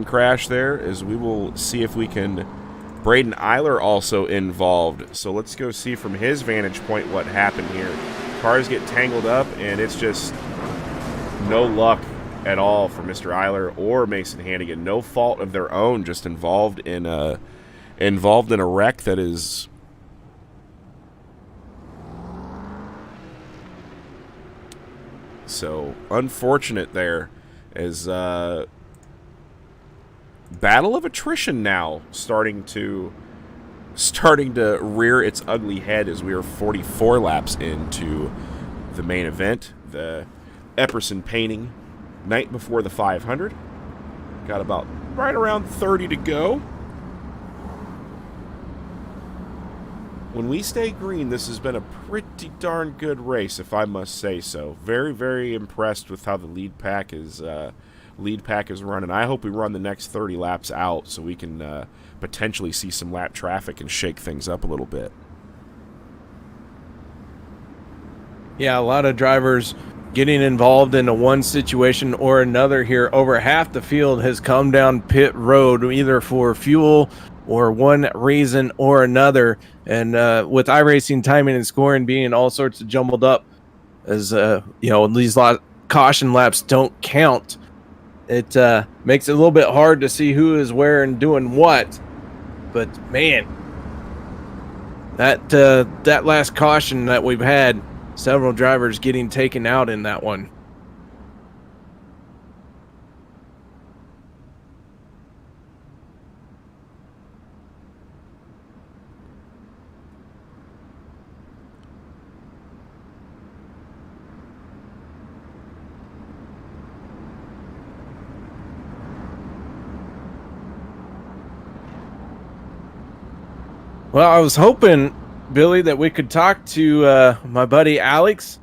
crash there, as we will see if we can. Braden Eiler also involved. So let's go see from his vantage point what happened here. Cars get tangled up, and it's just no luck at all for Mr. Eiler or Mason Hannigan. No fault of their own, just involved in a wreck that is so unfortunate. There is battle of attrition now starting to rear its ugly head as we are 44 laps into the main event, the Epperson painting night before the 500. Got about right around 30 to go. When we stay green, this has been a pretty darn good race, if I must say so. Very, very impressed with how the lead pack is running. I hope we run the next 30 laps out so we can potentially see some lap traffic and shake things up a little bit. Yeah, a lot of drivers getting involved in one situation or another here. Over half the field has come down pit road, either for fuel or one reason or another. And with iRacing timing and scoring being all sorts of jumbled up, as these caution laps don't count, it makes it a little bit hard to see who is where and doing what. But man, that last caution that we've had, several drivers getting taken out in that one. Well, I was hoping, Billy, that we could talk to my buddy Alex,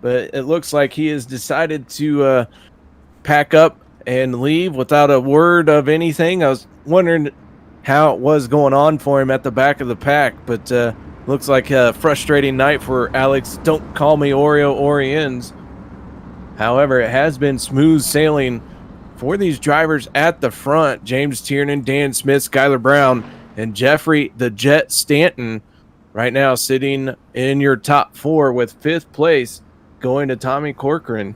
but it looks like he has decided to pack up and leave without a word of anything. I was wondering how it was going on for him at the back of the pack, but looks like a frustrating night for Alex. Don't call me Oreo Oriens. However, it has been smooth sailing for these drivers at the front. James Tiernan, Dan Smith, Skylar Brown, and Jeffrey the Jet Stanton right now sitting in your top four, with fifth place going to Tommy Corcoran.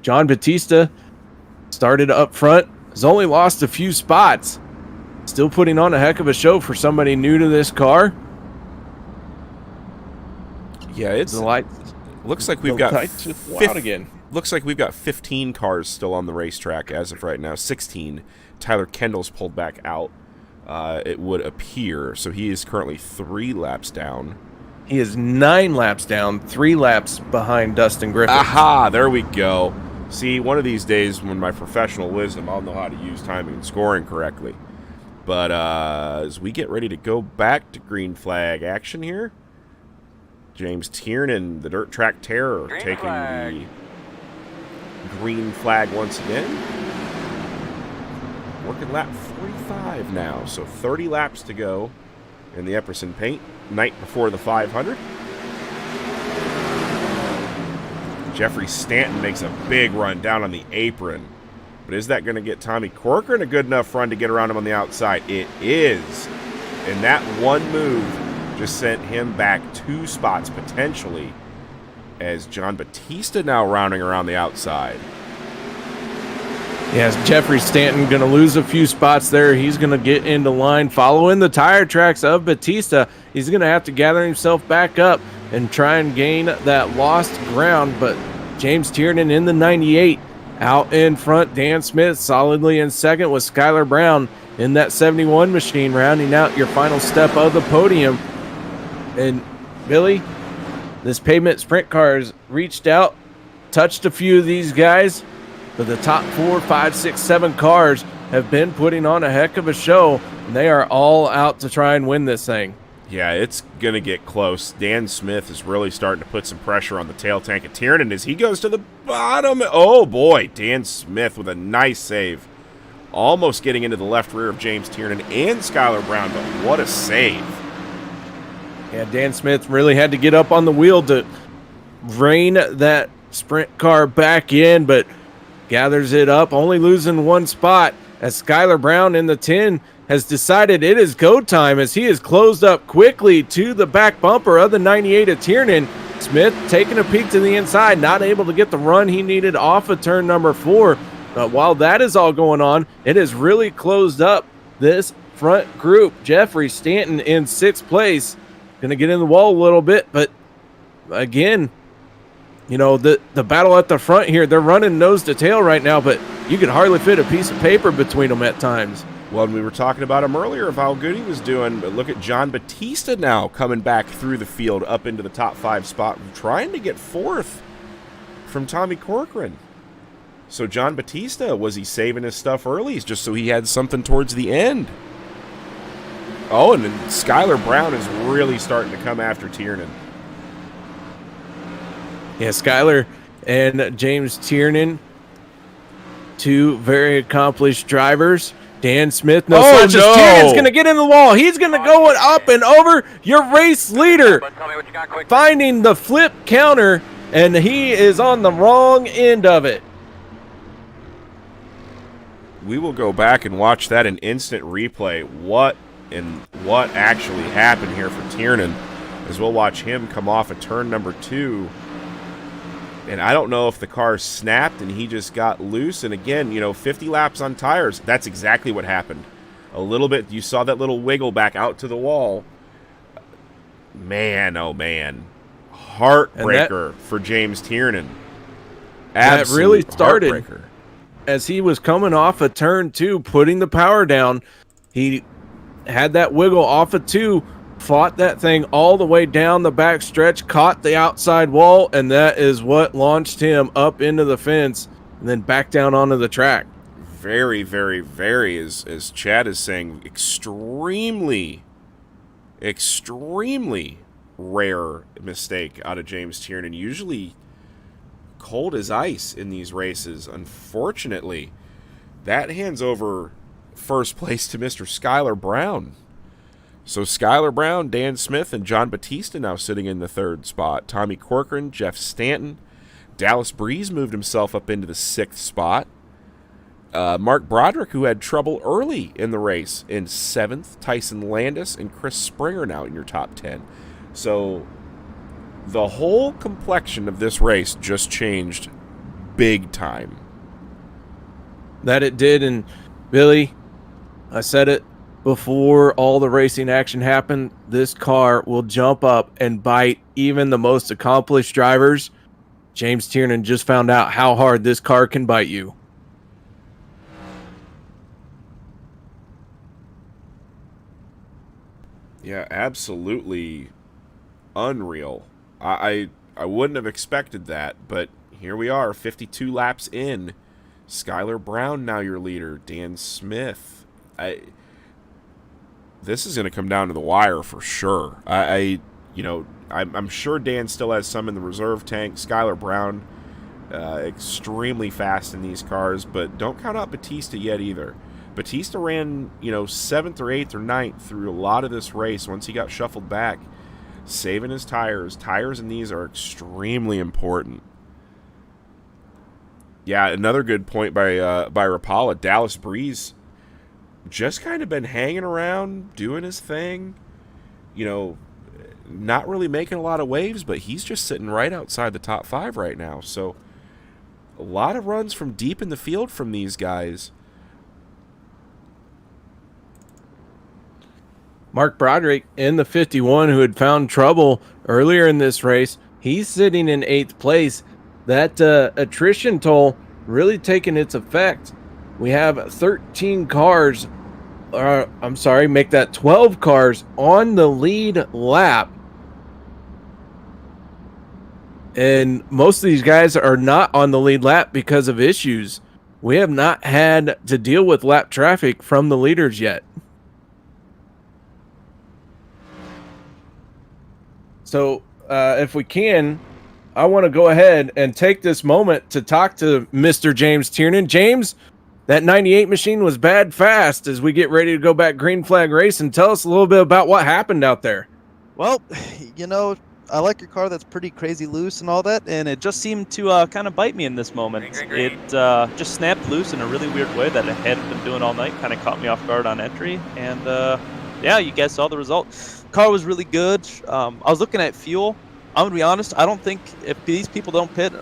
John Batista started up front, has only lost a few spots. Still putting on a heck of a show for somebody new to this car. Yeah, it's the light. Looks like we've got out again. Looks like we've got 15 cars still on the racetrack as of right now. 16. Tyler Kendall's pulled back out. It would appear. So he is currently 3 laps down. He is 9 laps down, 3 laps behind Dustin Griffith. Aha, there we go. See, one of these days when my professional wisdom, I'll know how to use timing and scoring correctly. But as we get ready to go back to green flag action here, James Tiernan, the Dirt Track Terror, taking the green flag once again. Working lap 45 now, so 30 laps to go in the Epperson paint, night before the 500. Jeffrey Stanton makes a big run down on the apron, but is that going to get Tommy Corcoran a good enough run to get around him on the outside? It is, and that one move just sent him back 2 spots potentially, as John Batista now rounding around the outside. Yes, Jeffrey Stanton going to lose a few spots there. He's going to get into line following the tire tracks of Batista. He's going to have to gather himself back up and try and gain that lost ground. But James Tiernan in the 98 out in front. Dan Smith solidly in second, with Skylar Brown in that 71 machine rounding out your final step of the podium. And Billy, this pavement sprint car has reached out, touched a few of these guys. But the top 4, 5, 6, 7 cars have been putting on a heck of a show, and they are all out to try and win this thing. Yeah, it's going to get close. Dan Smith is really starting to put some pressure on the tail tank of Tiernan as he goes to the bottom. Oh, boy, Dan Smith with a nice save. Almost getting into the left rear of James Tiernan and Skylar Brown, but what a save. Yeah, Dan Smith really had to get up on the wheel to rein that sprint car back in, but gathers it up, only losing 1 spot, as Skylar Brown in the 10 has decided it is go time, as he is closed up quickly to the back bumper of the 98 of Tiernan. Smith taking a peek to the inside, not able to get the run he needed off of turn number 4. But while that is all going on, it has really closed up this front group. Jeffrey Stanton in 6th place. Going to get in the wall a little bit, but again, you know, the battle at the front here, they're running nose to tail right now, but you could hardly fit a piece of paper between them at times. Well, and we were talking about him earlier of how good he was doing, but look at John Batista now coming back through the field up into the top 5 spot, trying to get 4th from Tommy Corcoran. So John Batista, was he saving his stuff early just so he had something towards the end? Oh, and then Skylar Brown is really starting to come after Tiernan. Yeah, Skylar and James Tiernan, 2 very accomplished drivers. Dan Smith, no slouches. Tiernan's going to get in the wall. He's going to go up and over your race leader, finding the flip counter, and he is on the wrong end of it. We will go back and watch that in instant replay. What actually happened here for Tiernan, as we'll watch him come off of turn number 2. And I don't know if the car snapped and he just got loose. And again, you know, 50 laps on tires. That's exactly what happened. A little bit, you saw that little wiggle back out to the wall. Man, oh man. Heartbreaker for James Tiernan. That really started as he was coming off of turn 2, putting the power down. He had that wiggle off of 2. Fought that thing all the way down the back stretch, caught the outside wall, and that is what launched him up into the fence and then back down onto the track. Very, very, very, as Chad is saying, extremely rare mistake out of James Tiernan. Usually cold as ice in these races. Unfortunately, that hands over first place to Mr. Skylar Brown. So Skylar Brown, Dan Smith, and John Batista now sitting in the 3rd spot. Tommy Corcoran, Jeff Stanton. Dallas Breeze moved himself up into the 6th spot. Mark Broderick, who had trouble early in the race, in 7th. Tyson Landis and Chris Springer now in your top 10. So the whole complexion of this race just changed big time. That it did, and Billy, I said it before all the racing action happened, this car will jump up and bite even the most accomplished drivers. James Tiernan just found out how hard this car can bite you. Yeah, absolutely unreal. I wouldn't have expected that, but here we are, 52 laps in. Skylar Brown now your leader. Dan Smith. This is going to come down to the wire for sure. I'm sure Dan still has some in the reserve tank. Skylar Brown, extremely fast in these cars, but don't count out Batista yet either. Batista ran, 7th or 8th or 9th through a lot of this race once he got shuffled back, saving his tires. Tires in these are extremely important. Yeah, another good point by Rapala. Dallas Breeze just kind of been hanging around, doing his thing, not really making a lot of waves, but he's just sitting right outside the top 5 right now. So a lot of runs from deep in the field from these guys. Mark Broderick in the 51, who had found trouble earlier in this race, he's sitting in 8th place. That attrition toll really taking its effect. We have 13 cars, make that 12 cars on the lead lap. And most of these guys are not on the lead lap because of issues. We have not had to deal with lap traffic from the leaders yet. So if we can, I want to go ahead and take this moment to talk to Mr. James Tiernan. James, that 98 machine was bad fast as we get ready to go back green flag race, and tell us a little bit about what happened out there. Well, I like your car that's pretty crazy loose and all that, and it just seemed to kind of bite me in this moment. It just snapped loose in a really weird way that it hadn't been doing all night, kind of caught me off guard on entry, and you guys saw the result. Car was really good. I was looking at fuel. I'm gonna be honest. I don't think if these people don't pit,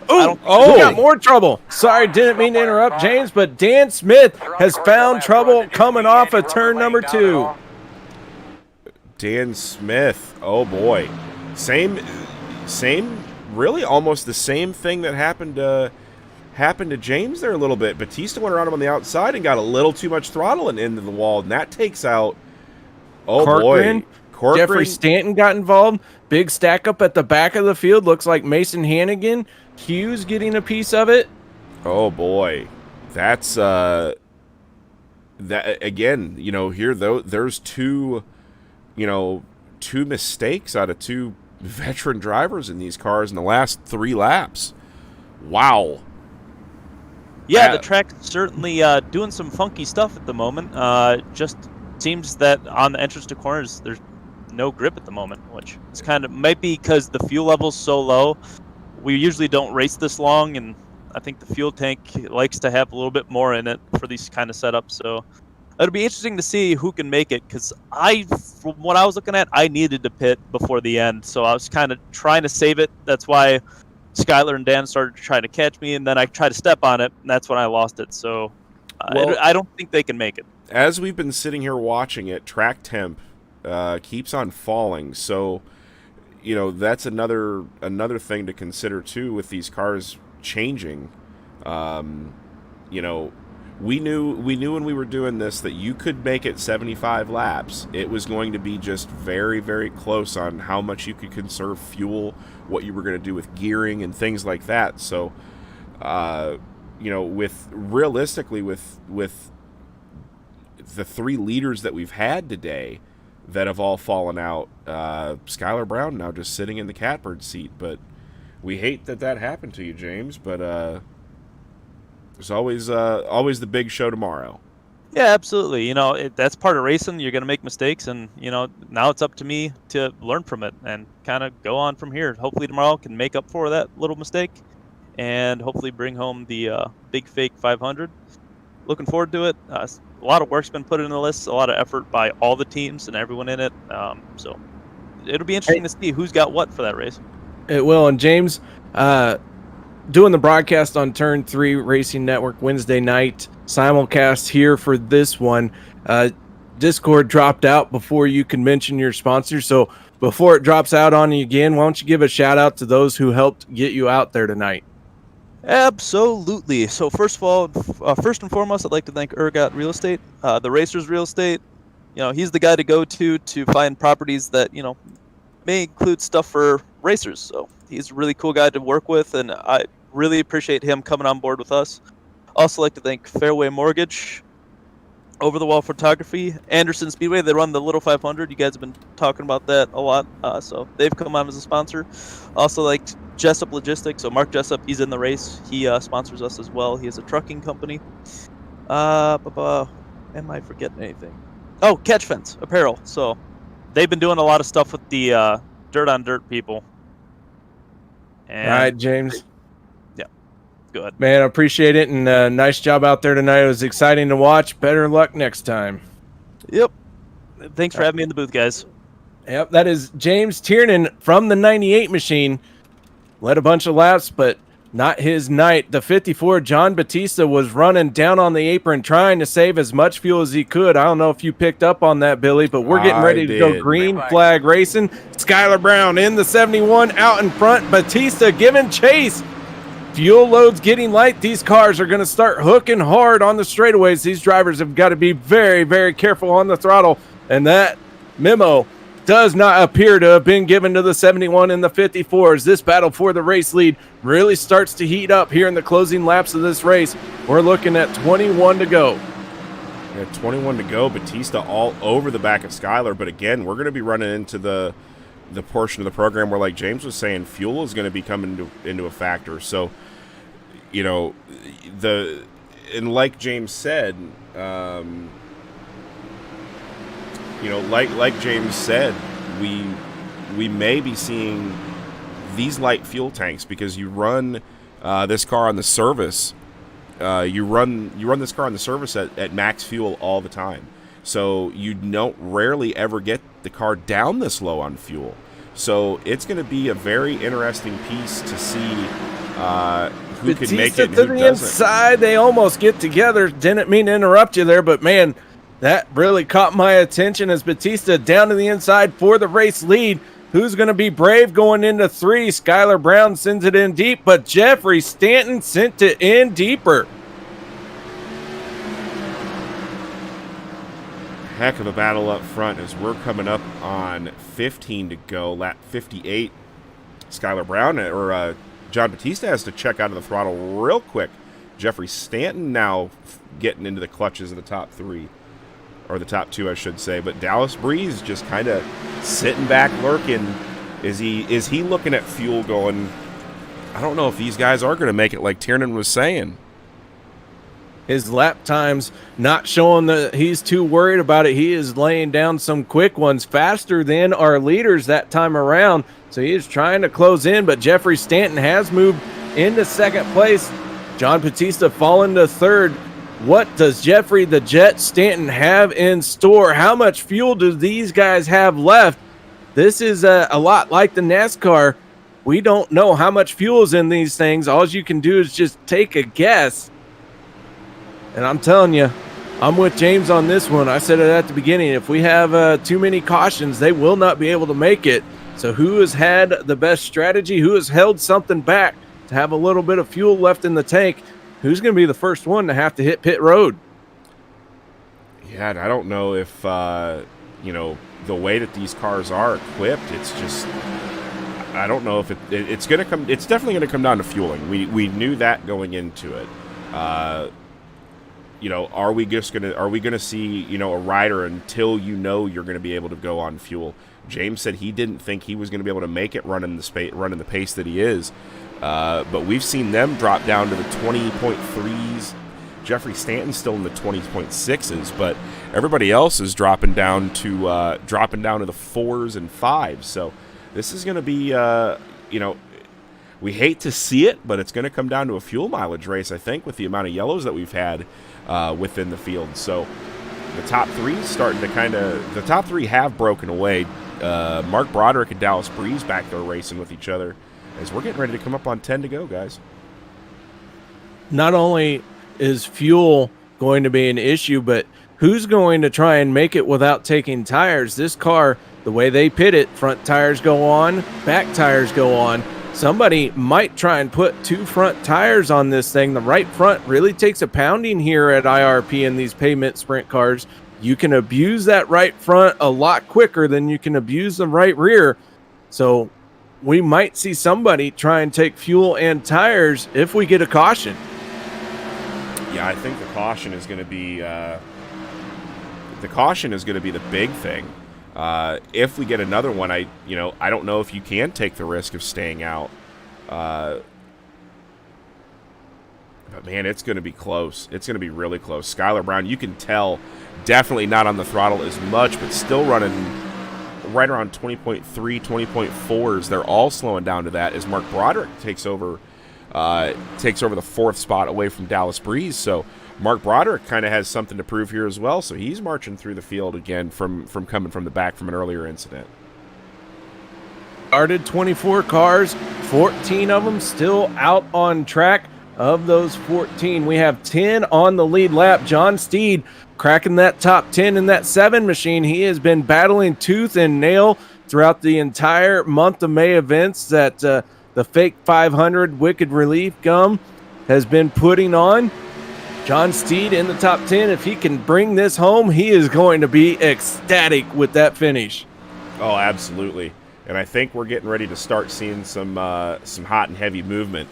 We got more trouble. Sorry, didn't mean to interrupt, James, but Dan Smith has found trouble coming off of turn number 2. Dan Smith, oh boy, same, really almost the same thing that happened to James there a little bit. Batista went around him on the outside and got a little too much throttle and into the wall, and that takes out. Oh Corcoran. boy, Jeffrey Stanton got involved. Big stack up at the back of the field. Looks like Mason Hannigan. Hughes getting a piece of it. Oh boy, that's that again. Here though, there's two mistakes out of 2 veteran drivers in these cars in the last 3 laps. Wow. Yeah, the track's certainly doing some funky stuff at the moment. Just seems that on the entrance to corners, there's no grip at the moment, which is might be because the fuel level's so low. We usually don't race this long, and I think the fuel tank likes to have a little bit more in it for these kind of setups. So it'll be interesting to see who can make it, because from what I was looking at, I needed to pit before the end. So I was kind of trying to save it. That's why Skylar and Dan started to try to catch me, and then I tried to step on it, and that's when I lost it. So I don't think they can make it. As we've been sitting here watching it, track temp keeps on falling. So that's another thing to consider too with these cars changing. We knew when we were doing this that you could make it 75 laps. It was going to be just very, very close on how much you could conserve fuel, what you were going to do with gearing and things like that. So, with the 3 leaders that we've had today that have all fallen out, Skylar Brown now just sitting in the catbird seat. But we hate that happened to you, James. But there's always the big show tomorrow. Yeah, absolutely. That's part of racing. You're going to make mistakes, and now it's up to me to learn from it and kind of go on from here. Hopefully tomorrow I can make up for that little mistake, and hopefully bring home the big fake 500. Looking forward to it. A lot of work's been put in the list, a lot of effort by all the teams and everyone in it. So it'll be interesting to see who's got what for that race. It will. And James, doing the broadcast on Turn 3 Racing Network Wednesday night, simulcast here for this one. Discord dropped out before you could mention your sponsor. So before it drops out on you again, why don't you give a shout out to those who helped get you out there tonight? Absolutely. So first of all, first and foremost, I'd like to thank Ergot Real Estate, the Racers Real Estate. He's the guy to go to find properties that, may include stuff for racers. So he's a really cool guy to work with, and I really appreciate him coming on board with us. Also like to thank Fairway Mortgage, Over the Wall Photography, Anderson Speedway. They run the Little 500. You guys have been talking about that a lot. So they've come on as a sponsor. Also like Jessup Logistics. So Mark Jessup, he's in the race. He sponsors us as well. He has a trucking company. Am I forgetting anything? Oh, Catch Fence Apparel. So they've been doing a lot of stuff with the Dirt on Dirt people. And all right, James. Yeah, good. Man, I appreciate it, and nice job out there tonight. It was exciting to watch. Better luck next time. Yep. Thanks for having me in the booth, guys. Yep, that is James Tiernan from the 98 machine. Led a bunch of laps, but not his night. The 54, John Batista, was running down on the apron trying to save as much fuel as he could. I don't know if you picked up on that, Billy, but we're getting ready to go green flag racing. Skylar Brown in the 71 out in front. Batista giving chase. Fuel load's getting light. These cars are going to start hooking hard on the straightaways. These drivers have got to be very, very careful on the throttle. And that memo does not appear to have been given to the 71 and the 54 as this battle for the race lead really starts to heat up here in the closing laps of this race. We're looking at 21 to go. Yeah, 21 to go. Batista all over the back of Skylar. But again, we're going to be running into the portion of the program where, like James was saying, fuel is going to be coming into a factor. So, and like James said, like James said, we may be seeing these light fuel tanks because you run this car on the service. You run this car on the service at max fuel all the time. So you don't rarely ever get the car down this low on fuel. So it's going to be a very interesting piece to see who Batista can make it and to who the doesn't. inside. They almost get together. Didn't mean to interrupt you there, but man, that really caught my attention as Batista down to the inside for the race lead. Who's going to be brave going into 3? Skylar Brown sends it in deep, but Jeffrey Stanton sent it in deeper. Heck of a battle up front as we're coming up on 15 to go, lap 58. Skylar Brown or John Batista has to check out of the throttle real quick. Jeffrey Stanton now getting into the clutches of the top 3, or the top 2, I should say. But Dallas Breeze just kind of sitting back, lurking. Is he looking at fuel going, I don't know if these guys are going to make it, like Tiernan was saying. His lap times not showing that he's too worried about it. He is laying down some quick ones faster than our leaders that time around. So he is trying to close in, but Jeffrey Stanton has moved into second place. John Batista falling to third. What does Jeffrey the Jet Stanton have in store? How much fuel do these guys have left? This is a lot like the NASCAR. We don't know how much fuel is in these things. All you can do is just take a guess. And I'm telling you, I'm with James on this one. I said it at the beginning. If we have too many cautions, they will not be able to make it. So who has had the best strategy? Who has held something back to have a little bit of fuel left in the tank? Who's going to be the first one to have to hit pit road? Yeah, and I don't know if, the way that these cars are equipped, it's just, I don't know if it's going to come, it's definitely going to come down to fueling. We knew that going into it. Are we going to see, a rider until you're going to be able to go on fuel? James said he didn't think he was going to be able to make it running the pace that he is. But we've seen them drop down to the 20.3s. Jeffrey Stanton's still in the 20.6s, but everybody else is dropping down to the 4s and 5s. So this is going to be, we hate to see it, but it's going to come down to a fuel mileage race, I think, with the amount of yellows that we've had within the field. So the top 3 starting to the top 3 have broken away. Mark Broderick and Dallas Breeze back there racing with each other as we're getting ready to come up on 10 to go, guys. Not only is fuel going to be an issue, but who's going to try and make it without taking tires? This car, the way they pit it, front tires go on, back tires go on. Somebody might try and put 2 front tires on this thing. The right front really takes a pounding here at IRP in these pavement sprint cars. You can abuse that right front a lot quicker than you can abuse the right rear. So we might see somebody try and take fuel and tires if we get a caution. Yeah, I think the caution is going to be the big thing. If we get another one, I don't know if you can take the risk of staying out. But man, it's going to be close. It's going to be really close. Skylar Brown, you can tell, definitely not on the throttle as much, but still running right around 20.3, 20.4s. They're all slowing down to that as Mark Broderick takes over the 4th spot away from Dallas Breeze. So Mark Broderick kind of has something to prove here as well. So he's marching through the field again from coming from the back from an earlier incident. Started 24 cars, 14 of them still out on track. Of those 14, we have 10 on the lead lap. John Steed cracking that top 10 in that 7 machine. He has been battling tooth and nail throughout the entire month of May events that the fake 500 Wicked Relief gum has been putting on. John Steed in the top 10. If he can bring this home, he is going to be ecstatic with that finish. Oh, absolutely. And I think we're getting ready to start seeing some hot and heavy movement.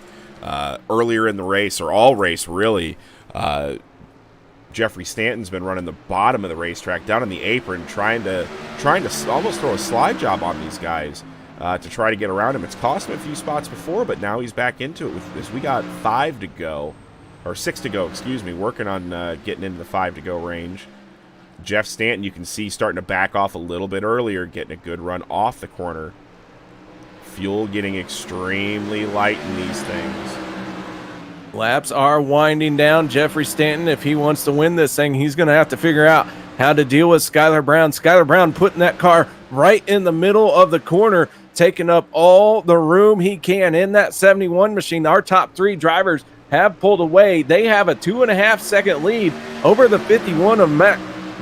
Earlier in the race, or all race really, Jeffrey Stanton's been running the bottom of the racetrack down in the apron, trying to almost throw a slide job on these guys to try to get around him. It's cost him a few spots before, but now he's back into it with this. We got 6 to go, working on getting into the 5 to go range. Jeff Stanton, you can see, starting to back off a little bit earlier, getting a good run off the corner. Fuel getting extremely light in these things. Laps are winding down. Jeffrey Stanton, if he wants to win this thing, he's going to have to figure out how to deal with Skylar Brown. Skylar Brown putting that car right in the middle of the corner. taking up all the room he can in that 71 machine. Our top 3 drivers have pulled away. They have a 2.5 second lead over the 51 of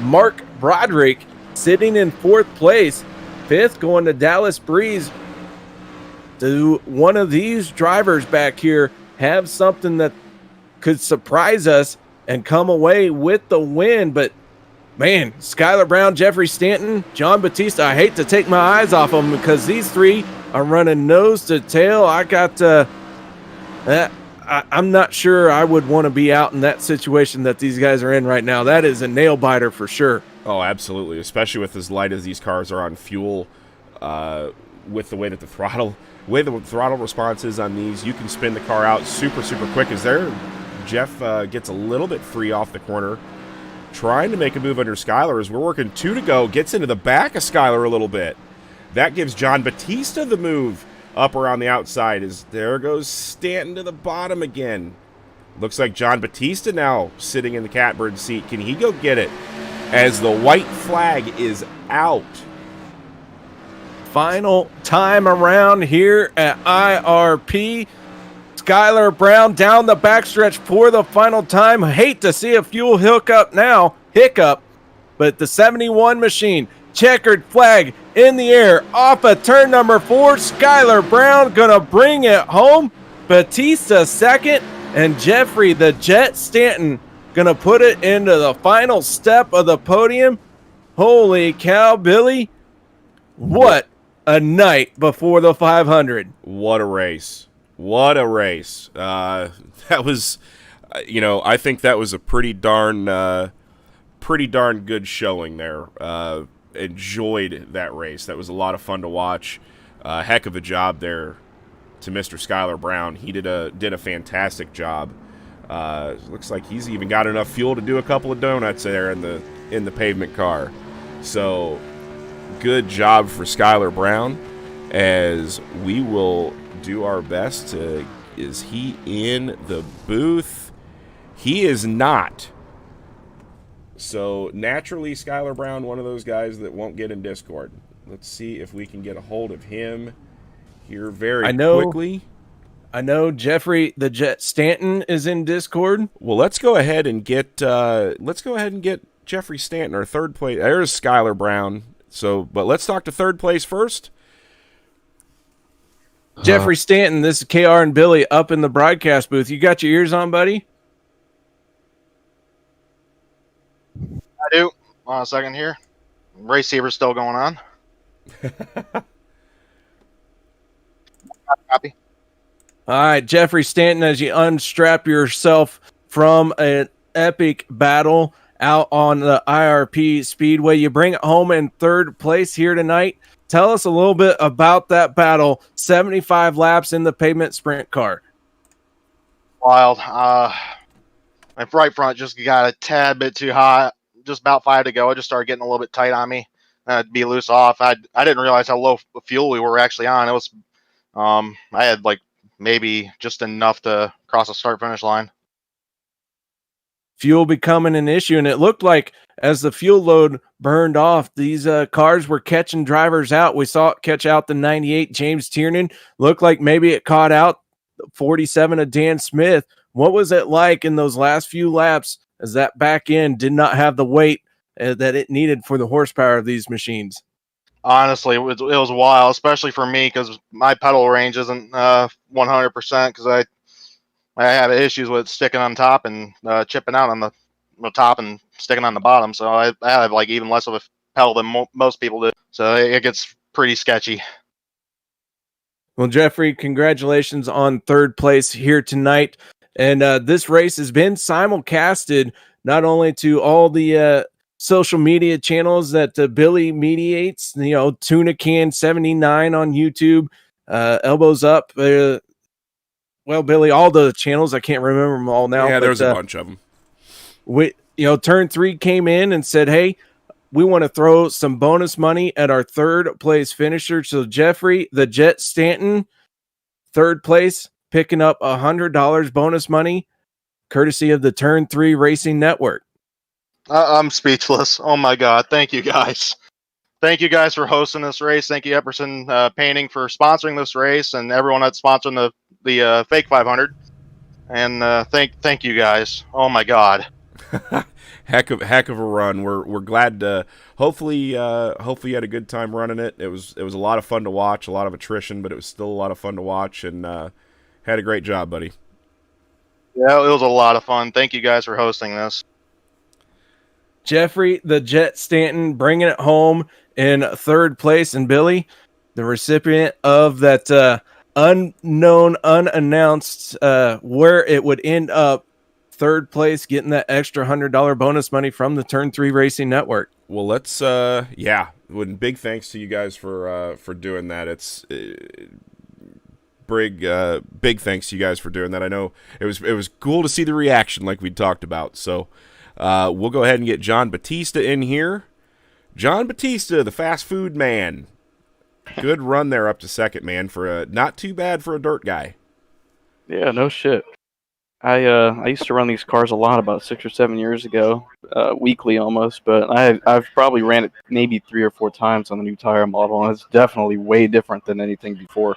Mark Broderick, sitting in 4th place. 5th going to Dallas Breeze. Do one of these drivers back here have something that could surprise us and come away with the win? But man, Skylar Brown, Jeffrey Stanton, John Batista, I hate to take my eyes off them because these 3 are running nose to tail. I'm not sure I would want to be out in that situation that these guys are in right now. That is a nail biter for sure. Oh, absolutely, especially with as light as these cars are on fuel, with the way that the throttle response is on these. You can spin the car out super quick. As there, Jeff gets a little bit free off the corner, trying to make a move under Skylar as we're working 2 to go, gets into the back of Skylar a little bit. That gives John Batista the move up around the outside. As there goes Stanton to the bottom again. Looks like John Batista now sitting in the catbird seat. Can he go get it as the white flag is out? Final time around here at IRP. Skylar Brown down the backstretch for the final time. Hate to see a fuel hiccup, but the 71 machine, checkered flag in the air off of turn number 4. Skylar Brown gonna bring it home. Batista second, and Jeffrey the Jet Stanton gonna put it into the final step of the podium. Holy cow, Billy. What a night before the 500. What a race. What a race. That was, I think that was a pretty darn good showing there. Enjoyed that race. That was a lot of fun to watch. Heck of a job there to Mr. Skylar Brown. He did a fantastic job. Looks like he's even got enough fuel to do a couple of donuts there in the pavement car. So good job for Skylar Brown, as we will do our best to... Is he in the booth? He is not. So naturally, Skylar Brown, one of those guys that won't get in Discord. Let's see if we can get a hold of him here very quickly. I know Jeffrey the Jet Stanton is in Discord. Well, let's go ahead and get Jeffrey Stanton, our 3rd place. There's Skylar Brown. But let's talk to 3rd place first. Jeffrey Stanton, this is KR and Billy up in the broadcast booth. You got your ears on, buddy? I do. Hold on a second here. Race Saber's still going on. Copy. All right, Jeffrey Stanton, as you unstrap yourself from an epic battle out on the IRP Speedway, you bring it home in 3rd place here tonight. Tell us a little bit about that battle. 75 laps in the pavement sprint car. Wild. My right front just got a tad bit too hot. Just about 5 to go. It just started getting a little bit tight on me. I'd be loose off. I didn't realize how low fuel we were actually on. It was, I had like maybe just enough to cross the start finish line. Fuel becoming an issue, and it looked like as the fuel load burned off, these cars were catching drivers out. We saw it catch out the 98 James Tiernan. Looked like maybe it caught out 47 of Dan Smith. What was it like in those last few laps as that back end did not have the weight that it needed for the horsepower of these machines? Honestly, it was wild, especially for me because my pedal range isn't 100% because I have issues with sticking on top and chipping out on the top and sticking on the bottom. So I have like even less of a pedal than most people do. So it gets pretty sketchy. Well, Jeffrey, congratulations on 3rd place here tonight. And this race has been simulcasted not only to all the social media channels that Billy mediates, Tuna Can 79 on YouTube, Elbows Up, well, Billy, all the channels, I can't remember them all now. Yeah, there's a bunch of them. Turn 3 came in and said, hey, we want to throw some bonus money at our 3rd place finisher. So Jeffrey, the Jet Stanton, 3rd place, picking up $100 bonus money, courtesy of the Turn 3 Racing Network. I'm speechless. Oh my God. Thank you guys. thank you guys for hosting this race. Thank you, Epperson Painting, for sponsoring this race, and everyone that's sponsoring the fake 500. And thank you guys. Oh my God. heck of a run. We're glad to hopefully you had a good time running it. It was a lot of fun to watch, a lot of attrition, but it was still a lot of fun to watch, and had a great job, buddy. Yeah, it was a lot of fun. Thank you guys for hosting this. Jeffrey the Jet Stanton bringing it home in third place, and Billy, the recipient of that unknown, unannounced where it would end up, third place, getting that extra $100 bonus money from the Turn 3 Racing Network. Well, let's big thanks to you guys for doing that. It's big thanks to you guys for doing that. I know it was cool to see the reaction like we talked about. So we'll go ahead and get John Batista in here. John Batista, the fast food man. Good run there up to second, man, for not too bad for a dirt guy. Yeah, no shit. I used to run these cars a lot about 6 or 7 years ago, weekly almost, but I've probably ran it maybe 3 or 4 times on the new tire model, and it's definitely way different than anything before.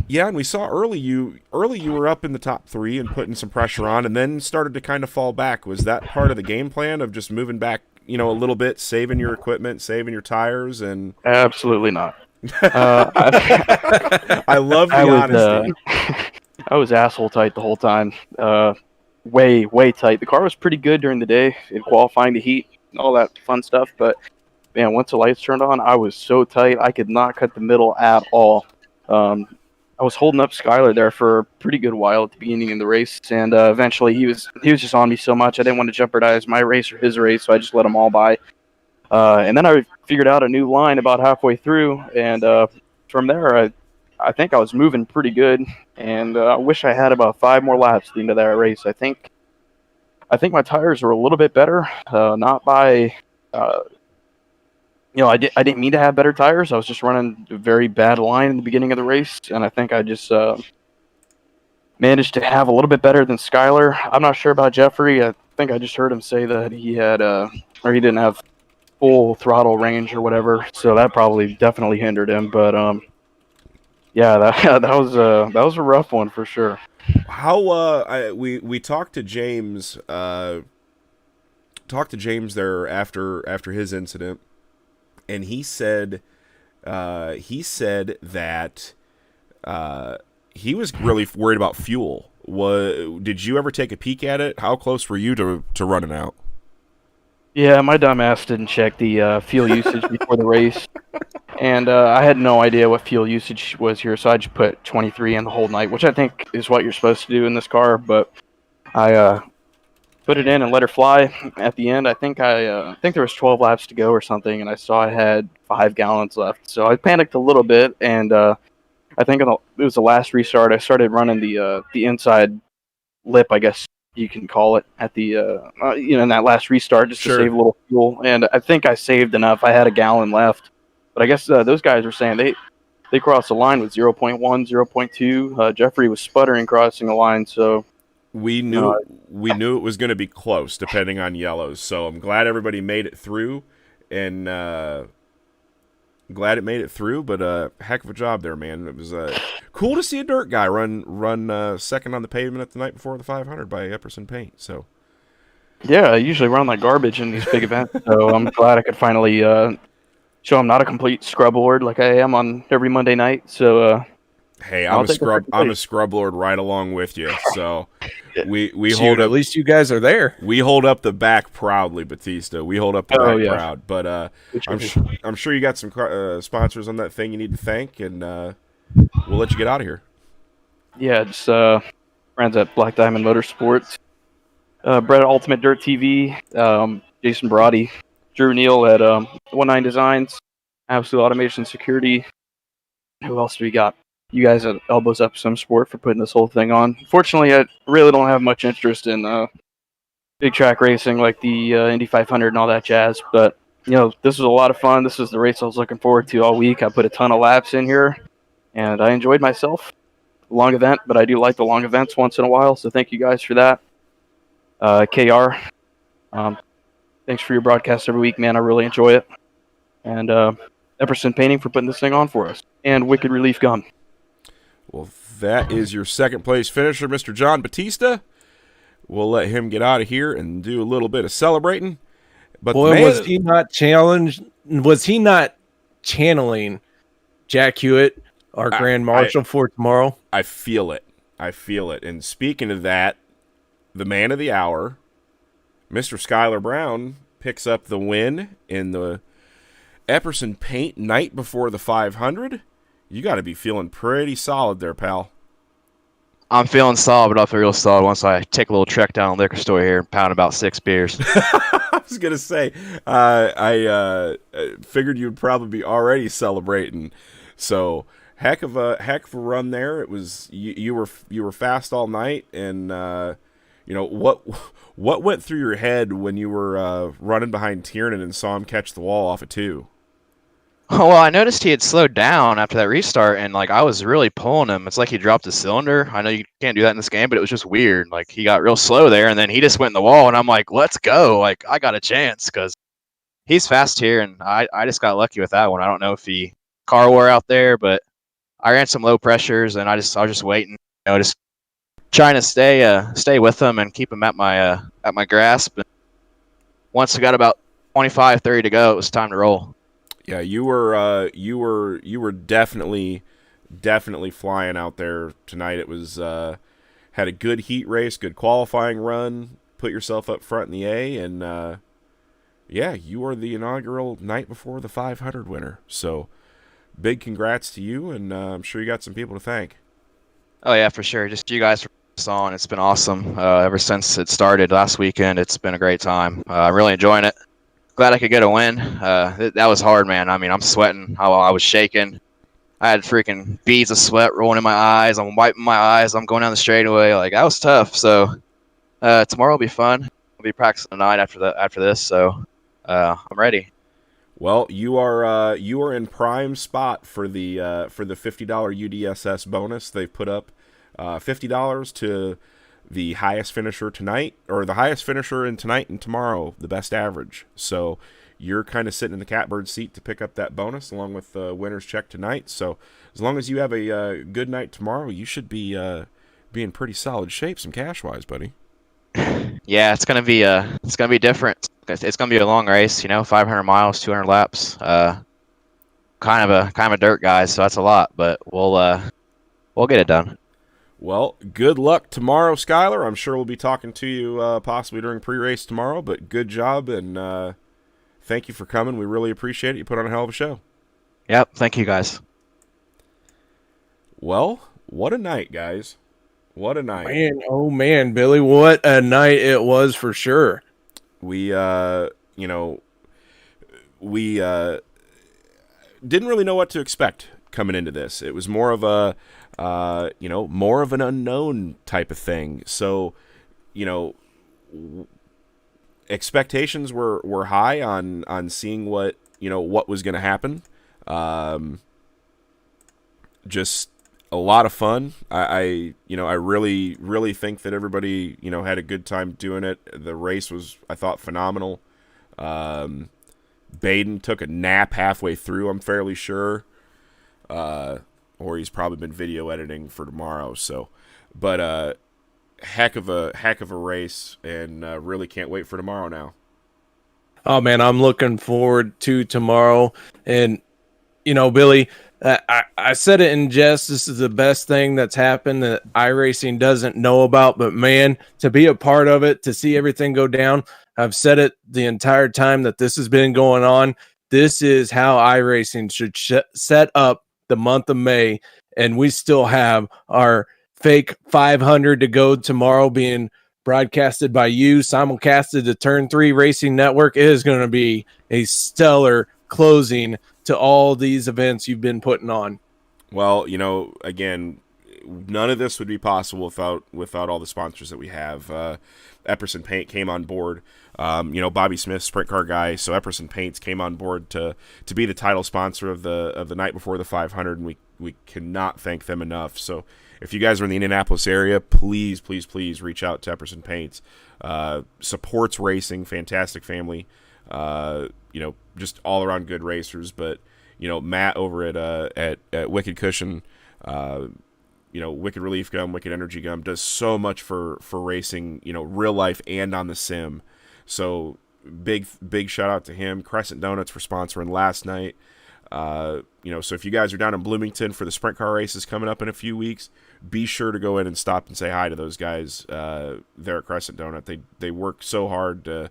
Yeah, and we saw early you were up in the top 3 and putting some pressure on, and then started to kind of fall back. Was that part of the game plan of just moving back, a little bit, saving your equipment, saving your tires? And Absolutely not. I love the honesty. I was asshole tight the whole time. Way tight. The car was pretty good during the day in qualifying the heat and all that fun stuff, but man, once the lights turned on, I was so tight I could not cut the middle at all. I was holding up Skylar there for a pretty good while at the beginning of the race, and eventually he was just on me so much I didn't want to jeopardize my race or his race, so I just let them all by. And then I figured out a new line about halfway through, and from there I think I was moving pretty good, and I wish I had about 5 more laps at the end of that race. I think my tires were a little bit better, not by I didn't mean to have better tires. I was just running a very bad line in the beginning of the race, and I think I just managed to have a little bit better than Skylar. I'm not sure about Jeffrey. I think I just heard him say that he had or he didn't have full throttle range or whatever, so that probably definitely hindered him. But yeah, that was a rough one for sure. How we talked to James there after his incident, and he said that he was really worried about fuel. Did you ever take a peek at it? How close were you to running out? Yeah, my dumb ass didn't check the fuel usage before the race, and I had no idea what fuel usage was here, so I just put 23 in the whole night, which I think is what you're supposed to do in this car. But I put it in and let her fly. At the end, I think there was 12 laps to go or something, and I saw I had 5 gallons left, so I panicked a little bit, and I think it was the last restart. I started running the inside lip, I guess you can call it, at the in that last restart, just to save a little fuel. And I think I saved enough. I had a gallon left, but I guess those guys were saying they crossed the line with 0.1, 0.2. Jeffrey was sputtering crossing the line, so we knew it was going to be close, depending on yellows. So I'm glad everybody made it through, and glad it made it through. But heck of a job there, man. It was cool to see a dirt guy run second on the pavement at the night before the 500 by Epperson Paint. So yeah, I usually run like garbage in these big events, so I'm glad I could finally show I'm not a complete scrub lord like I am on every Monday night. So hey, I'm a scrub lord right along with you. So we hold up. At least you guys are there. We hold up the back proudly, Batista. We hold up the back proud. But I'm sure you got some sponsors on that thing you need to thank, and we'll let you get out of here. Yeah, just friends at Black Diamond Motorsports, Brett at Ultimate Dirt TV, Jason Brody, Drew Neal at 19 Designs, Absolute Automation Security. Who else do we got? You guys at Elbows Up Some Sport for putting this whole thing on. Fortunately, I really don't have much interest in big track racing like the Indy 500 and all that jazz. But, this was a lot of fun. This is the race I was looking forward to all week. I put a ton of laps in here, and I enjoyed myself. Long event, but I do like the long events once in a while, so thank you guys for that. KR, thanks for your broadcast every week, man. I really enjoy it. and Epperson Painting for putting this thing on for us, and Wicked Relief Gum. Well, that is your second place finisher, Mr. John Batista. We'll let him get out of here and do a little bit of celebrating. But boy, was he not challenged? Was he not channeling Jack Hewitt, our Grand Marshal, for tomorrow? I feel it. I feel it. And speaking of that, the man of the hour, Mr. Skylar Brown, picks up the win in the Epperson Paint night before the 500. You got to be feeling pretty solid there, pal. I'm feeling solid, but I'll feel real solid once I take a little trek down to the liquor store here and pound about 6 beers. I was gonna say, I figured you'd probably be already celebrating. So heck of a run there. It was you were fast all night, and what went through your head when you were running behind Tiernan and saw him catch the wall off of 2? Oh, well, I noticed he had slowed down after that restart, and I was really pulling him. It's like he dropped his cylinder. I know you can't do that in this game, but it was just weird. He got real slow there, and then he just went in the wall, and I'm like, let's go. I got a chance because he's fast here, and I just got lucky with that one. I don't know if he car wore out there, but I ran some low pressures, and I was just waiting, just trying to stay with him and keep him at my grasp. And once we got about 25, 30 to go, it was time to roll. Yeah, you were definitely flying out there tonight. It was had a good heat race, good qualifying run, put yourself up front in the A, and yeah, you are the inaugural night before the 500 winner. So big congrats to you, and I'm sure you got some people to thank. Oh yeah, for sure. Just you guys for this on. It's been awesome ever since it started last weekend. It's been a great time. I'm really enjoying it. Glad I could get a win. That was hard, man. I mean, I'm sweating. I was shaking. I had freaking beads of sweat rolling in my eyes. I'm wiping my eyes. I'm going down the straightaway. That was tough. So tomorrow will be fun. I'll be practicing tonight after this. So I'm ready. Well, you are in prime spot for the $50 UDSS bonus. They've put up $50 to the highest finisher tonight, or the highest finisher in tonight and tomorrow, the best average. So you're kind of sitting in the catbird seat to pick up that bonus along with the winner's check tonight. So as long as you have a good night tomorrow, you should be in pretty solid shape, some cash wise, buddy. Yeah, it's gonna be different. It's gonna be a long race, 500 miles, 200 laps. Kind of a dirt guy, so that's a lot, but we'll get it done. Well, good luck tomorrow, Skylar. I'm sure we'll be talking to you possibly during pre-race tomorrow, but good job, and thank you for coming. We really appreciate it. You put on a hell of a show. Yep, thank you, guys. Well, what a night, guys. What a night. Man, oh man, Billy, what a night it was for sure. We, didn't really know what to expect coming into this. It was more of a more of an unknown type of thing. So, expectations were high on seeing what was going to happen. Just a lot of fun. I really think that everybody, had a good time doing it. The race was, I thought, phenomenal. Baden took a nap halfway through, I'm fairly sure. Or he's probably been video editing for tomorrow. So, but heck of a race, and really can't wait for tomorrow now. Oh man, I'm looking forward to tomorrow. And Billy, I said it in jest. This is the best thing that's happened that iRacing doesn't know about. But man, to be a part of it, to see everything go down, I've said it the entire time that this has been going on. This is how iRacing should set up the month of May, and we still have our fake 500 to go tomorrow, being broadcasted by you, simulcasted to Turn 3 Racing Network. It is going to be a stellar closing to all these events you've been putting on. Well, again, none of this would be possible without all the sponsors that we have. Epperson Paint came on board. Bobby Smith, sprint car guy, so Epperson Paints came on board to be the title sponsor of the night before the 500, and we cannot thank them enough. So if you guys are in the Indianapolis area, please reach out to Epperson Paints. Supports racing, fantastic family. just all around good racers. But Matt over at Wicked Cushion, Wicked Relief Gum, Wicked Energy Gum does so much for racing, real life and on the sim. So big shout out to him. Crescent Donuts for sponsoring last night. So if you guys are down in Bloomington for the sprint car races coming up in a few weeks, be sure to go in and stop and say hi to those guys there at Crescent Donut. They work so hard to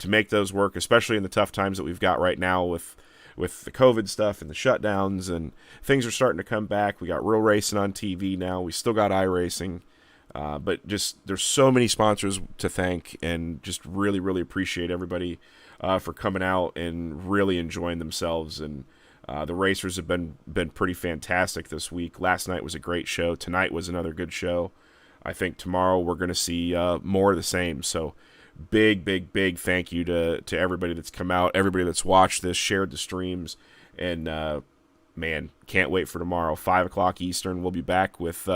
make those work, especially in the tough times that we've got right now with the COVID stuff and the shutdowns, and things are starting to come back. We got real racing on TV now. We still got iRacing. But just there's so many sponsors to thank, and just really, really appreciate everybody for coming out and really enjoying themselves. And the racers have been pretty fantastic this week. Last night was a great show. Tonight was another good show. I think tomorrow we're going to see more of the same. So big thank you to everybody that's come out, everybody that's watched this, shared the streams, and man, can't wait for tomorrow. 5 o'clock Eastern, we'll be back with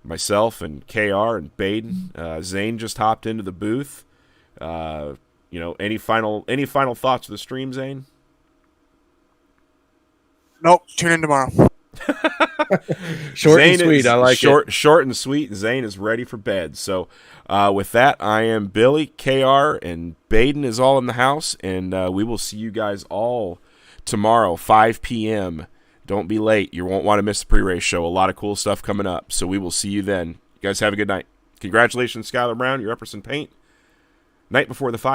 myself and KR and Baden. Zane just hopped into the booth. Any final thoughts of the stream, Zane? Nope. Tune in tomorrow. Short and sweet. I like it. Short and sweet. Zane is ready for bed. So with that, I am Billy, KR, and Baden is all in the house, and we will see you guys all tomorrow, 5 p.m. Don't be late. You won't want to miss the pre-race show. A lot of cool stuff coming up. So we will see you then. You guys have a good night. Congratulations, Skylar Brown. You're Epperson Paint. Night before the 5.